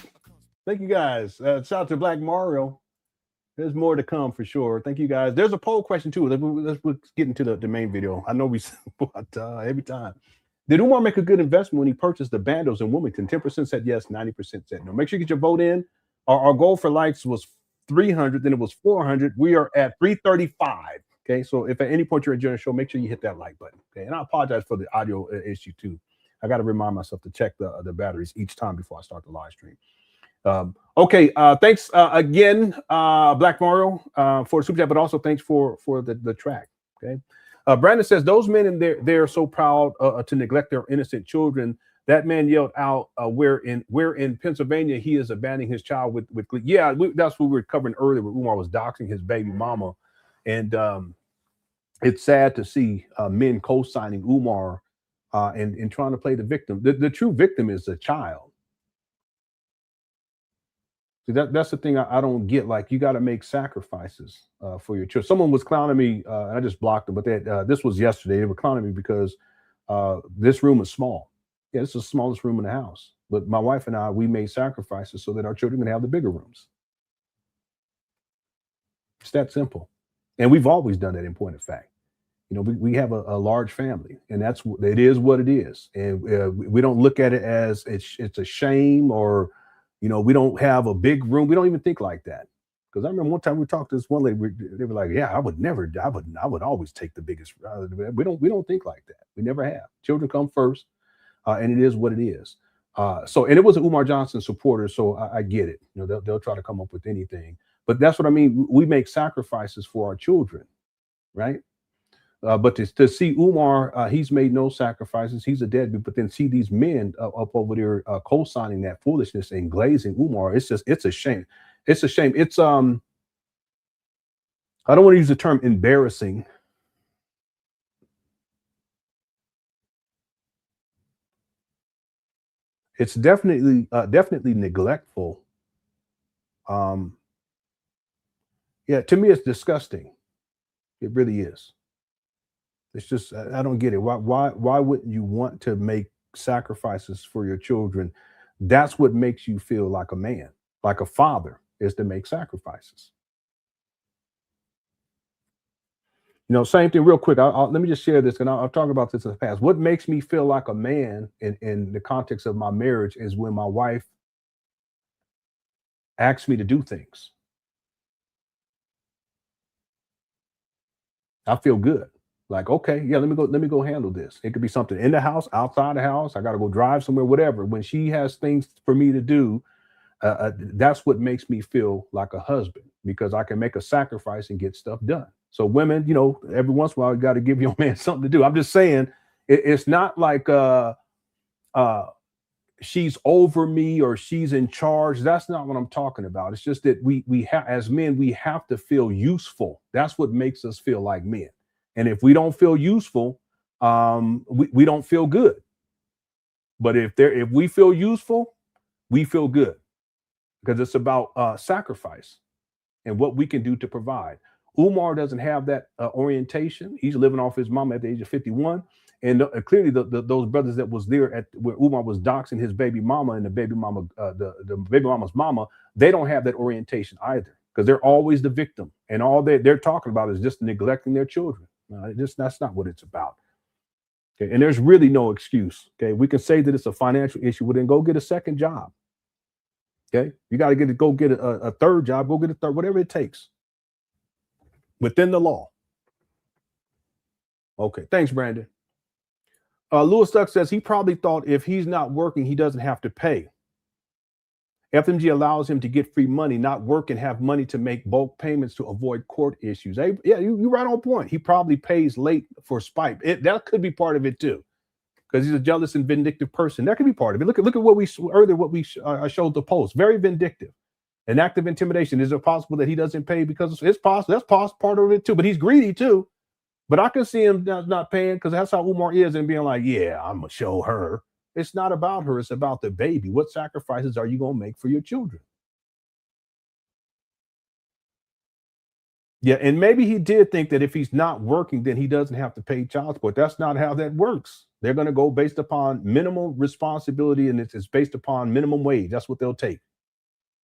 Thank you guys. Shout out to Black Mario. There's more to come for sure. Thank you guys. There's a poll question too. Let's get into the main video. I know we but every time. Did Umar make a good investment when he purchased the bandos in Wilmington? 10% said yes, 90% said no. Make sure you get your vote in. Our goal for likes was 300, then it was 400. We are at 335. Okay, so if at any point you're enjoying the show, make sure you hit that like button. Okay, and I apologize for the audio issue too. I got to remind myself to check the batteries each time before I start the live stream. Okay, thanks again, Black Mario, for the super chat, but also thanks for the track. Okay. Brandon says those men in there, they're so proud to neglect their innocent children. That man yelled out, "Where in Pennsylvania he is abandoning his child with yeah." That's what we were covering earlier. Where Umar was doxing his baby mama, and it's sad to see men co-signing Umar and trying to play the victim. The true victim is the child. See, that's the thing I don't get. Like, you got to make sacrifices for your children. Someone was clowning me, and I just blocked them. But this was yesterday. They were clowning me because this room is small. Yeah, it's the smallest room in the house. But my wife and I, we made sacrifices so that our children can have the bigger rooms. It's that simple. And we've always done that in point of fact. You know, we have a large family, and it is what it is. And we don't look at it as it's a shame or, you know, we don't have a big room. We don't even think like that. Because I remember one time we talked to this one lady. They were like, "Yeah, I would always take the biggest." We don't think like that. We never have. Children come first, and it is what it is. And it was an Umar Johnson supporter, so I get it. You know, they'll try to come up with anything. But that's what I mean. We make sacrifices for our children, right? But to see Umar, he's made no sacrifices. He's a deadbeat. But then see these men up over there co-signing that foolishness and glazing Umar. It's a shame. It's a shame. It's I don't want to use the term embarrassing. It's definitely neglectful. Yeah, to me, it's disgusting. It really is. It's just, I don't get it. Why wouldn't you want to make sacrifices for your children? That's what makes you feel like a man, like a father, is to make sacrifices. You know, same thing real quick. Let me just share this, and I'll talk about this in the past. What makes me feel like a man in the context of my marriage is when my wife asks me to do things. I feel good. Like, okay, yeah, let me go handle this. It could be something in the house, outside the house. I got to go drive somewhere, whatever. When she has things for me to do, that's what makes me feel like a husband, because I can make a sacrifice and get stuff done. So women, you know, every once in a while, you got to give your man something to do. I'm just saying, it's not like she's over me or she's in charge. That's not what I'm talking about. It's just that we have, as men, we have to feel useful. That's what makes us feel like men. And if we don't feel useful, we don't feel good. But if we feel useful, we feel good, because it's about sacrifice and what we can do to provide. Umar doesn't have that orientation. He's living off his mom at the age of 51. And clearly those brothers that was there where Umar was doxing his baby mama and the baby mama, the baby mama's mama, they don't have that orientation either, because they're always the victim. And all they're talking about is just neglecting their children. That's not what it's about. Okay, and there's really no excuse. Okay, we can say that it's a financial issue. Well, then go get a second job. Okay, you got to go get a third job. Go get a third, whatever it takes, within the law. Okay, thanks, Brandon. Lewis Duck says he probably thought if he's not working, he doesn't have to pay. FDMG allows him to get free money, not work and have money to make bulk payments to avoid court issues. Hey, yeah, you're right on point. He probably pays late for spite. That could be part of it too, because he's a jealous and vindictive person. That could be part of it. Look at what we showed the post. Very vindictive, an act of intimidation. Is it possible that he doesn't pay because it's possible? That's part of it too. But he's greedy too. But I can see him not paying, because that's how Umar is, and being like, yeah, I'm gonna show her. It's not about her. It's about the baby. What sacrifices are you going to make for your children? Yeah, and maybe he did think that if he's not working, then he doesn't have to pay child support. That's not how that works. They're going to go based upon minimum responsibility, and it's based upon minimum wage. That's what they'll take.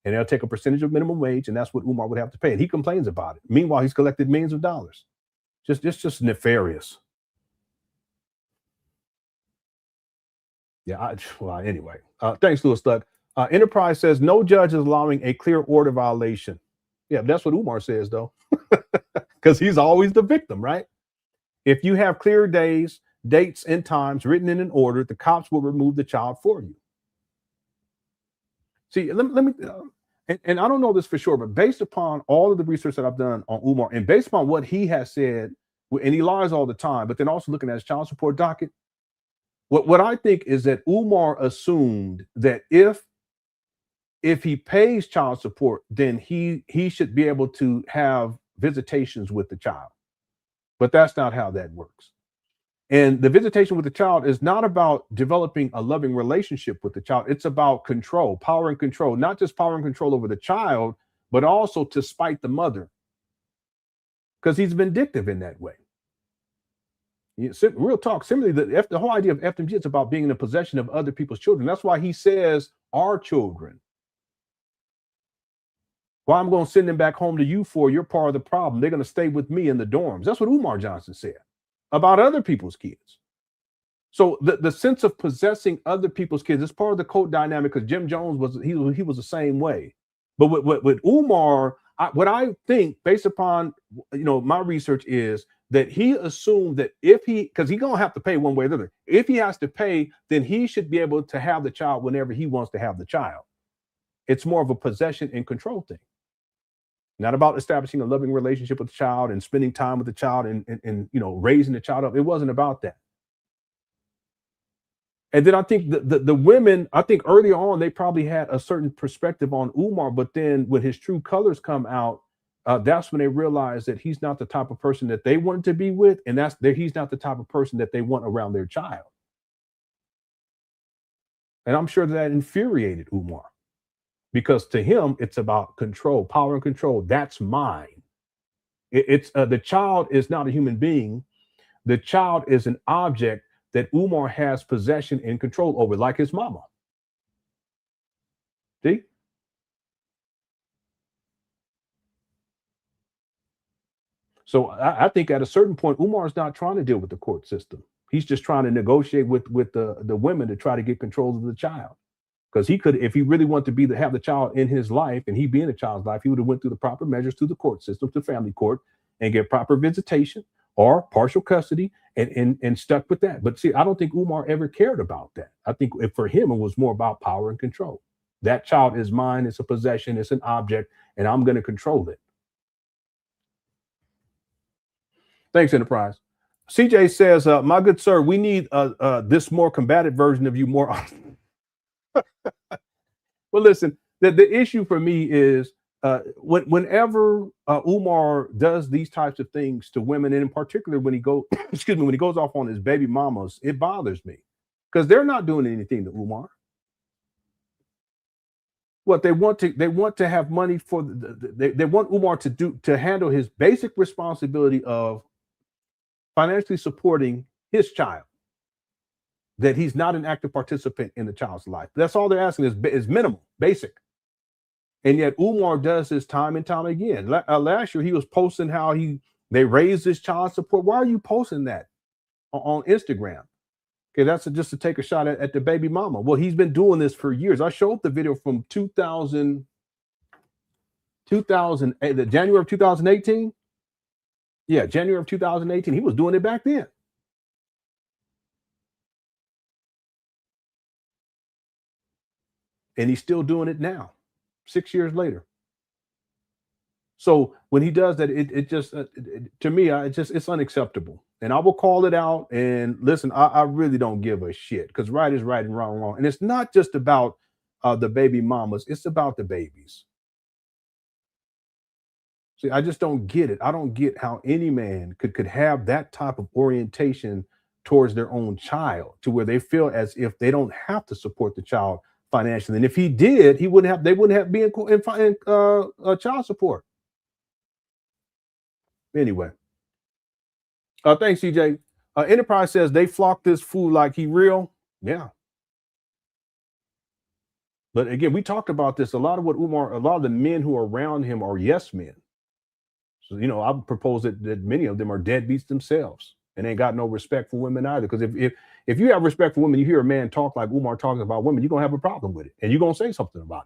And they'll take a percentage of minimum wage, and that's what Umar would have to pay. And he complains about it. Meanwhile, he's collected millions of dollars. Just nefarious. Yeah, well, anyway. Thanks, Louis Stuck. Enterprise says no judge is allowing a clear order violation. Yeah, that's what Umar says, though. Because he's always the victim, right? If you have clear days, dates, and times written in an order, the cops will remove the child for you. See, let me and I don't know this for sure, but based upon all of the research that I've done on Umar, and based upon what he has said, and he lies all the time, but then also looking at his child support docket, what I think is that Umar assumed that if he pays child support, then he should be able to have visitations with the child. But that's not how that works. And the visitation with the child is not about developing a loving relationship with the child. It's about control, power and control, not just power and control over the child, but also to spite the mother. Because he's vindictive in that way. Real talk. Similarly, the whole idea of FDMG is about being in the possession of other people's children. That's why he says our children. Why I'm going to send them back home to you for, you're part of the problem. They're going to stay with me in the dorms. That's what Umar Johnson said about other people's kids. So the sense of possessing other people's kids is part of the code dynamic, because Jim Jones he was the same way. But with Umar, what I think, based upon my research, is that he assumed that because he's gonna have to pay one way or the other. If he has to pay, then he should be able to have the child whenever he wants to have the child. It's more of a possession and control thing. Not about establishing a loving relationship with the child and spending time with the child and raising the child up. It wasn't about that. And then I think the women, I think earlier on, they probably had a certain perspective on Umar, but then when his true colors come out, that's when they realize that he's not the type of person that they wanted to be with, and he's not the type of person that they want around their child. And I'm sure that infuriated Umar. Because to him, it's about control, power and control. That's mine. The child is not a human being. The child is an object that Umar has possession and control over, like his mama. See? So I think at a certain point, Umar is not trying to deal with the court system. He's just trying to negotiate with the women to try to get control of the child. Because he could, if he really wanted to have the child in his life and he be in the child's life, he would have went through the proper measures to the court system, to family court, and get proper visitation or partial custody and stuck with that. But see, I don't think Umar ever cared about that. I think for him, it was more about power and control. That child is mine. It's a possession. It's an object, and I'm going to control it. Thanks, Enterprise. CJ says, my good sir, we need this more combative version of you more often. Well, listen, the issue for me is whenever Umar does these types of things to women, and in particular when he goes off on his baby mamas, it bothers me because they're not doing anything to Umar. What they want to have money for they want Umar to handle his basic responsibility of financially supporting his child. That he's not an active participant in the child's life. That's all they're asking is minimal, basic. And yet Umar does this time and time again. Last year, he was posting how they raised his child support. Why are you posting that on Instagram? Okay, that's just to take a shot at the baby mama. Well, he's been doing this for years. I showed the video from the January of 2018. Yeah, January of 2018. He was doing it back then. And he's still doing it now, 6 years later. So when he does that, it just to me, it's unacceptable. And I will call it out. And listen, I really don't give a shit because right is right and wrong is wrong. And it's not just about the baby mamas; it's about the babies. See, I just don't get it. I don't get how any man could have that type of orientation towards their own child, to where they feel as if they don't have to support the child financially. And if he did, they wouldn't have been in child support. Anyway, thanks, CJ. Enterprise says they flock this fool like he real. Yeah. But again, we talked about this. A lot of the men who are around him are yes men. So, you know, I propose that many of them are deadbeats themselves and ain't got no respect for women either. Because if you have respect for women, you hear a man talk like Umar talking about women, you're gonna have a problem with it, and you're gonna say something about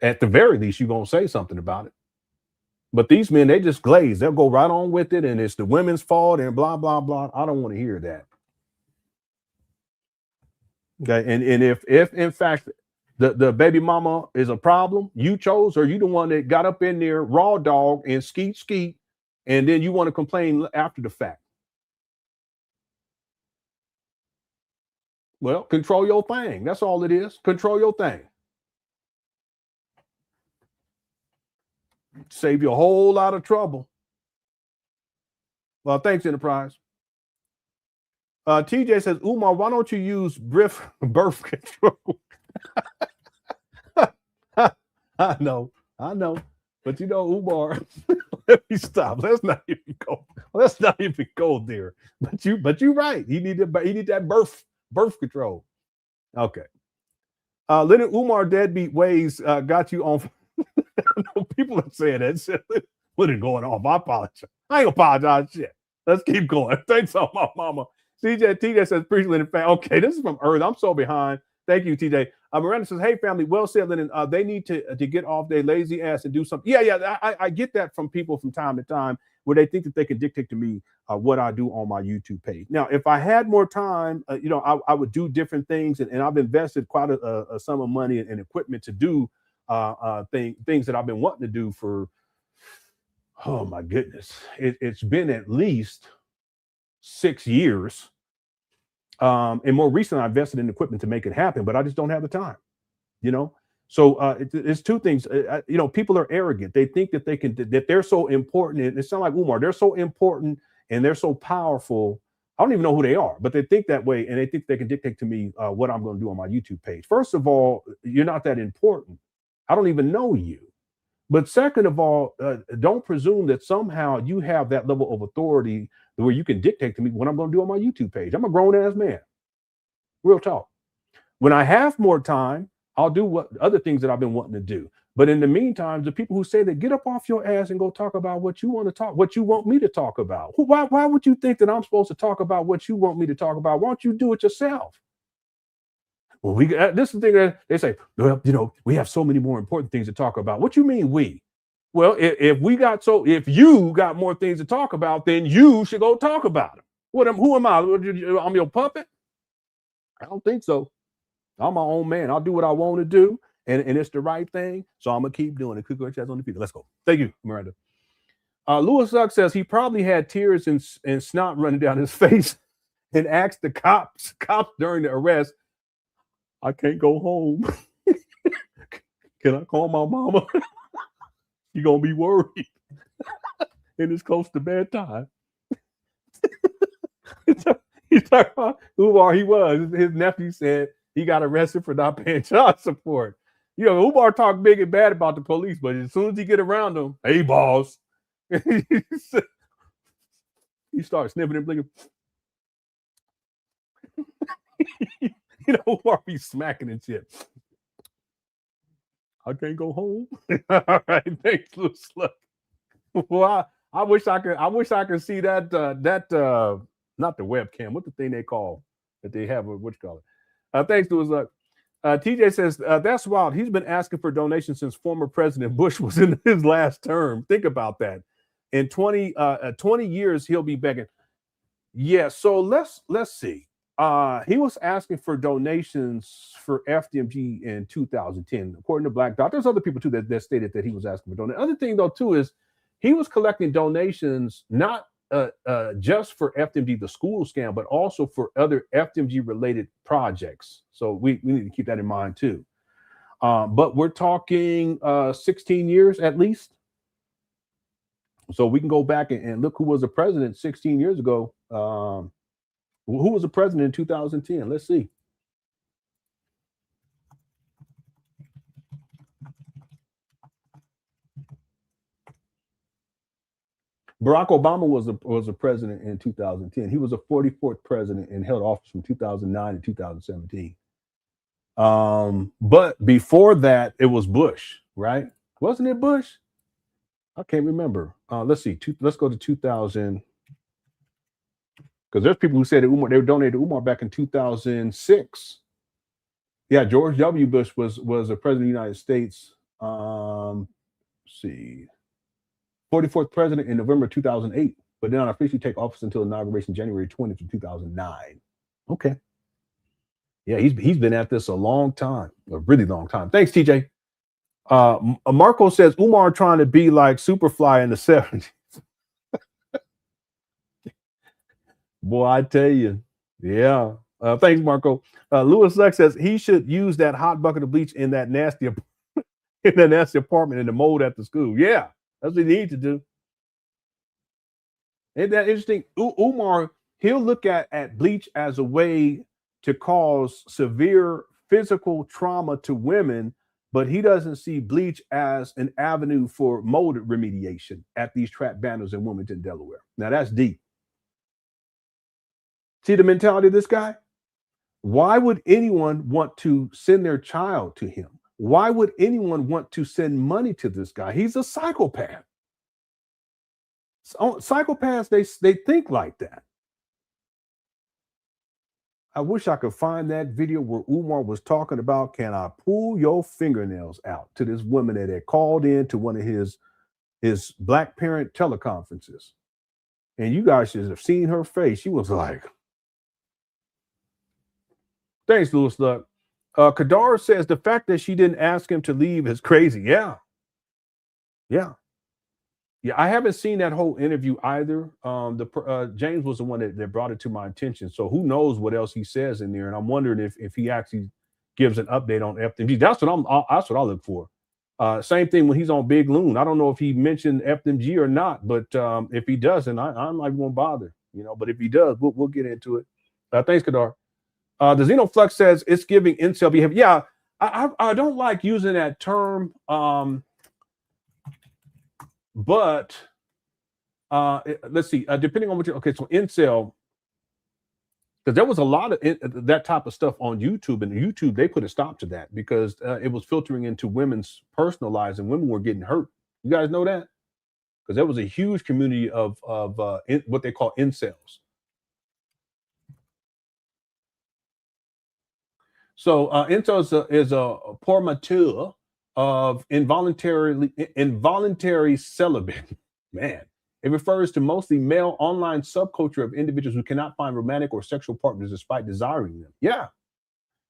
it. At the very least, you're gonna say something about it. But these men, they just glaze. They'll go right on with it, and it's the women's fault and blah blah blah. I don't want to hear that. Okay, and if in fact the baby mama is a problem, you chose her, you the one that got up in there raw dog and skeet, and then you want to complain after the fact. Well, control your thing. That's all it is. Control your thing. Save you a whole lot of trouble. Well, thanks, Enterprise. TJ says, Umar, why don't you use birth control? I know. But you know, Umar, let me stop. Let's not even go there. But you're right. He need that birth control. Okay. Leonard Umar deadbeat ways got you on. People are saying that. What is going on? I apologize. I ain't apologize. Shit. Let's keep going. Thanks on my mama. TJ says, appreciate Leonard fan. Okay, this is from Earth. I'm so behind. Thank you, TJ. Miranda says, hey, family, well said, Lenon. They need to get off their lazy ass and do something. Yeah, I get that from people from time to time where they think that they can dictate to me what I do on my YouTube page. Now, if I had more time, I would do different things, and I've invested quite a sum of money and equipment to do things that I've been wanting to do for, oh my goodness, it's been at least 6 years. And more recently, I invested in equipment to make it happen, but I just don't have the time, So it's two things. People are arrogant. They think that that they're so important. And it sounds like Umar. They're so important and they're so powerful. I don't even know who they are, but they think that way, and they think they can dictate to me what I'm going to do on my YouTube page. First of all, you're not that important. I don't even know you. But second of all, don't presume that somehow you have that level of authority where you can dictate to me what I'm going to do on my YouTube page. I'm a grown-ass man. Real talk. When I have more time, I'll do what other things that I've been wanting to do. But in the meantime, the people who say that, get up off your ass and go talk about what you want to talk, what you want me to talk about. Why would you think that I'm supposed to talk about what you want me to talk about? Why don't you do it yourself? Well, this is the thing that they say, well, we have so many more important things to talk about. What you mean we? Well, if you got more things to talk about, then you should go talk about them. Who am I? I'm your puppet? I don't think so. I'm my own man. I'll do what I want to do, and it's the right thing. So I'm gonna keep doing it. Cook our chest on the people. Let's go. Thank you, Miranda. Louis Suck says he probably had tears and snot running down his face and asked the cops during the arrest, I can't go home. Can I call my mama? You're gonna be worried. And it's close to bedtime. He's talking about Umar. His nephew said he got arrested for not paying child support. Umar talked big and bad about the police, but as soon as he get around them, hey boss, he starts sniffing and blinking. Umar be smacking and shit. I can't go home. All right, thanks, Luce. Well, I wish I could see that not the webcam. What's the thing they call that they have? What you call it? Thanks, Luce. TJ says that's wild. He's been asking for donations since former President Bush was in his last term. Think about that. In 20 years, he'll be begging. Yeah. So let's see. He was asking for donations for FDMG in 2010, according to Black Dot. There's other people too that stated that he was asking for donations. Other thing though too is he was collecting donations not just for FDMG, the school scam, but also for other FDMG related projects. So we need to keep that in mind too. But we're talking 16 years at least. So we can go back and look who was the president 16 years ago. Who was the president in 2010? Let's see. Barack Obama was a president in 2010. He was the 44th president and held office from 2009 to 2017. But before that, it was Bush, right? Wasn't it Bush? I can't remember. Let's see. Let's go to 2000. Because there's people who said that Umar, they donated to Umar back in 2006. Yeah, George W. Bush was the president of the United States. Let's see, 44th president in November 2008, but did not officially take office until inauguration January 20th of 2009. Okay. Yeah, he's been at this a long time, a really long time. Thanks, TJ. Marco says Umar trying to be like Superfly in the 70s. Boy, I tell you, yeah. Thanks, Marco. Lewis Lex says he should use that hot bucket of bleach in that nasty apartment in the mold at the school. Yeah, that's what he needs to do. Ain't that interesting? Umar, he'll look at bleach as a way to cause severe physical trauma to women, but he doesn't see bleach as an avenue for mold remediation at these trap banners in Wilmington, Delaware. Now that's deep. See the mentality of this guy? Why would anyone want to send their child to him? Why would anyone want to send money to this guy? He's a psychopath. Psychopaths, they think like that. I wish I could find that video where Umar was talking about, can I pull your fingernails out, to this woman that had called in to one of his black parent teleconferences. And you guys should have seen her face. She was like, thanks, Louis Luck. Kadar says the fact that she didn't ask him to leave is crazy. Yeah. I haven't seen that whole interview either. James was the one that brought it to my attention. So who knows what else he says in there? And I'm wondering if he actually gives an update on FDMG. That's what I look for. Same thing when he's on Big Loon. I don't know if he mentioned FDMG or not, but if he doesn't, I'm not going to bother. But if he does, we'll get into it. Thanks, Kadar. The Xenoflux says it's giving incel behavior. Yeah, I don't like using that term, but let's see. Depending on what so incel, because there was a lot of that type of stuff on YouTube, and YouTube they put a stop to that because it was filtering into women's personal lives, and women were getting hurt. You guys know that? Because there was a huge community of what they call incels. So incel is a portmanteau of involuntary celibate. Man, it refers to mostly male online subculture of individuals who cannot find romantic or sexual partners despite desiring them. Yeah.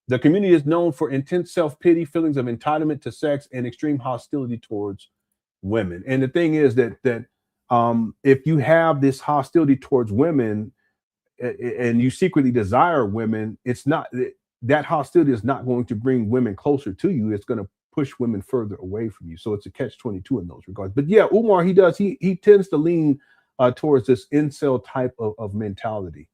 The community is known for intense self-pity, feelings of entitlement to sex, and extreme hostility towards women. And the thing is that if you have this hostility towards women and you secretly desire women, it's not that hostility is not going to bring women closer to you. It's going to push women further away from you. So it's a catch-22 in those regards. But yeah, Umar, he tends to lean towards this incel type of mentality.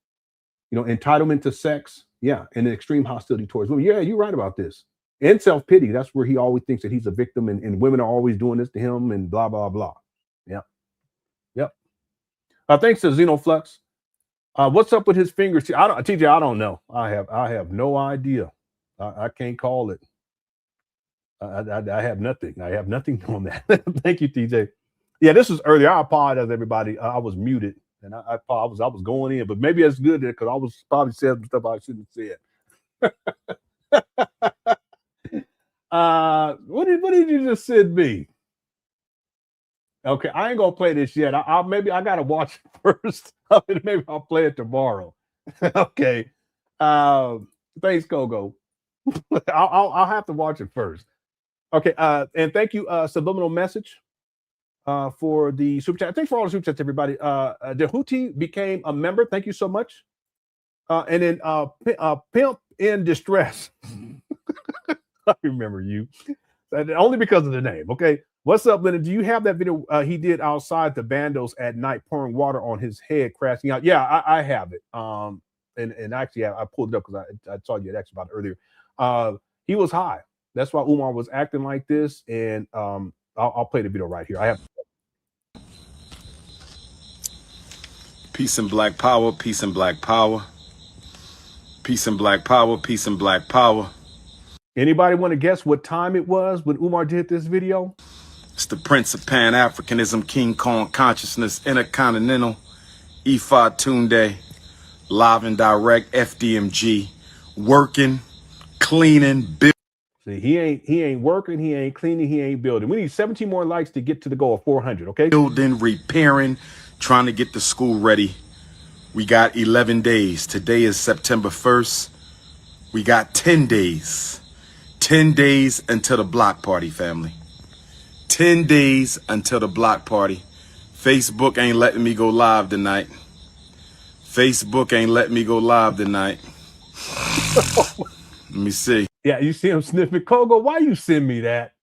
Entitlement to sex, yeah, and an extreme hostility towards women. Yeah, you're right about this. And self-pity, that's where he always thinks that he's a victim and women are always doing this to him and blah, blah, blah. Yeah. Yep. Thanks to Xenoflux. What's up with his fingers? TJ, I don't know. I have no idea. I can't call it. I have nothing. I have nothing on that. Thank you, TJ. Yeah, this was earlier. I apologize, everybody. I was muted and I was going in, but maybe it's good because I was probably saying some stuff I shouldn't have said. What did you just send me? Okay, I ain't gonna play this yet. Maybe I gotta watch it first. Maybe I'll play it tomorrow. Okay. Thanks, Kogo. I'll have to watch it first. Okay. And thank you, Subliminal Message, for the super chat. Thanks for all the super chats, everybody. The Houthi became a member. Thank you so much. And then Pimp in Distress. I remember you. Only because of the name. Okay. What's up, Lenon? Do you have that video he did outside the bandos at night, pouring water on his head, crashing out? Yeah, I have it. And actually, I pulled it up because I saw you had asked about it earlier. He was high. That's why Umar was acting like this. And I'll play the video right here. I have. Peace and black power. Peace and black power. Peace and black power. Peace and black power. Anybody want to guess what time it was when Umar did this video? It's the Prince of Pan Africanism, King Kong Consciousness, Intercontinental, Ifa Tunde, live and direct, FDMG, working, cleaning, building. See, he ain't working, he ain't cleaning, he ain't building. We need 17 more likes to get to the goal of 400, okay? Building, repairing, trying to get the school ready. We got 11 days. Today is September 1st. We got 10 days. 10 days until the block party, family. 10 days until the block party. Facebook ain't letting me go live tonight. Facebook ain't letting me go live tonight. Let me see. Yeah, you see him sniffing. Kogo, why you send me that?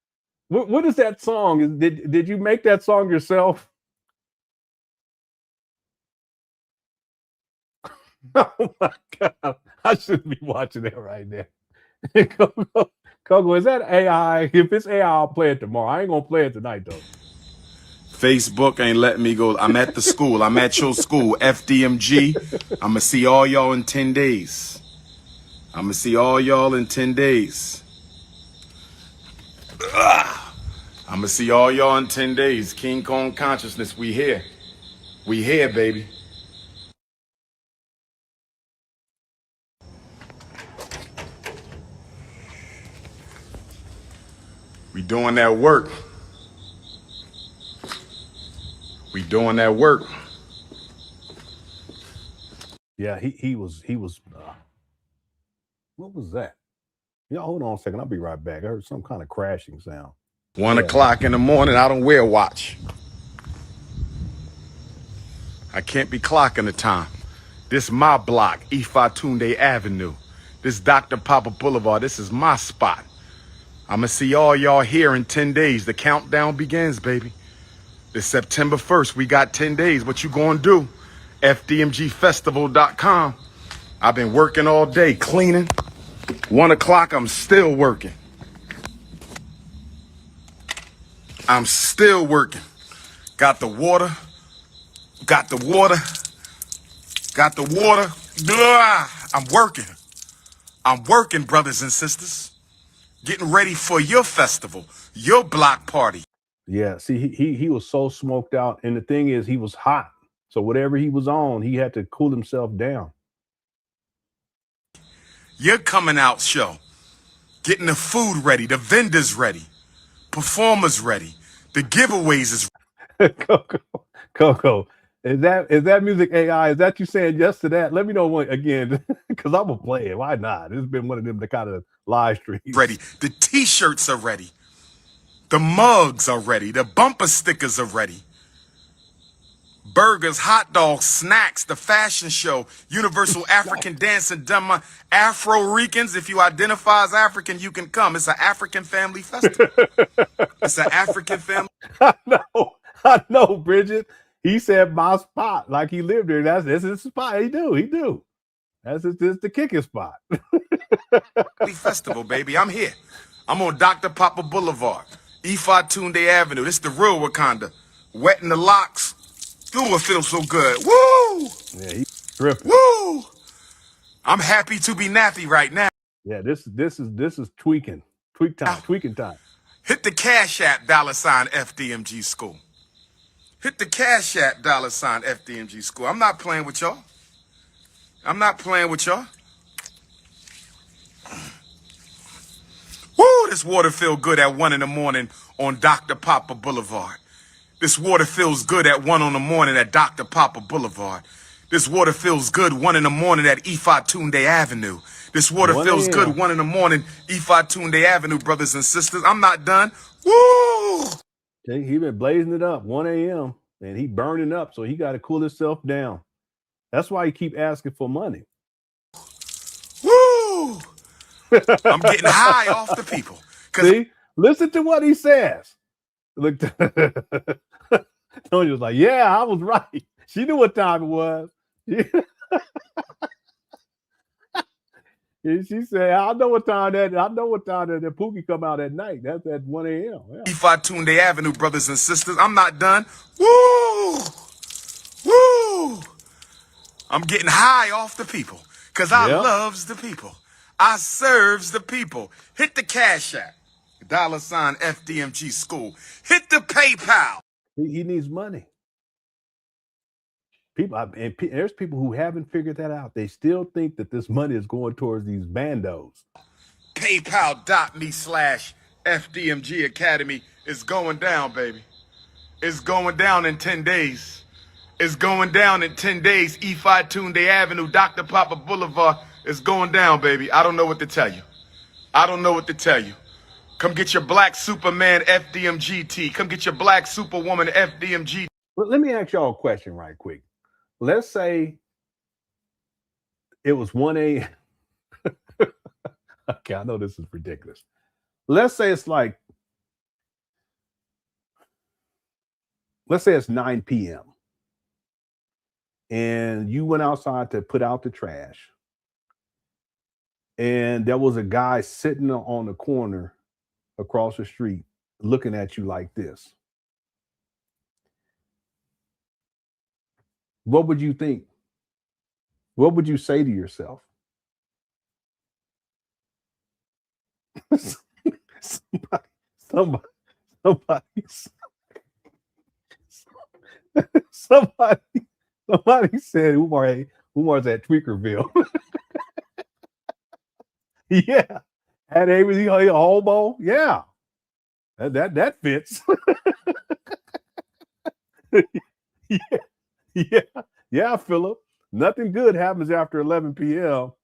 What is that song? Did you make that song yourself? Oh my God. I shouldn't be watching that right now. Kogo, is that AI? If it's AI, I'll play it tomorrow. I ain't gonna play it tonight though. Facebook ain't letting me go. I'm at the school. I'm at your school, FDMG. I'm gonna see all y'all in 10 days. I'm gonna see all y'all in 10 days. I'm gonna see all y'all in 10 days. King Kong Consciousness, we here. We here, baby. We doing that work. We doing that work. Yeah, he was what was that? Yeah, hold on a second. I'll be right back. I heard some kind of crashing sound. 1 o'clock in the morning, I don't wear a watch. I can't be clocking the time. This my block, Ifa Tunde Avenue. This Dr. Papa Boulevard, this is my spot. I'ma see all y'all here in 10 days. The countdown begins, baby. It's September 1st. We got 10 days. What you gonna do? FDMGfestival.com. I've been working all day, cleaning. 1 o'clock, I'm still working. I'm still working. Got the water. Got the water. Got the water. Blah. I'm working. I'm working, brothers and sisters. Getting ready for your festival, your block party. Yeah, see, he was so smoked out. And the thing is, he was hot. So whatever he was on, he had to cool himself down. Your coming out show. Getting the food ready, the vendors ready, performers ready, the giveaways is Coco, is that music AI? Is that you saying yes to that? Let me know when, again, because I'm gonna play it. Why not? It's been one of them the kind of live streams. Ready. The t-shirts are ready. The mugs are ready. The bumper stickers are ready. Burgers, hot dogs, snacks, the fashion show, Universal African Dance and Drama, Afro-Ricans. If you identify as African, you can come. It's an African family festival. It's an African family. I know, Bridget. He said my spot, like he lived there. That's his spot. He do. That's the kicking spot. Festival, baby. I'm here. I'm on Dr. Papa Boulevard, Ifa Tunde Avenue. This is the real Wakanda. Wetting the locks. Ooh, it feels so good. Woo! Yeah, he's tripping. Woo! I'm happy to be nappy right now. Yeah, this is tweaking time. Hit the Cash App $ FDMG School. Hit the Cash App $ FDMG School. I'm not playing with y'all. I'm not playing with y'all. Woo! This water feel good at 1 in the morning on Dr. Papa Boulevard. This water feels good at 1 in the morning at Dr. Papa Boulevard. This water feels good 1 in the morning at Ifa Tunde Avenue. This water feels good 1 in the morning, Ifa Tunde Avenue, brothers and sisters. I'm not done. Woo! He been blazing it up 1 a.m. and he burning up, so he got to cool himself down. That's why he keep asking for money. Woo! I'm getting high off the people. See, listen to what he says. Look, Tony was like, "Yeah, I was right. She knew what time it was." She said, "I know what time that Pookie come out at night. That's at 1 a.m." Yeah. Ifa Tunde Avenue, brothers and sisters. I'm not done. Woo! Woo! I'm getting high off the people because I loves the people. I serves the people. Hit the Cash App. $ FDMG School. Hit the PayPal. He needs money. There's people who haven't figured that out. They still think that this money is going towards these bandos. PayPal.me/FDMG Academy is going down, baby. It's going down in 10 days. It's going down in 10 days. E5 Tunde Avenue, Dr. Papa Boulevard is going down, baby. I don't know what to tell you. I don't know what to tell you. Come get your black Superman FDMG tee. Come get your black Superwoman FDMG. Well, let me ask y'all a question right quick. Let's say it was 1 a.m. Okay, I know this is ridiculous. Let's say it's 9 p.m. and you went outside to put out the trash, and there was a guy sitting on the corner across the street looking at you like this. What would you think? What would you say to yourself? Somebody said Umar's at Tweakerville. Yeah. Had everything a hobo. Yeah. That fits. Yeah, Philip. Nothing good happens after 11 p.m. All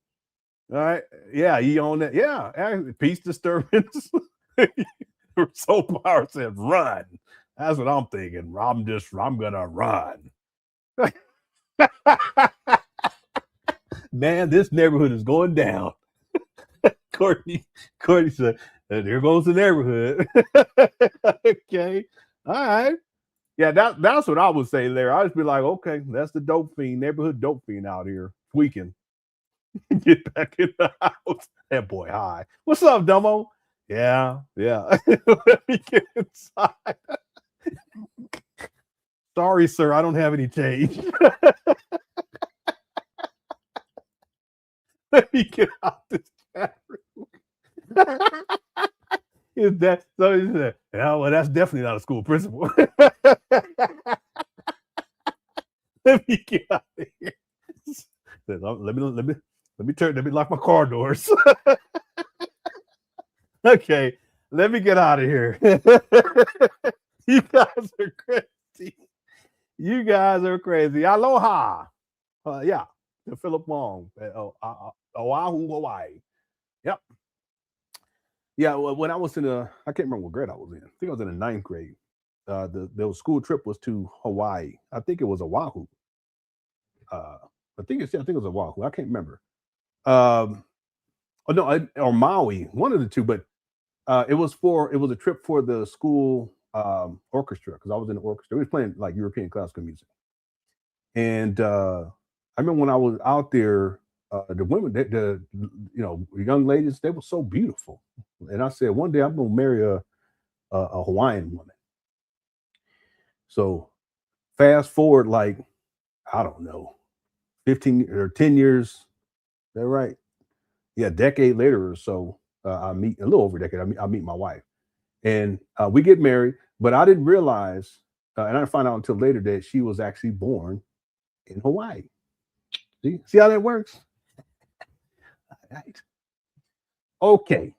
right. Yeah, he on that. Yeah. Peace disturbance. Soul Power said run. That's what I'm thinking. I'm gonna run. Man, this neighborhood is going down. Courtney said, there goes the neighborhood. Okay. All right. Yeah, that's what I would say, Larry. I'd just be like, okay, that's the dope fiend, neighborhood dope fiend out here tweaking. Get back in the house. That boy high. What's up, Dumbo? Yeah. Let me get inside. Sorry, sir, I don't have any change. Let me get out this chat room. Is that so? He said, yeah, well, that's definitely not a school principal. Let me get out of here. Let me lock my car doors. Okay, let me get out of here. You guys are crazy. You guys are crazy. Aloha. Yeah, to Philip Wong. Oahu, Hawaii. Yep. Yeah, well, when I was I can't remember what grade I was in. I think I was in the 9th grade. The school trip was to Hawaii. I think it was Oahu. I think it was Oahu. I can't remember. Or Maui, one of the two. But it was a trip for the school orchestra, because I was in the orchestra. We was playing like European classical music. And I remember when I was out there, the women, the young ladies, they were so beautiful. And I said, one day I'm gonna marry a Hawaiian woman. So fast forward, like, I don't know, 15 or 10 years. Is that right? Yeah, a decade later or so, I meet a little over a decade. I meet my wife, and we get married. But I didn't realize, and I didn't find out until later, that she was actually born in Hawaii. See how that works? All right. Okay.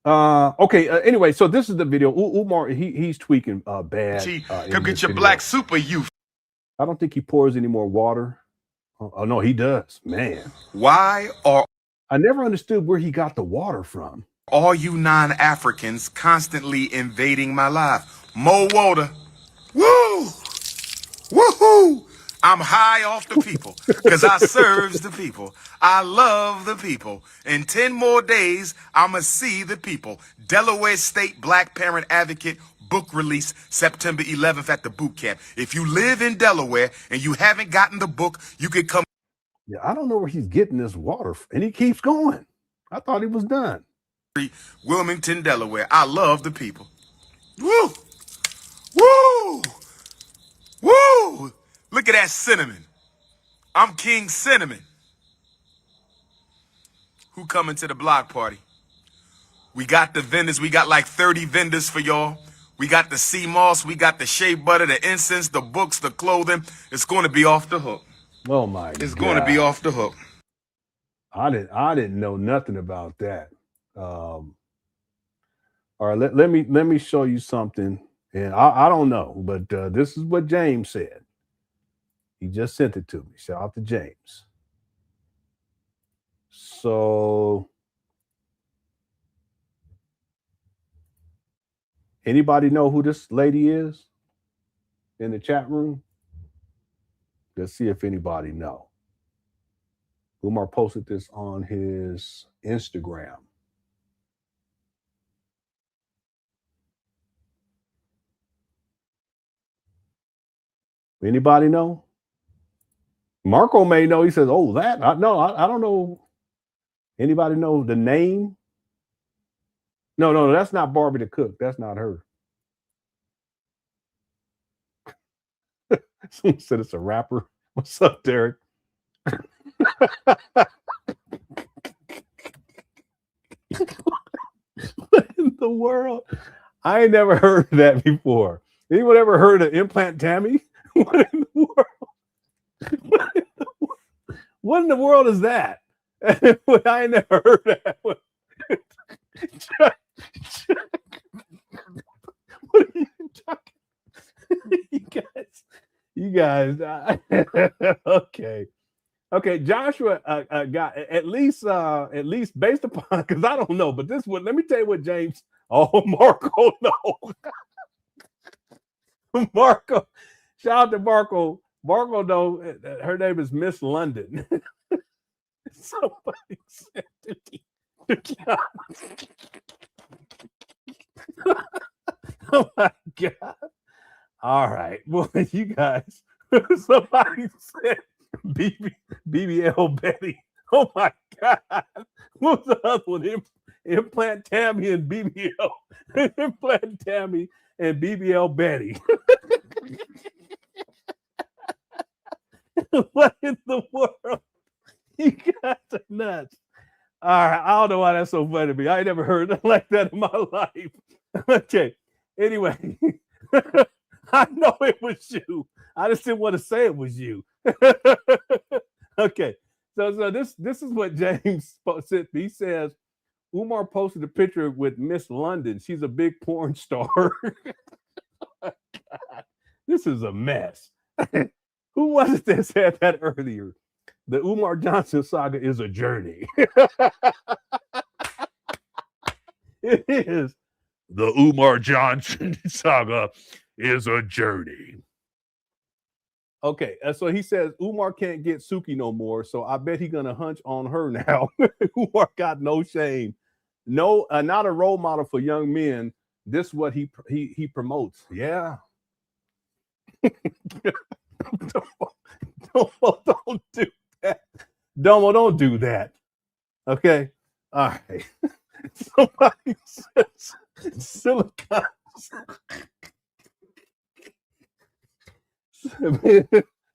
Anyway, so this is the video. Umar, he's tweaking bad. Come get your black super youth. I don't think he pours any more water. Oh no, he does. Man. Why are I never understood where he got the water from. All you non-Africans constantly invading my life? Mo water. Woo! Woohoo! I'm high off the people because I serves the people. I love the people. In 10 more days, I'ma see the people. Delaware State Black Parent Advocate book release September 11th at the boot camp. If you live in Delaware and you haven't gotten the book, you could come. Yeah, I don't know where he's getting this water from. And he keeps going. I thought he was done. Wilmington, Delaware. I love the people. Woo! Woo! Woo! Look at that cinnamon. I'm King Cinnamon. who coming to the block party. We got the vendors. We got like 30 vendors for y'all. We got the sea moss. We got the shea butter, the incense, the books, the clothing. It's going to be off the hook. Oh my God. It's going to be off the hook. I didn't know nothing about that. All right, let me show you something. And I don't know, but this is what James said. He just sent it to me. Shout out to James. So anybody know who this lady is in the chat room? Let's see if anybody know. Umar posted this on his Instagram. Anybody know? Marco may know. He says, "Oh, that I don't know. Anybody know the name?" No, that's not Barbie the cook. That's not her. Someone said it's a rapper. What's up, Derek? What in the world? I ain't never heard of that before. Anyone ever heard of Implant Tammy? What in the world? What in the world is that? I ain't never heard that one. What are you talking? You guys. Okay. Joshua got at least based upon, because I don't know, but this one. Let me tell you what James. Oh, Marco, no. Marco, shout out to Marco. Marco, though, her name is Miss London. Somebody said oh my God. All right. Well, you guys, somebody said BBL Betty. Oh my God. What was the other one? Implant Tammy and BBL. Implant Tammy and BBL Betty. What in the world? You guys are nuts. All right. I don't know why that's so funny to me. I ain't never heard nothing like that in my life. Okay. Anyway, I know it was you. I just didn't want to say it was you. Okay. So this is what James said. He says, Umar posted a picture with Miss London. She's a big porn star. Oh, this is a mess. Who was it that said that earlier? The Umar Johnson saga is a journey. It is. The Umar Johnson saga is a journey. Okay, so he says Umar can't get Suki no more, so I bet he's gonna hunch on her now. Umar got no shame. No, not a role model for young men. This is what he promotes. Yeah. Don't do that. Domo, don't do that. Okay. All right. Somebody says silicone.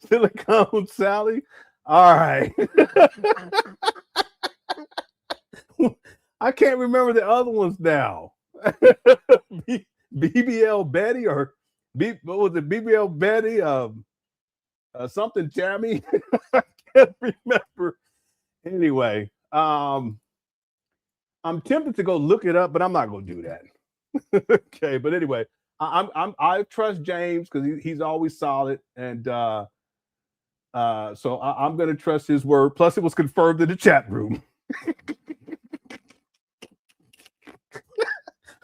Silicone Sally. All right. I can't remember the other ones now. BBL Betty or what was it? BBL Betty? Something Tammy. I can't remember. Anyway, I'm tempted to go look it up, but I'm not gonna do that. Okay, but anyway, I trust James because he's always solid, and so I'm gonna trust his word. Plus, it was confirmed in the chat room.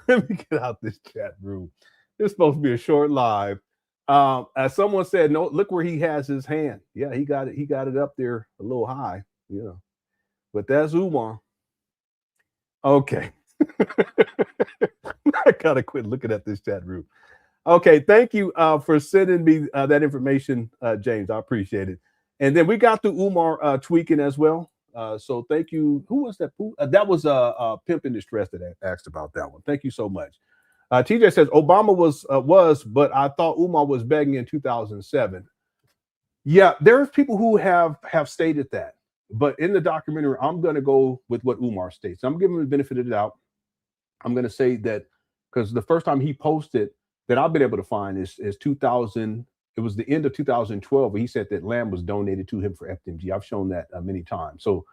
Let me get out this chat room. It's supposed to be a short live. As someone said, no, look where he has his hand. Yeah, he got it up there a little high, you know. But that's Umar. Okay. I gotta quit looking at this chat room. Okay, thank you for sending me that information, James. I appreciate it. And then we got the Umar tweaking as well. So thank you. Who was that? That was Pimp in Distress that asked about that one. Thank you so much. TJ says Obama was, but I thought Umar was begging in 2007. Yeah, there's people who have stated that. But in the documentary, I'm going to go with what Umar states. I'm giving him the benefit of the doubt. I'm going to say that because the first time he posted that I've been able to find is 2000. It was the end of 2012 where he said that land was donated to him for FDMG. I've shown that many times. So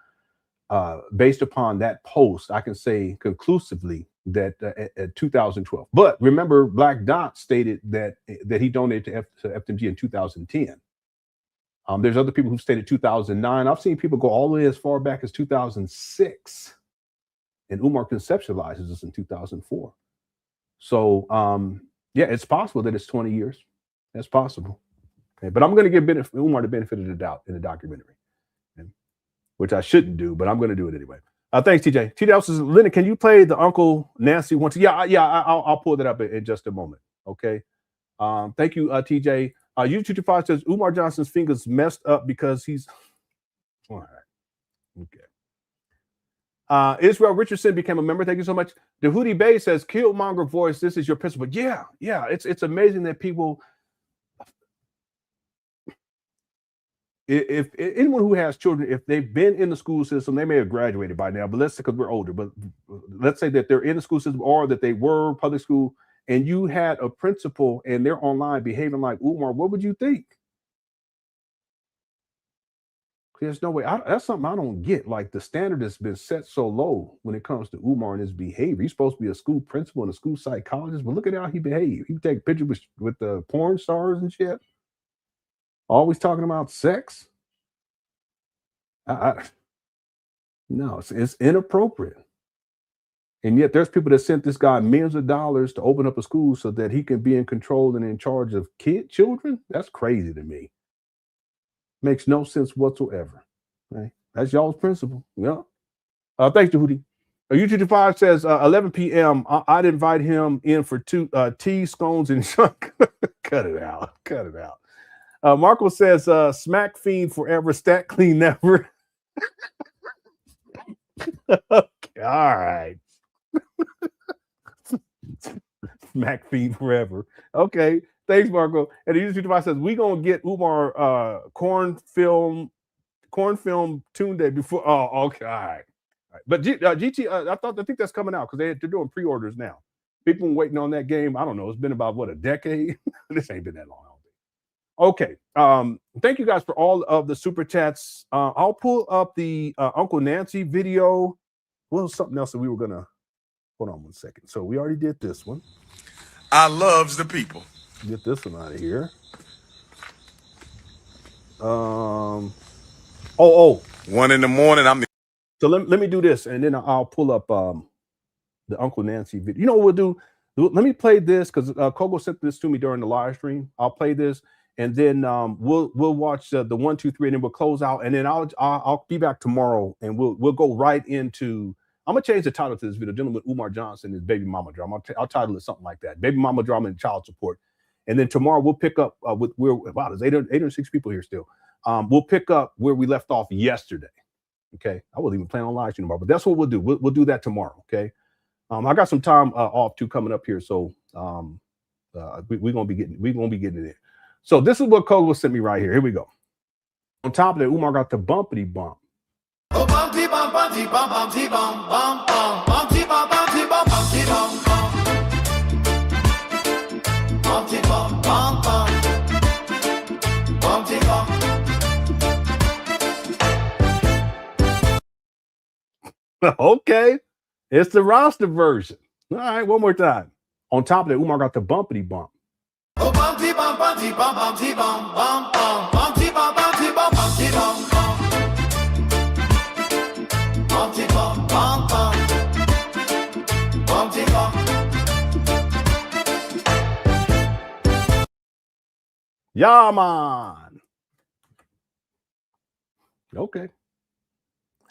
based upon that post, I can say conclusively that at 2012. But remember, Black Dot stated that he donated to FDMG in 2010. There's other people who stated 2009. I've seen people go all the way as far back as 2006. And Umar conceptualizes this in 2004. So, yeah, it's possible that it's 20 years. That's possible. Okay, but I'm going to give Umar the benefit of the doubt in the documentary, okay, which I shouldn't do, but I'm going to do it anyway. Thanks, TJ. TJ also says, Lenon, can you play the Uncle Nancy one? Yeah, I'll pull that up in just a moment. Okay. Thank you, TJ. U225 says Umar Johnson's fingers messed up because he's all right. Okay. Israel Richardson became a member. Thank you so much. Dehudi Bay says, Killmonger voice, this is your principle. Yeah, it's amazing that people, if anyone who has children, if they've been in the school system, they may have graduated by now, but let's say, because we're older, but let's say that they're in the school system or that they were public school, and you had a principal and they're online behaving like Umar, what would you think? There's no way. That's something I don't get. Like, the standard has been set so low when it comes to Umar and his behavior. He's supposed to be a school principal and a school psychologist, but look at how he behaved. He would take pictures with the porn stars and shit. Always talking about sex. No, it's inappropriate. And yet there's people that sent this guy millions of dollars to open up a school so that he can be in control and in charge of children. That's crazy to me. Makes no sense whatsoever. Right? That's y'all's principle. Yeah. Thanks, Hootie. U225 says 11 p.m. I'd invite him in for two tea, scones, and cut it out. Cut it out. Marco says smack fiend forever, stat clean never. Okay, all right. Smack fiend forever. Okay. Thanks, Marco. And the U225 says we gonna get Umar corn film tune day before. Oh, okay. All right. But GT, I think that's coming out because they're doing pre-orders now. People been waiting on that game. I don't know. It's been about a decade. This ain't been that long. Okay. Thank you guys for all of the super chats. I'll pull up the Uncle Nancy video. Well, something else that we were gonna hold on one second. So we already did this one. I loves the people. Get this one out of here. 1 in the morning. So let me do this, and then I'll pull up the Uncle Nancy video. You know what we'll do? Let me play this because Kogo sent this to me during the live stream. I'll play this, and then we'll watch the 1, 2, 3, and then we'll close out. And then I'll be back tomorrow, and we'll go right into. I'm gonna change the title to this video, dealing with Umar Johnson and his baby mama drama. I'll title it something like that: baby mama drama and child support. And then tomorrow we'll pick up with where. Wow, there's 806 people here still. We'll pick up where we left off yesterday. Okay, I wasn't even planning on live stream tomorrow, but that's what we'll do. We'll do that tomorrow. Okay. I got some time off too coming up here, so we're gonna be getting it in. So this is what Kogo sent me right here. Here we go. On top of that, Umar got the bumpity bump. Oh, bumpty bump, bumpty bump, bumpty bump, bump, bump, bumpty bump, bumpty bump, bumpty bump, bump, bumpty bump, bump, bump, bumpty bump. Okay, it's the roster version. All right, one more time. On top of that, Umar got the bumpity bump. Oh, bumpty bump, bumpty bump, bumpty bump, bump, bump, bumpty bump, bumpty bump, bumpty bump, bump, bumpty bump, bump, bump, bumpty bump. Yeah, man. Okay.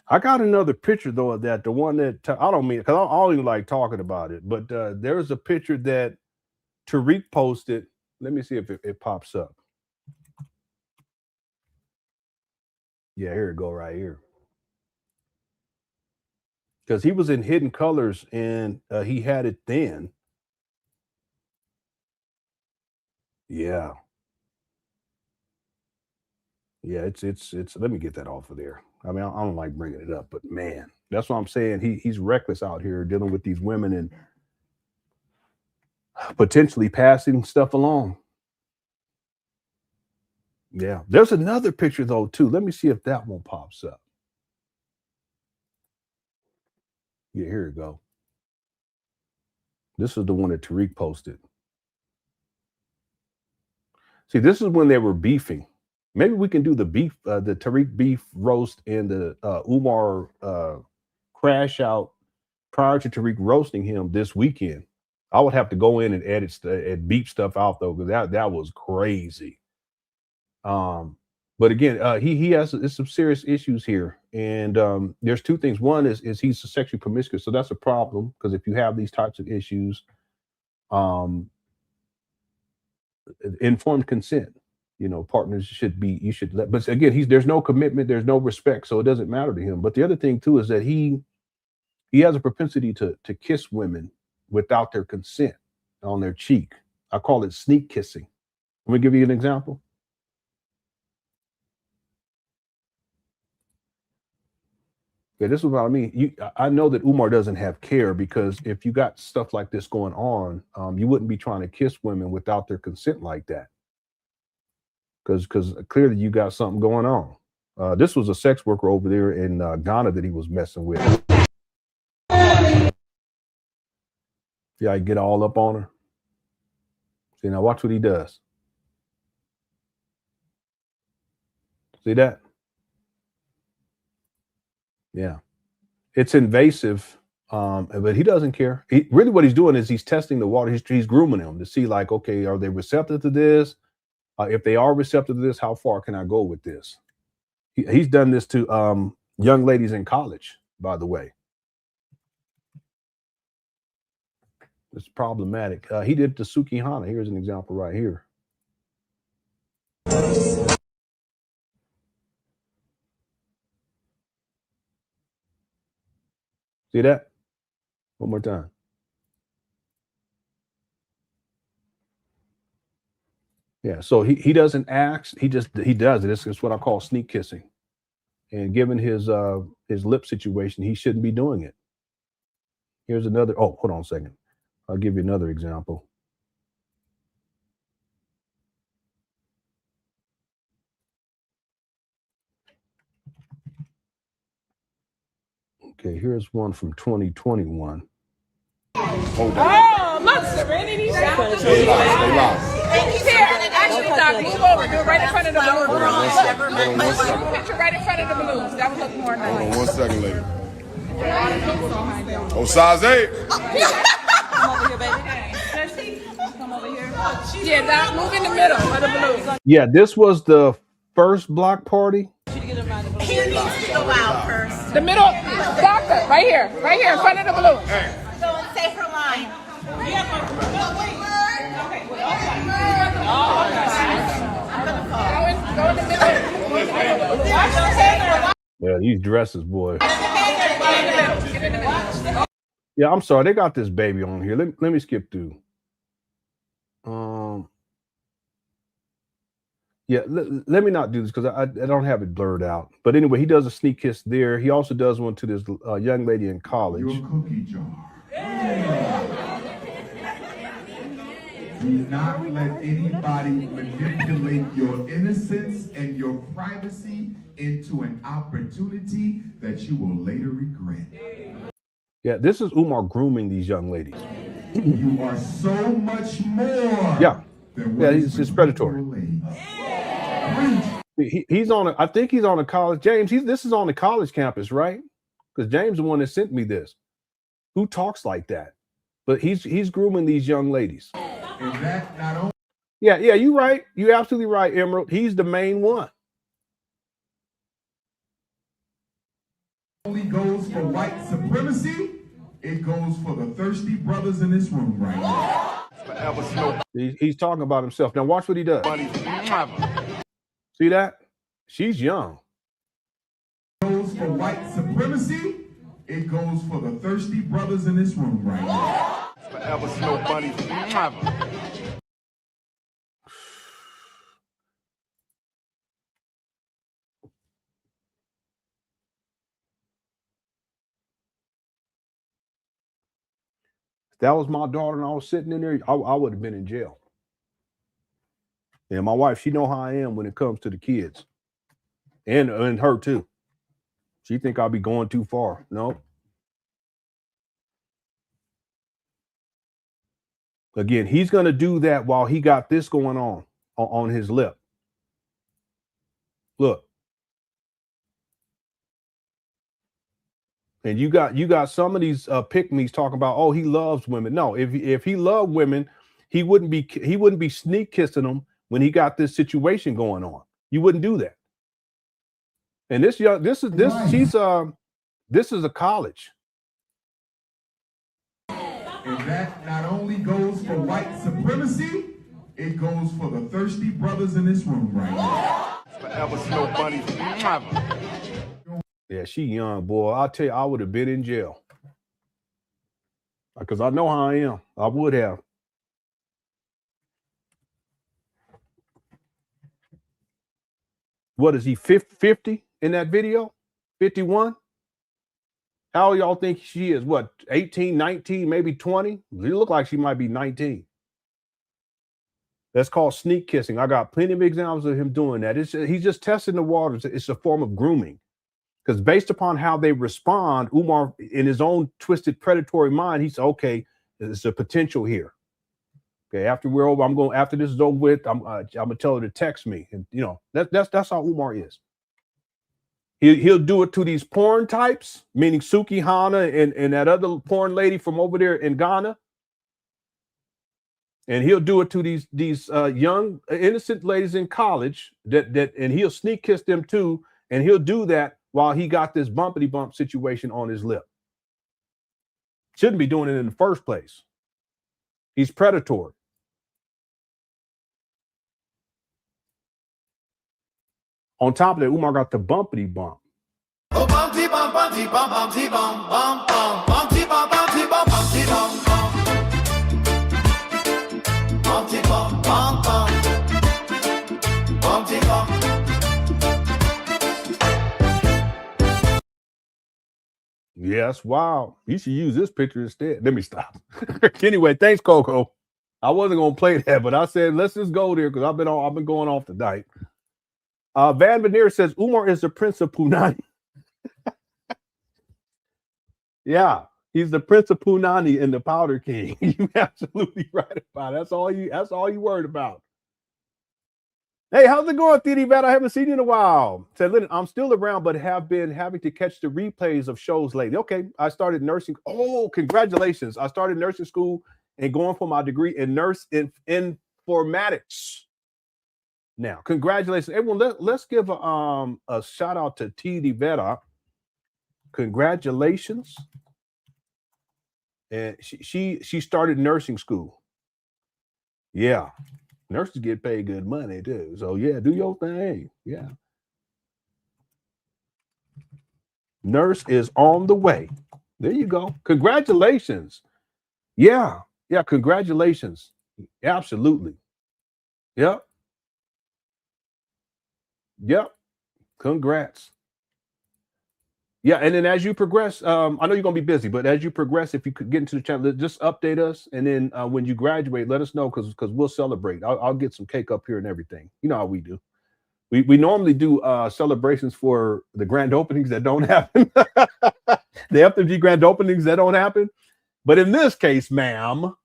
I got another picture though of that. The one that I don't mean because I don't even like talking about it, but there's a picture that Tariq posted. Let me see if it pops up. Yeah, here it go right here. Because he was in Hidden Colors and he had it then. Yeah. Yeah, it's. Let me get that off of there. I mean, I don't like bringing it up, but man, that's what I'm saying. He's reckless out here dealing with these women and potentially passing stuff along. Yeah, there's another picture though too. Let me see if that one pops up. Yeah, here you go. This is the one that Tariq posted. See, this is when they were beefing. Maybe we can do the Tariq beef roast and the Umar crash out prior to Tariq roasting him this weekend. I would have to go in and edit and beep stuff out though, because that was crazy. But again, he has some serious issues here, and there's two things. One is he's sexually promiscuous, so that's a problem, because if you have these types of issues, informed consent, partners should let. But again, there's no commitment, there's no respect, so it doesn't matter to him. But the other thing too is that he has a propensity to kiss women without their consent on their cheek. I call it sneak kissing. Let me give you an example. Yeah, this is what I mean. I know that Umar doesn't have care, because if you got stuff like this going on, you wouldn't be trying to kiss women without their consent like that. Because clearly you got something going on. This was a sex worker over there in Ghana that he was messing with. Yeah, I get all up on her. See, now watch what he does. See that? Yeah, it's invasive, but he doesn't care. Really what he's doing is he's testing the water. He's grooming them to see, like, okay, are they receptive to this? If they are receptive to this, how far can I go with this? He's done this to young ladies in college, by the way. It's problematic. He did to Suki Hana. Here's an example right here. See that? One more time. Yeah, so he doesn't ask, he does it. It's what I call sneak kissing. And given his lip situation, he shouldn't be doing it. Here's another. Oh, hold on a second. I'll give you another example. Okay, here's one from 2021. Hold on. Oh, look, Serenity. Stay live. Here, actually, Doc, move over. Do it right in front of the balloons. Picture right in front of the balloons. That would look more nice. Hold on 1 second, lady. Oh, size 8. Come over here, baby. Come over here. Yeah, Doc, move in the middle of the balloons. Yeah, this was the first block party. He needs to go out first. The middle, doctor, right here in front of the balloons. Go in safer line. Go in the middle. Yeah, these dresses, boy. Yeah, I'm sorry. They got this baby on here. Let me skip through. Yeah, let me not do this because I don't have it blurred out. But anyway, he does a sneak kiss there. He also does one to this young lady in college. Your cookie jar. Do not let anybody manipulate your innocence and your privacy into an opportunity that you will later regret. Yeah, this is Umar grooming these young ladies. You are so much more. Yeah, he's predatory. He's on. I think he's on a college. James, this is on the college campus, right? Because James is the one that sent me this. Who talks like that? But he's grooming these young ladies. And that not only. Yeah, you're right. You're absolutely right, Emerald. He's the main one. Only goes for white supremacy. It goes for the thirsty brothers in this room right now. He's talking about himself. Now watch what he does. See that? She's young. It goes for white supremacy. It goes for the thirsty brothers in this room right now. Forever snow bunnies. If that was my daughter and I was sitting in there, I would have been in jail. And my wife, she know how I am when it comes to the kids. And her too. She think I'll be going too far. No. Again, he's going to do that while he got this going on his lip. Look. And you got some of these pick-me's talking about, oh, he loves women. No, if he loved women, he wouldn't be sneak kissing them when he got this situation going on. You wouldn't do that. And this is a college. And that not only goes for white supremacy, it goes for the thirsty brothers in this room right now. Forever Snow Bunny. Yeah, she young, boy. I'll tell you, I would have been in jail. Because I know how I am. I would have. What is he, 50 in that video? 51? How y'all think she is? What, 18, 19, maybe 20? She look like she might be 19. That's called sneak kissing. I got plenty of examples of him doing that. He's just testing the waters. It's a form of grooming. Because based upon how they respond, Umar, in his own twisted predatory mind, he said, okay, there's a potential here. Okay, after we're over, after this is over with, I'm gonna tell her to text me. And you know, that's how Umar is. He'll do it to these porn types, meaning Suki Hana and that other porn lady from over there in Ghana. And he'll do it to these young innocent ladies in college and he'll sneak kiss them too. And he'll do that while he got this bumpity bump situation on his lip. Shouldn't be doing it in the first place. He's predatory. On top of that, Umar got the bumpity bump. Oh, bumpty bump, bumpty bump, bumpty bump, bump, bump, bumpty bump, bumpty bump, bumpty bump, bump, bumpty bump, bump, bump, bumpty bump. Yes, wow. You should use this picture instead. Let me stop. Anyway, thanks, Coco. I wasn't gonna play that, but I said let's just go there because I've been going off tonight. Van Veneer says Umar is the Prince of Punani. Yeah, he's the Prince of Punani and the Powder King. You're absolutely right about it. That's all you worried about. Hey, how's it going, Theody Vat? I haven't seen you in a while. Said Lenon, I'm still around, but have been having to catch the replays of shows lately. Okay, I started nursing. Oh, congratulations. I started nursing school and going for my degree in informatics. Now, congratulations, everyone. Let's give a shout out to Theody Vat. Congratulations. And she started nursing school. Yeah. Nurses get paid good money too. So yeah, do your thing. Yeah. Nurse is on the way. There you go. Congratulations. Yeah. Yeah. Congratulations. Absolutely. Yep. Yep. Congrats. Yeah, and then as you progress, I know you're gonna be busy, but as you progress, if you could get into the channel, just update us, and then when you graduate, let us know because we'll celebrate. I'll get some cake up here and everything. You know how we do. We normally do celebrations for the grand openings that don't happen, the FDMG grand openings that don't happen. But in this case, ma'am,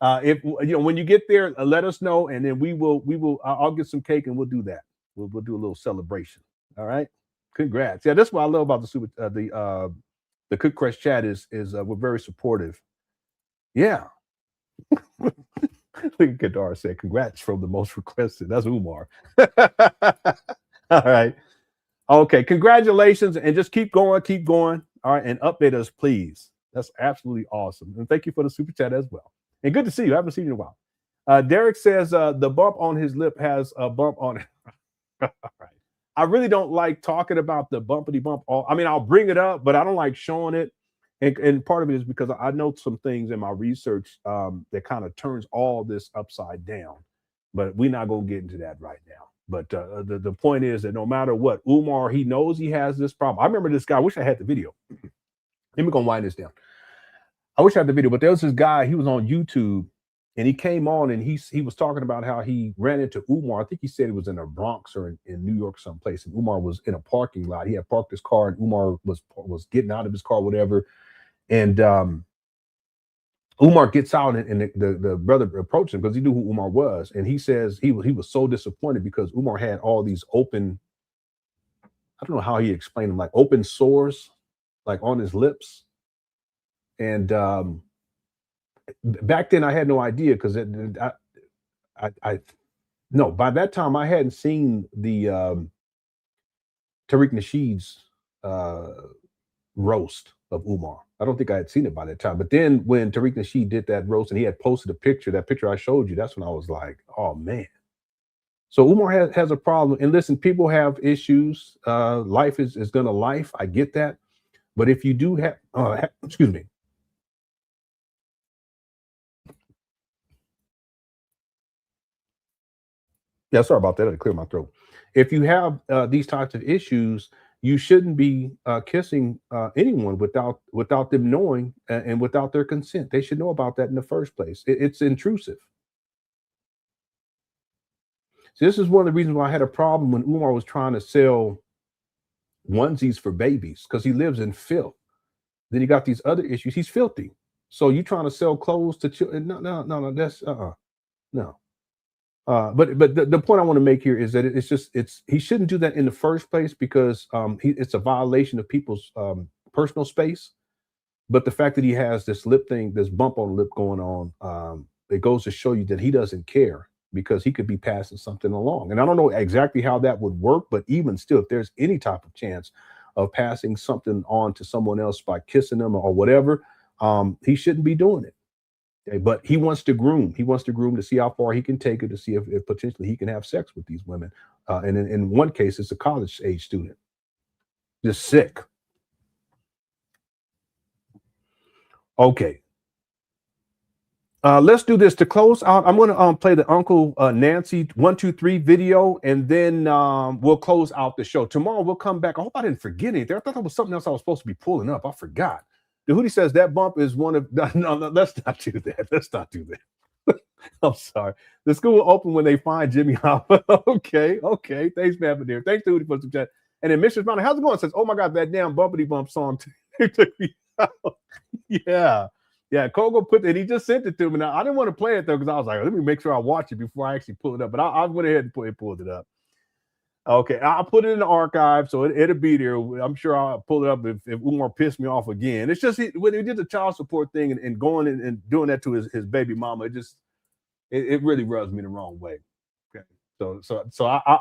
if when you get there, let us know, and then we will. I'll get some cake and we'll do that. We'll do a little celebration. All right. Congrats. Yeah, that's what I love about the Cook Crush chat is we're very supportive. Yeah. Look at Kadar said, congrats from the most requested. That's Umar. All right. Okay. Congratulations. And just keep going. All right. And update us, please. That's absolutely awesome. And thank you for the super chat as well. And good to see you. I haven't seen you in a while. Derek says the bump on his lip has a bump on it. All right. I really don't like talking about the bumpity bump. I mean, I'll bring it up, but I don't like showing it. And part of it is because I know some things in my research that kind of turns all this upside down. But we're not going to get into that right now. But the point is that no matter what, Umar, he knows he has this problem. I remember this guy. I wish I had the video. Let me go wind this down. I wish I had the video, but there was this guy, he was on YouTube and he came on and he was talking about how he ran into Umar. I think he said it was in the Bronx or in New York someplace. And Umar was in a parking lot. He had parked his car and Umar was getting out of his car, whatever. And Umar gets out and the brother approached him because he knew who Umar was. And he says he was so disappointed because Umar had all these open, I don't know how he explained them, like open sores, like on his lips. And back then I had no idea because no, by that time I hadn't seen the Tariq Nasheed's roast of Umar. I don't think I had seen it by that time. But then when Tariq Nasheed did that roast and he had posted a picture, that picture I showed you, that's when I was like, oh man. So Umar has a problem. And listen, people have issues. Life is gonna life. I get that. But if you do have, excuse me. Yeah, sorry about that. I had to clear my throat. If you have these types of issues, you shouldn't be kissing anyone without them knowing and without their consent. They should know about that in the first place. It's intrusive. So this is one of the reasons why I had a problem when Umar was trying to sell onesies for babies, because he lives in filth. Then you got these other issues. He's filthy. So you trying to sell clothes to children? No. That's no. But the point I want to make here is that he shouldn't do that in the first place because it's a violation of people's personal space. But the fact that he has this lip thing, this bump on the lip going on, it goes to show you that he doesn't care because he could be passing something along. And I don't know exactly how that would work, but even still, if there's any type of chance of passing something on to someone else by kissing them or whatever, he shouldn't be doing it. Okay, but he wants to groom. He wants to groom to see how far he can take it, to see if potentially he can have sex with these women. And in one case, it's a college age student. Just sick. Okay. Let's do this to close out. I'm going to play the Uncle Nancy 1, 2, 3 video, and then we'll close out the show. Tomorrow we'll come back. I hope I didn't forget anything. I thought that was something else I was supposed to be pulling up. I forgot. The Hootie says that bump is one of no, let's not do that. Let's not do that. I'm sorry. The school will open when they find Jimmy Hopper. Okay. Thanks, man, for there. Thanks to Hootie for some chat. And then Mrs. Mountain, how's it going? Says, oh my God, that damn bumpity bump song took me out. Yeah. Kogo put it. He just sent it to me. Now I didn't want to play it though because I was like, let me make sure I watch it before I actually pull it up. But I went ahead and pulled it up. Okay, I'll put it in the archive, so it'll be there. I'm sure I'll pull it up if Umar pissed me off again. It's just when he did the child support thing and going and doing that to his baby mama, it really rubs me the wrong way. Okay, so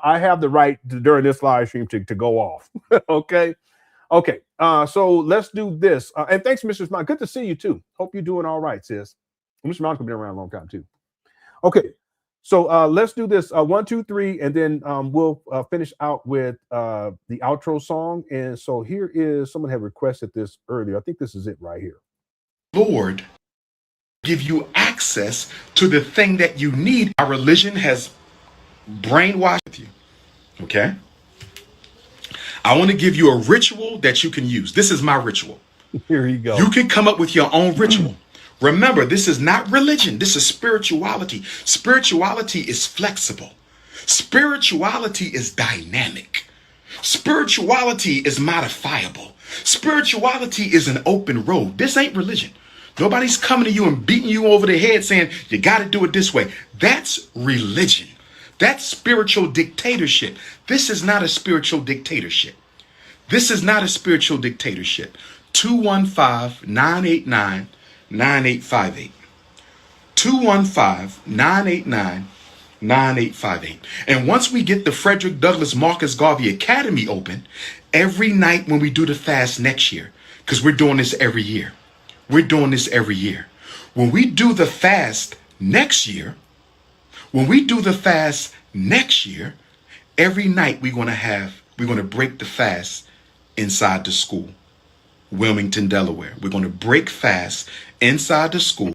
I have the right to, during this live stream to go off. Okay. So let's do this. And thanks, Mr. Smart. Good to see you too. Hope you're doing all right, sis. Mr. Smart has been around a long time too. Okay. So let's do this 1, 2, 3, and then we'll finish out with the outro song. And so here is, someone had requested this earlier. I think this is it right here. Lord, give you access to the thing that you need. Our religion has brainwashed you. Okay? I want to give you a ritual that you can use. This is my ritual. Here you go. You can come up with your own ritual. Remember, this is not religion. This is spirituality. Spirituality is flexible. Spirituality is dynamic. Spirituality is modifiable. Spirituality is an open road. This ain't religion. Nobody's coming to you and beating you over the head saying, you got to do it this way. That's religion. That's spiritual dictatorship. This is not a spiritual dictatorship. This is not a spiritual dictatorship. 215-989-9858. 215-989-9858. And once we get the Frederick Douglass Marcus Garvey Academy open, every night when we do the fast next year, because we're doing this every year. We're doing this every year. When we do the fast next year, every night we're going to break the fast inside the school. Wilmington, Delaware. We're going to break fast inside the school.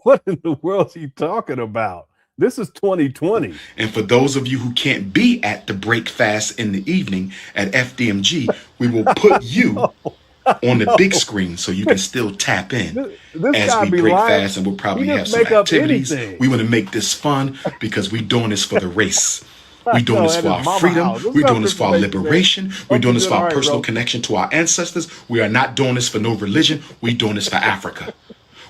What in the world is he talking about? This is 2020. And for those of you who can't be at the break fast in the evening at FDMG, we will put you on the big screen so you can still tap in This as guy we be break lying. fast, and we'll probably He have just some make up activities. anything. We want to make this fun because we're doing this for the race. I We're doing know, this at for his our mama freedom. house. What's We're up, doing this for our Triple H, man? liberation. We're Hope doing you're this for doing our all right, personal bro. connection to our ancestors. We are not doing this for no religion. We're doing this for Africa.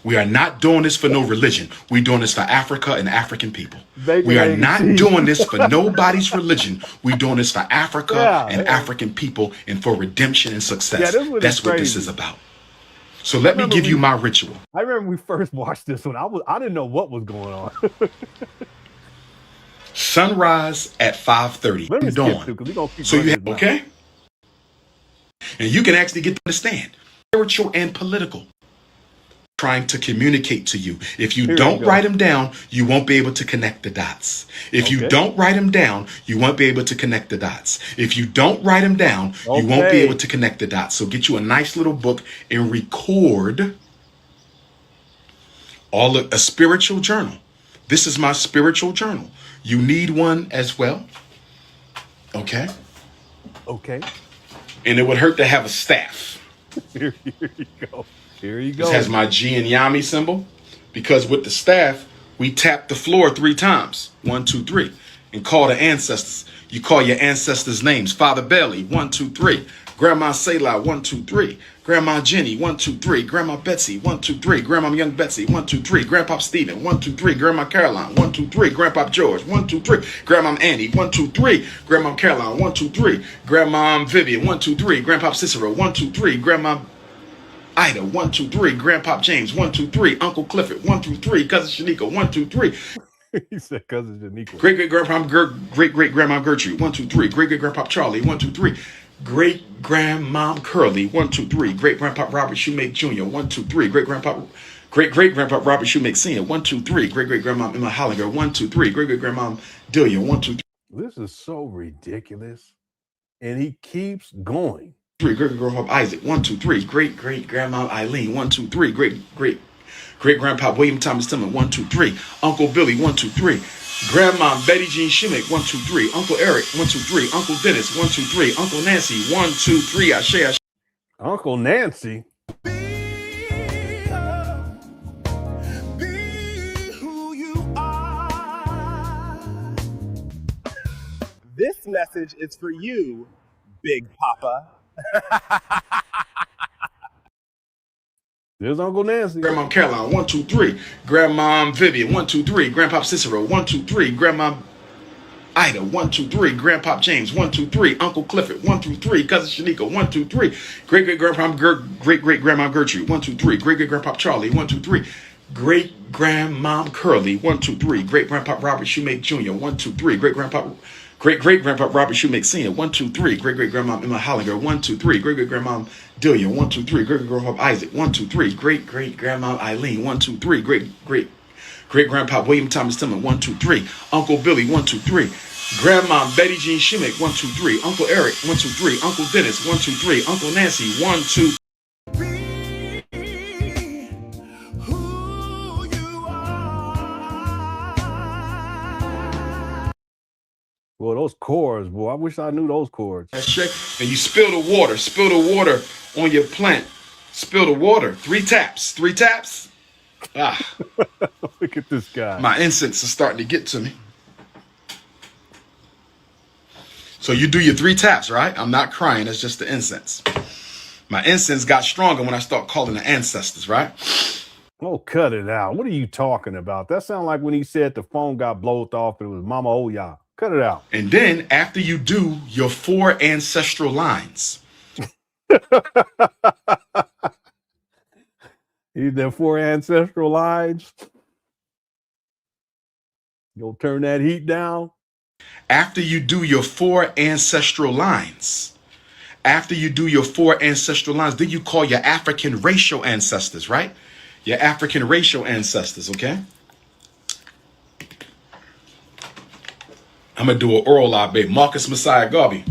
We are not doing this for no religion. We're doing this for Africa and African people. We are not doing this for nobody's religion. We're doing this for Africa and African people and for redemption and success. That's what this is about. So let me give you my ritual. I remember we first watched this one. I didn't know what was going on. Sunrise at 5:30. Let me skip Dawn. too, 'cause we gonna keep So you running have, this okay? And you can actually get to understand spiritual and political. Trying to communicate to you. If you don't write them down, you won't be able to connect the dots. If you don't write them down, you won't be able to connect the dots. If you don't write them down, you won't be able to connect the dots. So get you a nice little book and record a spiritual journal. This is my spiritual journal. You need one as well. Okay? Okay. And it would hurt to have a staff. Here you go. Here you go. This has my G and Yami symbol, because with the staff, we tap the floor 3 times. 1, 2, 3. And call the ancestors. You call your ancestors' names. Father Bailey, 1, 2, 3. Grandma Selah, 1, 2, 3. Grandma Jenny, 1, 2, 3. Grandma Betsy, 1, 2, 3. Grandma Young Betsy, 1, 2, 3. Grandpa Stephen, 1, 2, 3. Grandma Caroline, 1, 2, 3. Grandpa George, 1, 2, 3. Grandma Annie, 1, 2, 3. Grandma Caroline, 1, 2, 3. Grandma Vivian, 1, 2, 3. Grandpa Cicero, 1, 2, 3. Grandma Ida, 1, 2, 3. Grandpa James, 1, 2, 3. Uncle Clifford, 1, 2, 3. Cousin Shanika, 1, 2, 3. He said cousin Shanika. Great grandma Gertrude, 1, 2, 3. Great grandpa Charlie, 1, 2, 3. Great grandma Curly, 1, 2, 3. Great grandpa Robert Shoemake Jr., 1, 2, 3. Great grandpa Robert Shoemake Sr., 1, 2, 3. Great grandma Emma Hollinger, 1, 2, 3. Great grandma Delia, 1, 2, 3. This is so ridiculous. And he keeps going. Great grandpa Isaac, 1, 2, 3. Great grandma Eileen, 1, 2, 3. Great grandpa William Thomas Tillman, 1, 2, 3. Uncle Billy, 1, 2, 3. Grandma Betty Jean Shoemake, 1, 2, 3. Uncle Eric, 1, 2, 3. Uncle Dennis, 1, 2, 3. Uncle Nancy, 1, 2, 3. Ashe. Uncle Nancy. This message is for you, Big Papa. There's Uncle Nancy. Grandma Caroline, 1, 2, 3. Grandma Vivian, 1, 2, 3. Grandpa Cicero, 1, 2, 3. Grandma Ida, 1, 2, 3. Grandpa James, 1, 2, 3. Uncle Clifford, 1, 2, 3. Cousin Shanika, 1, 2, 3. Great grandma Gertrude, 1, 2, 3. Great grandpa Charlie, 1, 2, 3. Great grandma Curly, 1, 2, 3. Great grandpa Robert Shoemake Jr., 1, 2, 3. Great grandpa Robert Shoemake Sr., 1, 2, 3. Great grandma Emma Hollinger, 1, 2, 3. Great grandma Delia, 1, 2, 3. Great grandpa Isaac, 1, 2, 3. Great grandma Eileen, 1, 2, 3. Great grandpa William Thomas Tillman, 1, 2, 3. Uncle Billy, 1, 2, 3. Grandma Betty Jean Shoemake, 1, 2, 3. Uncle Eric, 1, 2, 3. Uncle Dennis, 1, 2, 3. Uncle Nancy, 1, 2. Well, those chords, boy, I wish I knew those chords. And you spill the water on your plant. Spill the water. 3 taps. 3 taps. Ah. Look at this guy. My incense is starting to get to me. So you do your 3 taps, right? I'm not crying. That's just the incense. My incense got stronger when I start calling the ancestors, right? Oh, cut it out. What are you talking about? That sounds like when he said the phone got blowed off and it was Mama Oya. Cut it out. And then after you do your 4 ancestral lines. These are 4 ancestral lines. You'll turn that heat down. After you do your 4 ancestral lines. Then you call your African racial ancestors, right? Your African racial ancestors, okay? I'm going to do an oral live, babe. Marcus Messiah Garvey.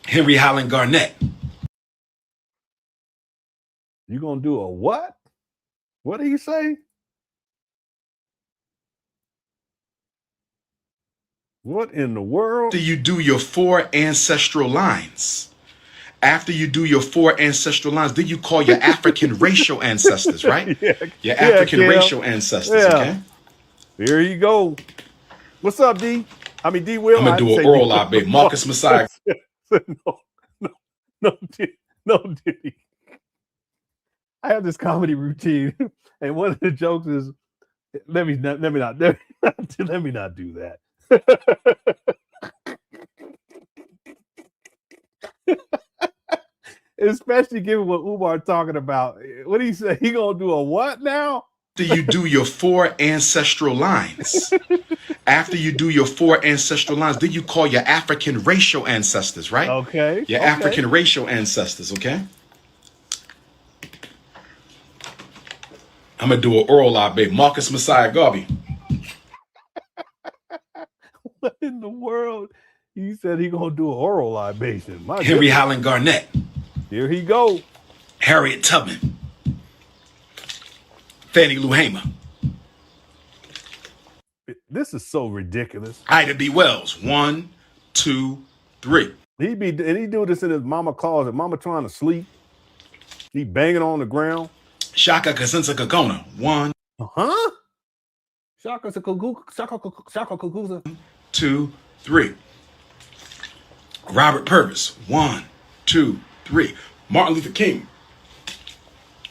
Henry Highland Garnett. You going to do a what? What did he say? What in the world? After you do your 4 ancestral lines. After you do your 4 ancestral lines, then you call your African racial ancestors, right? Your African racial ancestors, okay? There you go. What's up, D? I mean, D Will. I'm going to do an oral out, babe. Marcus Messiah. No, Diddy. I have this comedy routine, and one of the jokes is, let me not do that. Especially given what Umar talking about. What did he say? He gonna do a what now? After you do your 4 ancestral lines. After you do your 4 ancestral lines, then you call your African racial ancestors, right? Okay. Your African racial ancestors, okay? I'm going to do an oral out, babe. Marcus Messiah Garvey. What in the world? He said he gonna do an oral libation. Henry Highland Garnett. Here he go. Harriet Tubman. Fannie Lou Hamer. This is so ridiculous. Ida B. Wells. 1, 2, 3. He do this in his mama closet. Mama trying to sleep. He banging on the ground. Shaka Kasensa Kakona. 1. Huh? Shaka Kakuza. 2, 3. Robert Purvis. 1, 2, 3. Martin Luther King.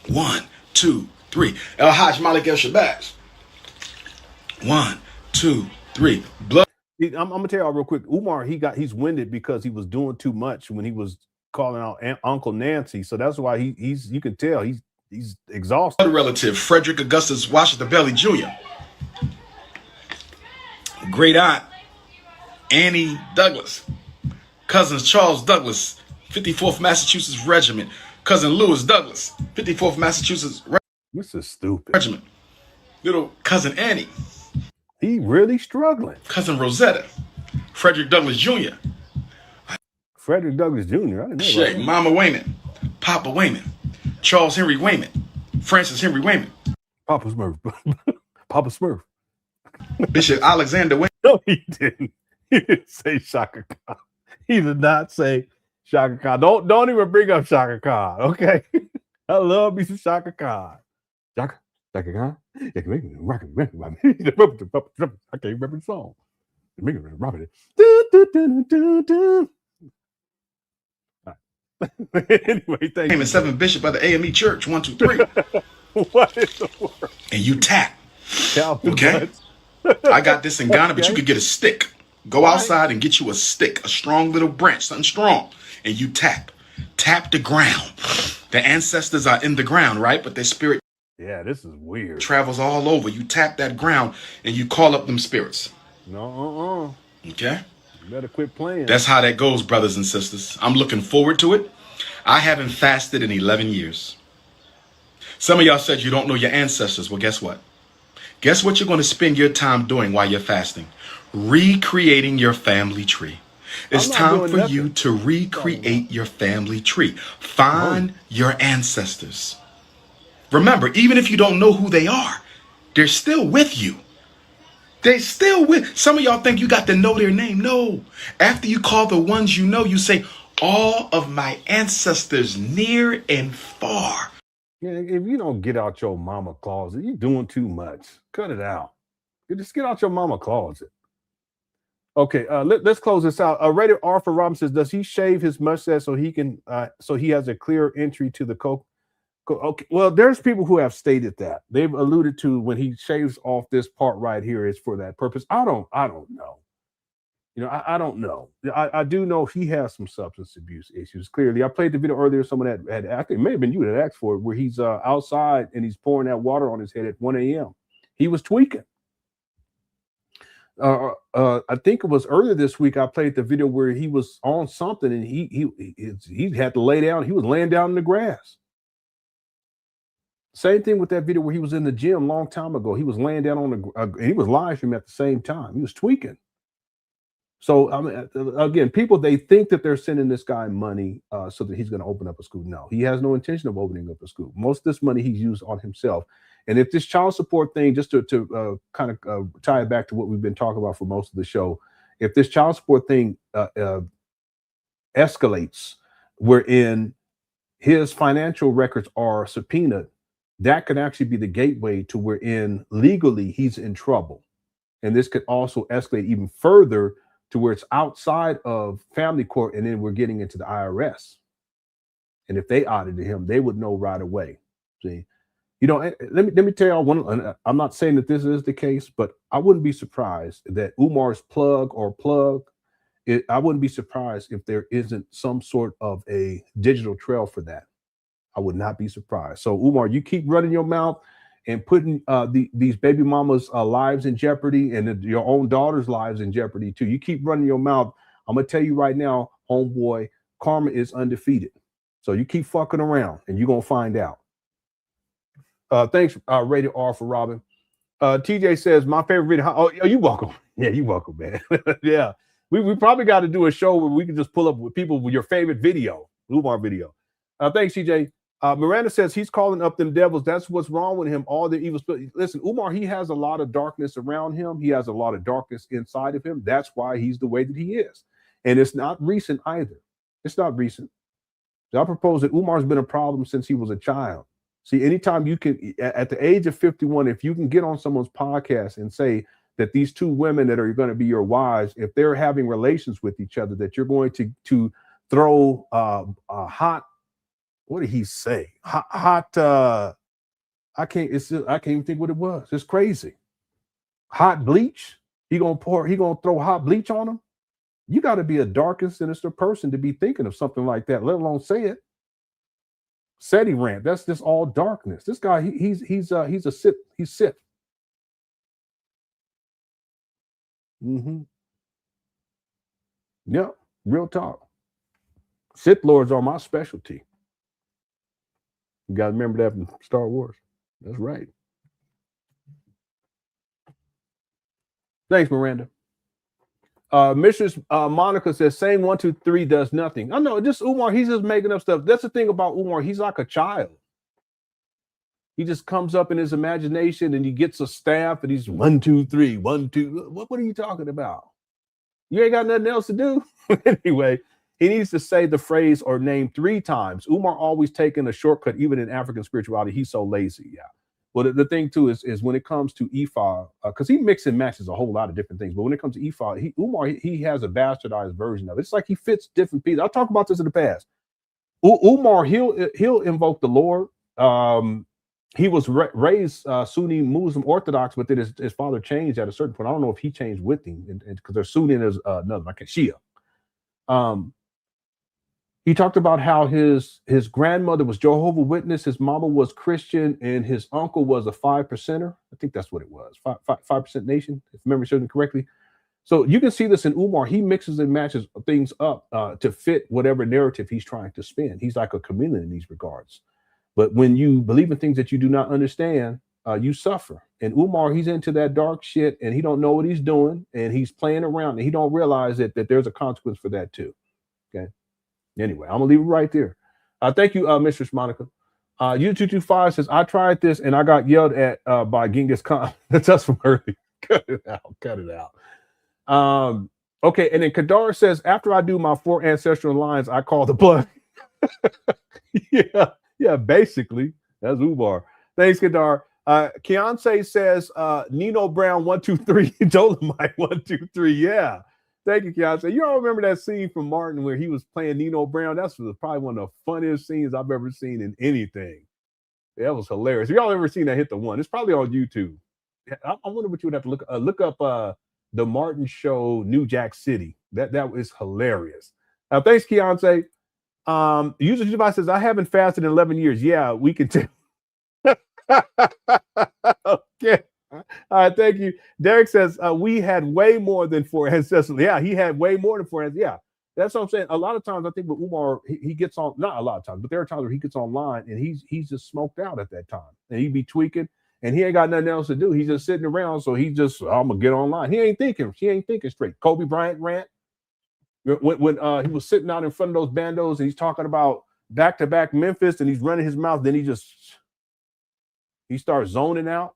1, 2, 3. El Hajj Malik El Shabazz. 1, 2, 3. Blood. I'm gonna tell y'all real quick. Umar, he's winded because he was doing too much when he was calling out Uncle Nancy. So that's why he's you can tell he's exhausted. Relative Frederick Augustus Washington Belly Jr. Great aunt Annie Douglas. Cousins Charles Douglas, 54th Massachusetts Regiment. Cousin Lewis Douglas, 54th Massachusetts This is stupid. Regiment. Little cousin Annie. He really struggling. Cousin Rosetta. Frederick Douglass Jr. Frederick Douglass Jr. I didn't know Shake, that. Mama Wayman. Papa Wayman. Charles Henry Wayman. Francis Henry Wayman. Papa Smurf. Papa Smurf. Bishop Alexander Wayman. No, he didn't. He didn't say Shaka Khan. He did not say Shaka Khan. Don't even bring up Shaka Khan, okay? I love me some Shaka Khan. Shaka Khan? I can't remember the song. Anyway, thank you. 7 Bishop of the AME Church. 1, 2, 3. What in the world? And you tap. Calvin Okay? I got this in Ghana, but you could get a stick. Go outside and get you a stick, a strong little branch, something strong, and you tap. Tap the ground. The ancestors are in the ground, right? But their spirit, yeah, this is weird, travels all over. You tap that ground and you call up them spirits. No, Okay? You better quit playing. That's how that goes, brothers and sisters. I'm looking forward to it. I haven't fasted in 11 years. Some of y'all said you don't know your ancestors. Well, guess what? Guess what you're going to spend your time doing while you're fasting? Recreating your family tree. It's time for you to recreate your family tree. Find your ancestors. Remember, even if you don't know who they are, they're still with you. They're still with. Some of y'all think you got to know their name. No. After you call the ones you know, you say, all of my ancestors near and far. Yeah, if you don't get out your mama closet, you're doing too much. Cut it out. Just get out your mama closet. Okay, let's close this out. Rated Arthur Robinson says, does he shave his mustache so he can so he has a clear entry to the coke? Okay, well, there's people who have stated that. They've alluded to when he shaves off this part right here is for that purpose. I don't know. You know, I don't know. I do know he has some substance abuse issues. Clearly, I played the video earlier. Someone had I think it may have been you that asked for it, where he's outside and he's pouring that water on his head at 1 a.m. He was tweaking. I think it was earlier this week. I played the video where he was on something and he had to lay down. He was laying down in the grass. Same thing with that video where he was in the gym a long time ago. He was laying down on the and he was live streaming at the same time. He was tweaking. So I mean, again, people, they think that they're sending this guy money so that he's going to open up a school. No, he has no intention of opening up a school. Most of this money he's used on himself. And if this child support thing, just to kind of tie it back to what we've been talking about for most of the show, if this child support thing escalates, wherein his financial records are subpoenaed, that could actually be the gateway to wherein legally he's in trouble. And this could also escalate even further to where it's outside of family court, and then we're getting into the IRS. And if they audited him, they would know right away. See, you know, let me tell y'all one. I'm not saying that this is the case, but I wouldn't be surprised that Umar's plug. I wouldn't be surprised if there isn't some sort of a digital trail for that. I would not be surprised. So Umar, you keep running your mouth and putting these baby mamas' lives in jeopardy, and your own daughter's lives in jeopardy too. You keep running your mouth. I'm gonna tell you right now, homeboy, karma is undefeated. So you keep fucking around, and you're gonna find out. Thanks, Rated R for Robin. TJ says my favorite video. Oh, you welcome. Yeah, you welcome, man. Yeah, we probably got to do a show where we can just pull up with people with your favorite video, Umar video. Thanks, TJ. Miranda says he's calling up them devils. That's what's wrong with him. All the evil spirit. Listen, Umar, he has a lot of darkness around him. He has a lot of darkness inside of him. That's why he's the way that he is. And it's not recent either. It's not recent. So I propose that Umar's been a problem since he was a child. See, anytime you can, at the age of 51, if you can get on someone's podcast and say that these two women that are going to be your wives, if they're having relations with each other, that you're going to throw hot, what did he say? Hot. I can't even think what it was. It's crazy. Hot bleach. He gonna throw hot bleach on them. You got to be a dark and sinister person to be thinking of something like that, let alone say it. SETI rant. That's just all darkness. This guy, he's a Sith. He's Sith. Yeah, real talk. Sith Lords are my specialty. You got to remember that from Star Wars. That's right. Thanks, Miranda. Mrs. Monica says, same 1, 2, 3 does nothing. I know, just Umar, he's just making up stuff. That's the thing about Umar. He's like a child. He just comes up in his imagination and he gets a staff and he's 1, 2, 3, 1, 2. What are you talking about? You ain't got nothing else to do? Anyway, he needs to say the phrase or name 3 times. Umar always taking a shortcut, even in African spirituality. He's so lazy. Yeah. Well, the thing too is when it comes to Ifa, because he mixes and matches a whole lot of different things. But when it comes to Ifa, Umar has a bastardized version of it. It's like he fits different pieces. I'll talk about this in the past. Umar, he'll invoke the Lord. He was raised Sunni Muslim Orthodox, but then his father changed at a certain point. I don't know if he changed with him, because there's Sunni and there's another, like a Shia. He talked about how his grandmother was Jehovah's Witness, his mama was Christian, and his uncle was a 5%er. I think that's what it was, 5% nation, if memory serves me correctly. So you can see this in Umar. He mixes and matches things up to fit whatever narrative he's trying to spin. He's like a chameleon in these regards. But when you believe in things that you do not understand, you suffer. And Umar, he's into that dark shit, and he don't know what he's doing, and he's playing around, and he don't realize that there's a consequence for that too. Okay. Anyway, I'm gonna leave it right there. Thank you, Mistress Monica. U225 says, I tried this and I got yelled at by Genghis Khan. That's us from early. Cut it out. Cut it out. Okay, and then Kadar says, after I do my 4 ancestral lines, I call the plug. Yeah, basically. That's Umar. Thanks, Kadar. Keonce says, Nino Brown 1, 2, 3, Dolomite 1, 2, 3. Yeah. Thank you, Keonce. You all remember that scene from Martin where he was playing Nino Brown? That's probably one of the funniest scenes I've ever seen in anything. That was hilarious. If y'all ever seen that hit the one, it's probably on YouTube. I wonder what you would have to look up the Martin Show, New Jack City. That was hilarious. Thanks, Keonce. User Device says, I haven't fasted in 11 years. Yeah, we can tell. Okay. All right, thank you. Derek says, we had way more than 4 ancestors. Yeah, he had way more than 4 ancestors. Yeah, that's what I'm saying. A lot of times I think with Umar, he gets on, not a lot of times, but there are times where he gets online and he's just smoked out at that time. And he'd be tweaking and he ain't got nothing else to do. He's just sitting around. So he just, I'm going to get online. She ain't thinking straight. Kobe Bryant rant. When he was sitting out in front of those bandos and he's talking about back-to-back Memphis and he's running his mouth, then he starts zoning out.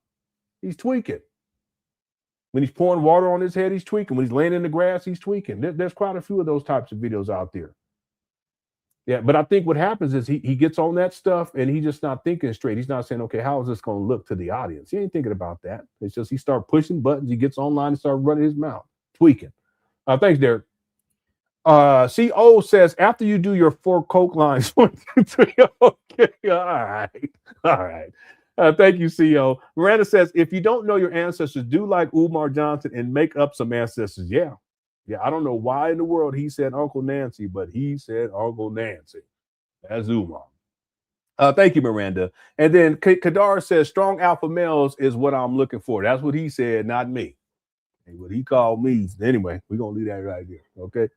He's tweaking. When he's pouring water on his head, he's tweaking. When he's laying in the grass, he's tweaking. There's quite a few of those types of videos out there. Yeah, but I think what happens is he gets on that stuff and he's just not thinking straight. He's not saying, okay, how is this going to look to the audience? He ain't thinking about that. It's just he start pushing buttons. He gets online and start running his mouth, tweaking. Thanks, Derek. CO says, after you do your 4 Coke lines, 1, 2, 3, okay, all right. Thank you, CO. Miranda says, if you don't know your ancestors, do like Umar Johnson and make up some ancestors. Yeah, I don't know why in the world he said Uncle Nancy, but he said Uncle Nancy. That's Umar. Thank you, Miranda. And then Kadar says, strong alpha males is what I'm looking for. That's what he said, not me. And what he called me. Anyway, we're going to leave that right there, okay?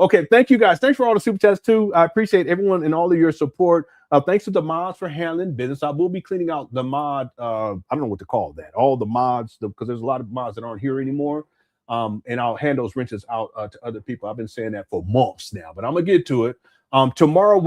Okay, thank you guys. Thanks for all the super chats too. I appreciate everyone and all of your support. Thanks to the mods for handling business. I will be cleaning out the mod. I don't know what to call that. All the mods, because there's a lot of mods that aren't here anymore. And I'll hand those wrenches out to other people. I've been saying that for months now, but I'm gonna get to it. Tomorrow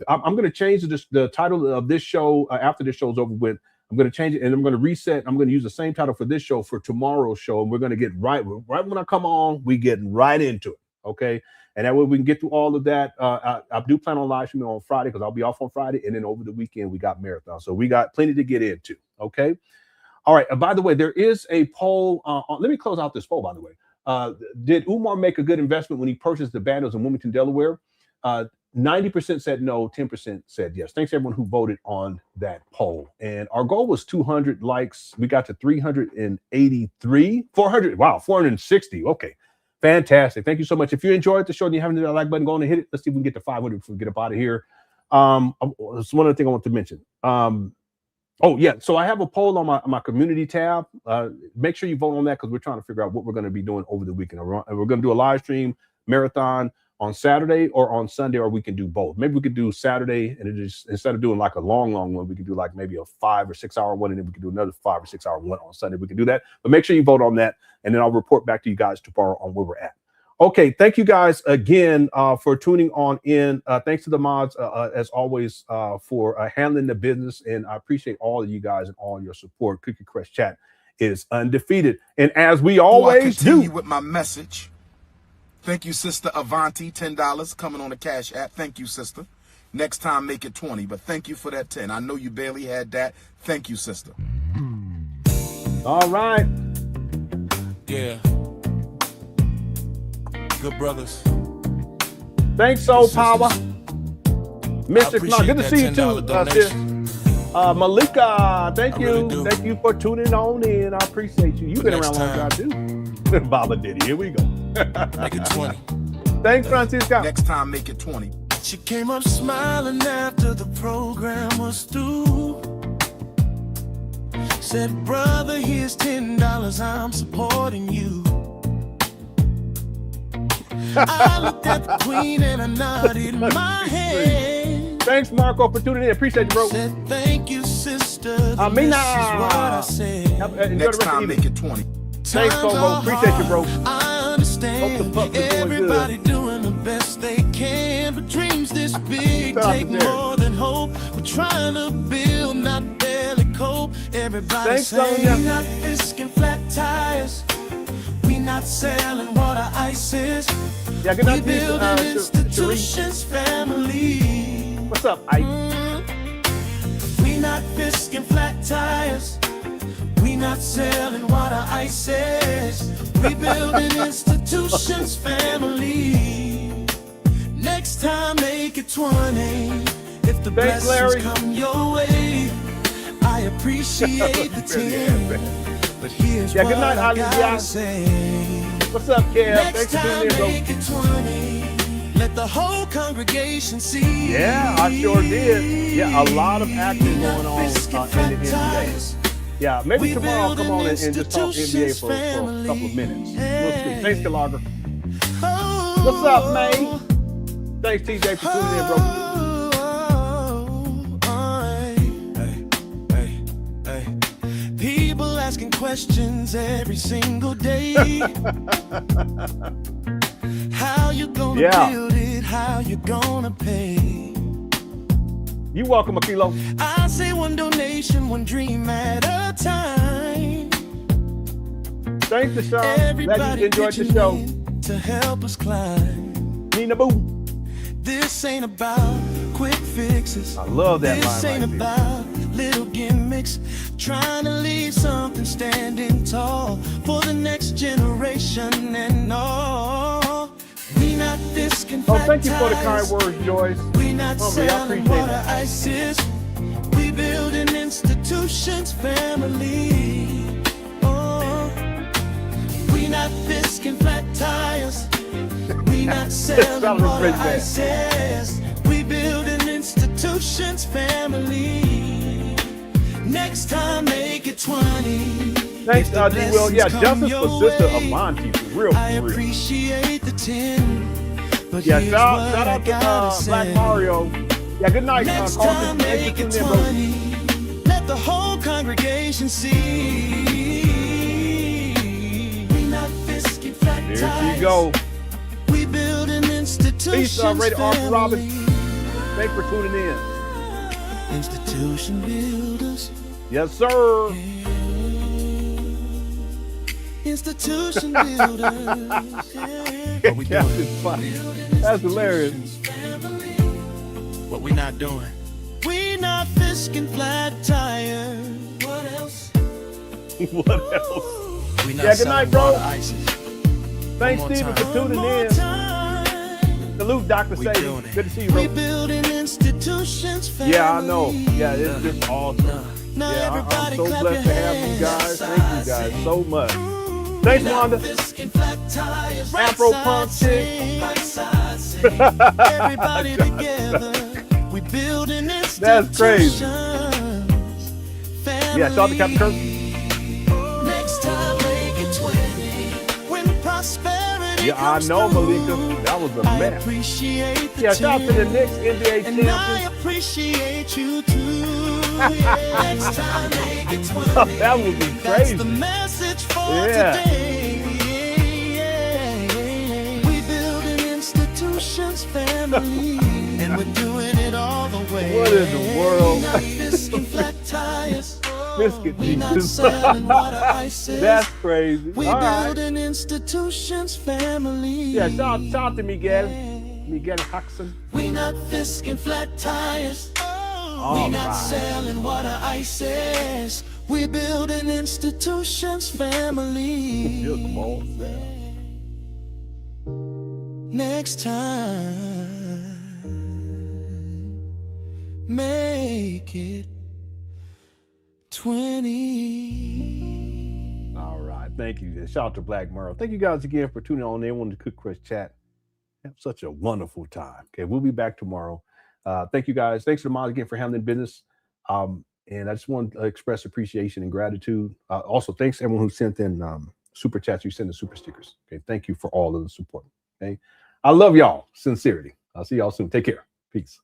I'm gonna change the title of this show after this show's over with. I'm gonna change it and I'm gonna reset. I'm gonna use the same title for this show for tomorrow's show, and we're gonna get right when I come on. We getting right into it. Okay. And that way we can get through all of that. I do plan on live streaming on Friday because I'll be off on Friday. And then over the weekend, we got marathon. So we got plenty to get into. Okay. All right. By the way, there is a poll. Let me close out this poll, by the way. Did Umar make a good investment when he purchased the Vandals in Wilmington, Delaware? 90% said no, 10% said yes. Thanks to everyone who voted on that poll. And our goal was 200 likes. We got to 383, 400. Wow, 460. Okay. Fantastic. Thank you so much. If you enjoyed the show and you haven't hit that like button, go on and hit it. Let's see if we can get to 500 before we get up out of here. It's one other thing I want to mention. Oh, yeah. So I have a poll on my community tab. Make sure you vote on that because we're trying to figure out what we're going to be doing over the weekend. We're going to do a live stream marathon on Saturday or on Sunday, or we can do both. Maybe we could do Saturday, and it is, instead of doing like a long one, we could do like maybe a 5 or 6 hour one, and then we could do another 5 or 6 hour one on Sunday. We can do that, but make sure you vote on that, and then I'll report back to you guys tomorrow on where we're at. Okay, thank you guys again for tuning on in. Thanks to the mods, as always, for handling the business, and I appreciate all of you guys and all your support. Cookie Crush Chat is undefeated, and as we always do. With my message. Thank you, Sister Avanti, $10 coming on the Cash App. Thank you, sister. Next time, make it 20, but thank you for that 10. I know you barely had that. Thank you, sister. All right. Yeah. Good brothers. Thanks, Soul Power. Mr. Clark, good to see you too, sis. Malika, thank you. Thank you for tuning on in. I appreciate you. You've been around a long time too. Baba Diddy, here we go. Make it 20. Thanks, Francisco. Next time, make it 20. She came up smiling after the program was through. Said, brother, here's $10, I'm supporting you. I looked at the queen and I nodded my head. Thanks, Marco, for tuning in. Appreciate you, bro. Said, thank you, sister. Amina. This is what I said. Next time, make it 20. Thanks, Bobo. Appreciate you, bro. I understand. Everybody doing the best they can, but dreams this big take more than hope. We're trying to build, not barely cope. Everybody saying we not fisking flat tires. We not selling water ices. Yeah, good night, we building institutions, family. What's up, Ike? We not fisking flat tires. We not selling water ices. We building institutions, family. Next time, make it 20. If the blessings come your way, I appreciate the 10. But here's good night, what I gotta say. What's up, Kev? Next time, make it 20. Let the whole congregation see. Yeah, I sure did. Yeah, a lot of action going on in the NBA. Yeah, maybe tomorrow I'll come on and just talk NBA for a couple of minutes. We'll see. Thanks, Kalaga. What's up, May? Thanks, TJ, for tuning in, bro. People asking questions every single day. How you gonna build it? How you gonna pay? You welcome, Akilo. I say one donation, one dream at a time. Thanks, Deshaun. Glad you enjoyed the show. To help us climb. Nina Boo. This ain't about quick fixes. I love that This line ain't right about little gimmicks. Trying to leave something standing tall for the next generation and all. We not this can Oh, thank you for the kind words, Joyce. We not I selling appreciate water that. ISIS. We building institutions, family. Oh, we not fisking flat tires. We not selling water ISIS. We building institutions, family. Next time, make it 20. Thanks, D. Will. Yeah, justice for Sister Avanti, for real. I appreciate the 10. But yeah, here's shout what out I gotta to say. Black Mario. Yeah, good night, Next Carlton. time, Thanks make for it tuning in, bro. 20. Let the whole congregation see. We not fisking flat There tires. she go. We building institutions. Peace, Rated Arthur Robin. family. Thanks for tuning in. Institution builders. Yes, sir. Institution builders. What we doing? Funny. That's hilarious. What we not doing? We not fisking flat tires. What else? What else? We not Yeah, good night, bro. Thanks, One more Steven, time. for tuning in. Salute, Dr. Say. Good to see you, We bro. building institutions, family. Yeah, I know. Yeah, it's just awesome. Now Yeah, I'm everybody so clap blessed your to have you hands. guys. Thank you guys so much. Thanks, Wanda. Afro Punk chick. Everybody together. We building institutions. That's crazy. Yeah, shout out to Captain Kirk. Next time, make it 20. When prosperity Yeah, I know, Malika. That was a I mess. appreciate the Yeah, shout out to the team. Knicks NBA And I champions. appreciate you too. Yeah, next time, make it 20. That would be That's crazy. the message for Yeah. today. We building institutions, family, and we're doing it all the way. What is the world? Not fisking flat tires. Biscuit We not Jesus. selling water ISIS. That's crazy. We All right. building institutions, family. Yeah, shout out to Miguel. Miguel Jackson. We not fisking flat tires. All We not right. selling water ISIS. We building institutions, family. Good boy. Next time, make it 20. All right. Thank you. Shout out to Black Merle. Thank you guys again for tuning on in on the Cook Crush chat. Have such a wonderful time. Okay, we'll be back tomorrow. Thank you guys. Thanks to the mods again for handling business. And I just want to express appreciation and gratitude. Also, thanks to everyone who sent in super chats. You sent the super stickers. Okay, thank you for all of the support. Okay, I love y'all. Sincerity. I'll see y'all soon. Take care. Peace.